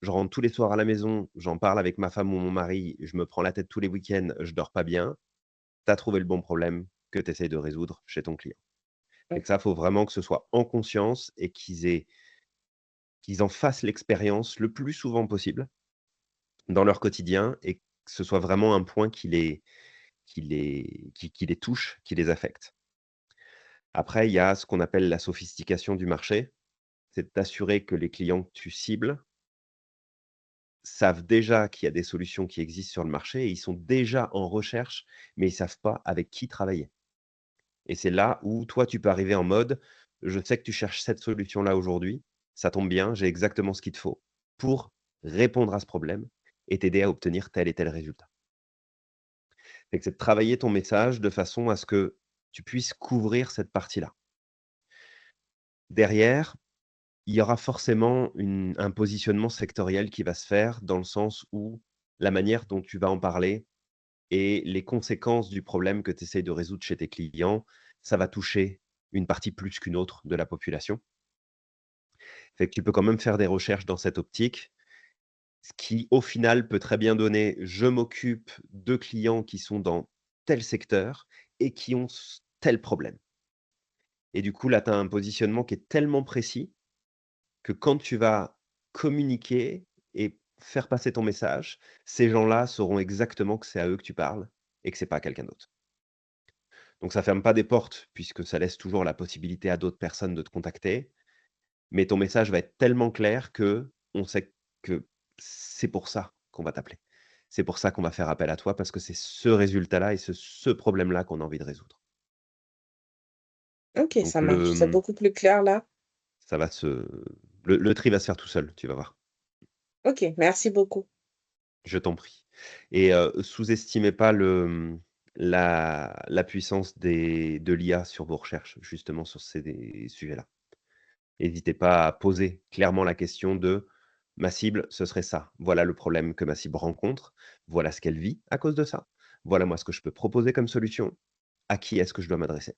«Je rentre tous les soirs à la maison, j'en parle avec ma femme ou mon mari, je me prends la tête tous les week-ends, je dors pas bien», tu as trouvé le bon problème que tu essayes de résoudre chez ton client. Et Mmh. que ça, faut vraiment que ce soit en conscience et qu'ils en fassent l'expérience le plus souvent possible dans leur quotidien et que ce soit vraiment un point qui les touche, qui les affecte. Après, il y a ce qu'on appelle la sophistication du marché. C'est de t'assurer que les clients que tu cibles savent déjà qu'il y a des solutions qui existent sur le marché et ils sont déjà en recherche, mais ils savent pas avec qui travailler. Et c'est là où toi, tu peux arriver en mode: «Je sais que tu cherches cette solution-là aujourd'hui, ça tombe bien, j'ai exactement ce qu'il te faut pour répondre à ce problème et t'aider à obtenir tel et tel résultat». Fait que c'est de travailler ton message de façon à ce que tu puisses couvrir cette partie-là. Derrière, il y aura forcément un positionnement sectoriel qui va se faire dans le sens où la manière dont tu vas en parler et les conséquences du problème que tu essayes de résoudre chez tes clients, ça va toucher une partie plus qu'une autre de la population. Fait que tu peux quand même faire des recherches dans cette optique, ce qui, au final, peut très bien donner: «Je m'occupe de clients qui sont dans tel secteur et qui ont tel problème». Et du coup, là, tu as un positionnement qui est tellement précis que quand tu vas communiquer et faire passer ton message, ces gens-là sauront exactement que c'est à eux que tu parles et que c'est pas à quelqu'un d'autre. Donc ça ferme pas des portes puisque ça laisse toujours la possibilité à d'autres personnes de te contacter, mais ton message va être tellement clair que on sait que c'est pour ça qu'on va t'appeler. C'est pour ça qu'on va faire appel à toi parce que c'est ce résultat-là et ce problème-là qu'on a envie de résoudre. OK, Donc ça marche. C'est beaucoup plus clair là. ça va se le tri va se faire tout seul, tu vas voir. OK, merci beaucoup. Je t'en prie. Et sous-estimez pas la puissance de l'IA sur vos recherches, justement sur ces sujets-là. N'hésitez pas à poser clairement la question de: «Ma cible, ce serait ça. Voilà le problème que ma cible rencontre. Voilà ce qu'elle vit à cause de ça. Voilà moi ce que je peux proposer comme solution. À qui est-ce que je dois m'adresser?»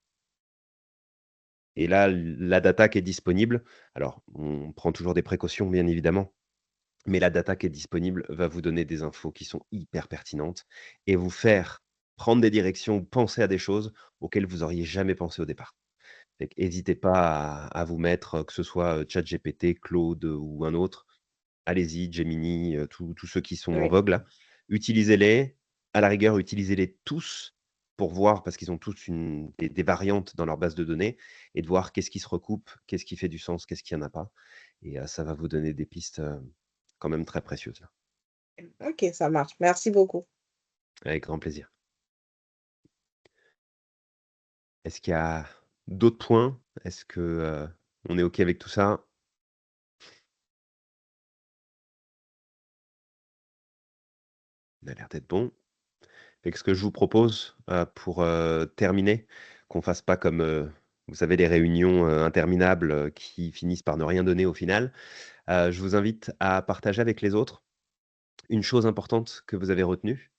Et là, la data qui est disponible, alors on prend toujours des précautions bien évidemment, mais la data qui est disponible va vous donner des infos qui sont hyper pertinentes et vous faire prendre des directions, penser à des choses auxquelles vous auriez jamais pensé au départ. Fait qu'hésitez pas à vous mettre, que ce soit, ChatGPT, Claude, ou un autre. Allez-y, Gemini, tous ceux qui sont en Oui. vogue là. Utilisez-les. À la rigueur, utilisez-les tous pour voir parce qu'ils ont tous des variantes dans leur base de données et de voir qu'est-ce qui se recoupe, qu'est-ce qui fait du sens, qu'est-ce qui en a pas et ça va vous donner des pistes, quand même très précieuses là. OK, ça marche. Merci beaucoup. Avec grand plaisir. Est-ce qu'il y a d'autres points? Est-ce que, on est OK avec tout ça? Ça a l'air d'être bon. Fait que ce que je vous propose, pour, terminer, qu'on fasse pas comme, vous savez les réunions, interminables, qui finissent par ne rien donner au final. Je vous invite à partager avec les autres une chose importante que vous avez retenue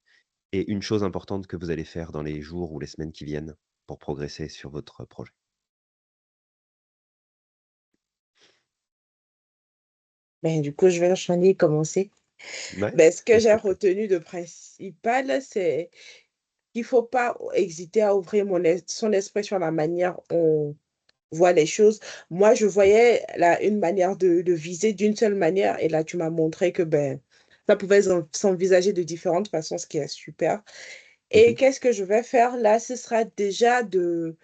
et une chose importante que vous allez faire dans les jours ou les semaines qui viennent pour progresser sur votre projet. Ben, du coup, je vais enchaîner et commencer. Ouais, Ben, ce que je j'ai t'en prie. retenu de principal, c'est qu'il faut pas hésiter à ouvrir son esprit sur la manière on voit les choses. Moi, je voyais là une manière de viser d'une seule manière et là, tu m'as montré que ben, ça pouvait s'envisager de différentes façons, ce qui est super. Et Mmh. qu'est-ce que je vais faire là? Ce sera déjà de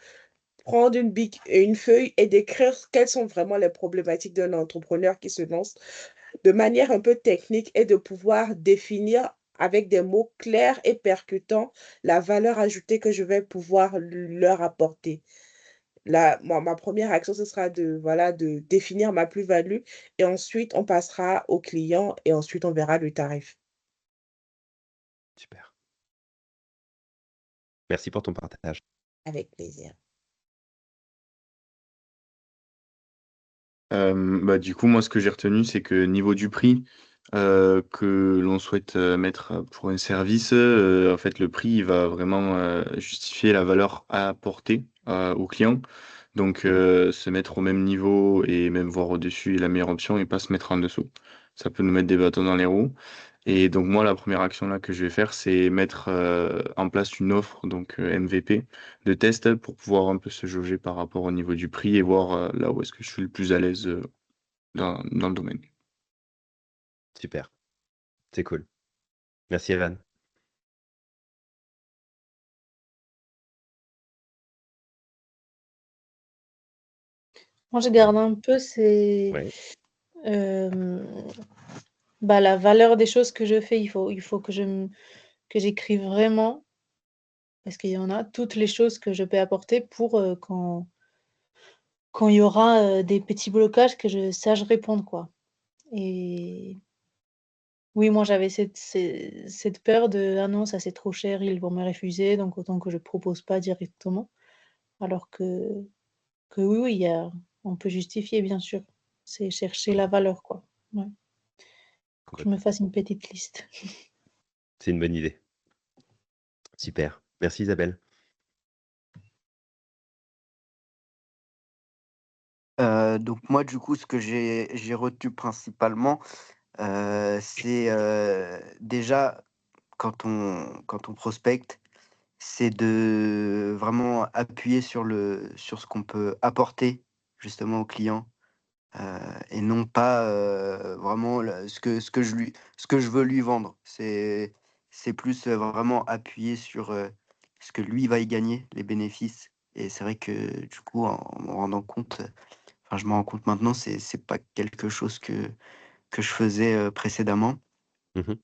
prendre une bic et une feuille et d'écrire quelles sont vraiment les problématiques d'un entrepreneur qui se lance de manière un peu technique et de pouvoir définir avec des mots clairs et percutants la valeur ajoutée que je vais pouvoir leur apporter. Là, moi, ma première action, ce sera de, voilà, de définir ma plus-value et ensuite on passera au client et ensuite on verra le tarif. Super. Merci pour ton partage. Avec plaisir. Bah, du coup, moi, ce que j'ai retenu, c'est que niveau du prix que l'on souhaite mettre pour un service, en fait, le prix il va vraiment justifier la valeur à apporter au client. Donc, Mmh. se mettre au même niveau et même voir au-dessus est la meilleure option et pas se mettre en dessous. Ça peut nous mettre des bâtons dans les roues. Et donc, moi, la première action là que je vais faire, c'est mettre en place une offre, donc MVP, de test pour pouvoir un peu se jauger par rapport au niveau du prix et voir là où est-ce que je suis le plus à l'aise dans le domaine. Super, c'est cool. Merci Evan. Moi, je garde un peu, c'est Ouais. bah, la valeur des choses que je fais. Il faut que j'écrive vraiment, parce qu'il y en a, toutes les choses que je peux apporter pour quand il y aura des petits blocages, que je sache répondre, quoi. Et oui, moi, j'avais cette peur de ah non, ça c'est trop cher, ils vont me refuser, donc autant que je propose pas directement. Alors que oui, oui, on peut justifier, bien sûr. C'est chercher la valeur, quoi. Ouais. Faut que je me Complètement. fasse une petite liste. C'est une bonne idée. Super. Merci Isabelle. Donc moi, du coup, ce que j'ai retenu principalement, c'est, déjà quand on prospecte, c'est de vraiment appuyer sur ce qu'on peut apporter justement au client, et non pas, vraiment ce que je veux lui vendre. C'est plus, vraiment appuyer sur, ce que lui va y gagner, les bénéfices et c'est vrai que du coup, en me rendant compte, enfin, je me rends compte maintenant, c'est pas quelque chose que je faisais, précédemment Mmh.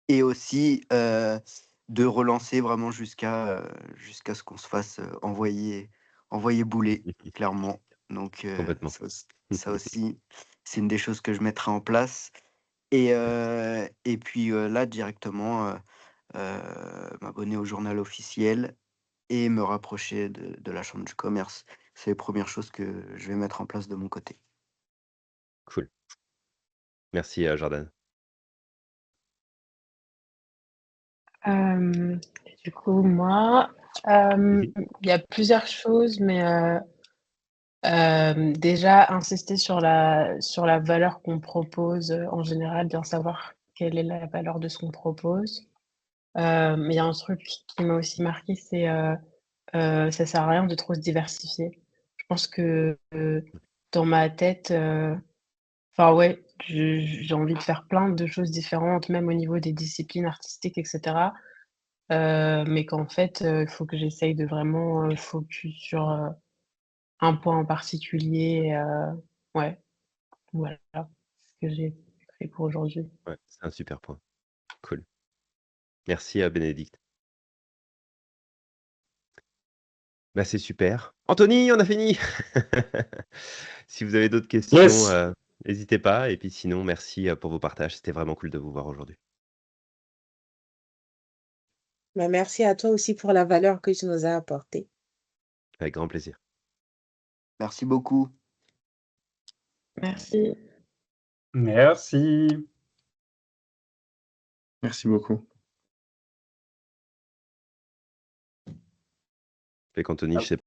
et aussi, de relancer vraiment jusqu'à ce qu'on se fasse, envoyer bouler, clairement. Donc, Complètement. ça aussi, c'est une des choses que je mettrai en place et puis, là directement, m'abonner au journal officiel et me rapprocher de la chambre du commerce. C'est les premières choses que je vais mettre en place de mon côté. Cool. Merci, Jordan. Du coup, moi, Mmh mh. il y a plusieurs choses, mais déjà insister sur la valeur qu'on propose, en général, bien savoir quelle est la valeur de ce qu'on propose. Mais il y a un truc qui m'a aussi marqué, c'est, ça sert à rien de trop se diversifier. Je pense que, dans ma tête, enfin ouais, j'ai envie de faire plein de choses différentes, même au niveau des disciplines artistiques et cetera. Mais qu'en fait, il faut que j'essaye de vraiment, focus sur, un point en particulier, ouais, voilà, ce que j'ai fait pour aujourd'hui. Ouais, c'est un super point. Cool. Merci, Bénédicte. Bah, c'est super. Anthony, on a fini! Si vous avez d'autres questions, Yes. n'hésitez pas et puis sinon merci, pour vos partages. C'était vraiment cool de vous voir aujourd'hui. Bah, merci à toi aussi pour la valeur que tu nous as apportée. Avec grand plaisir. Merci beaucoup. Merci. Merci. Merci beaucoup. Fait qu'Anthony, je sais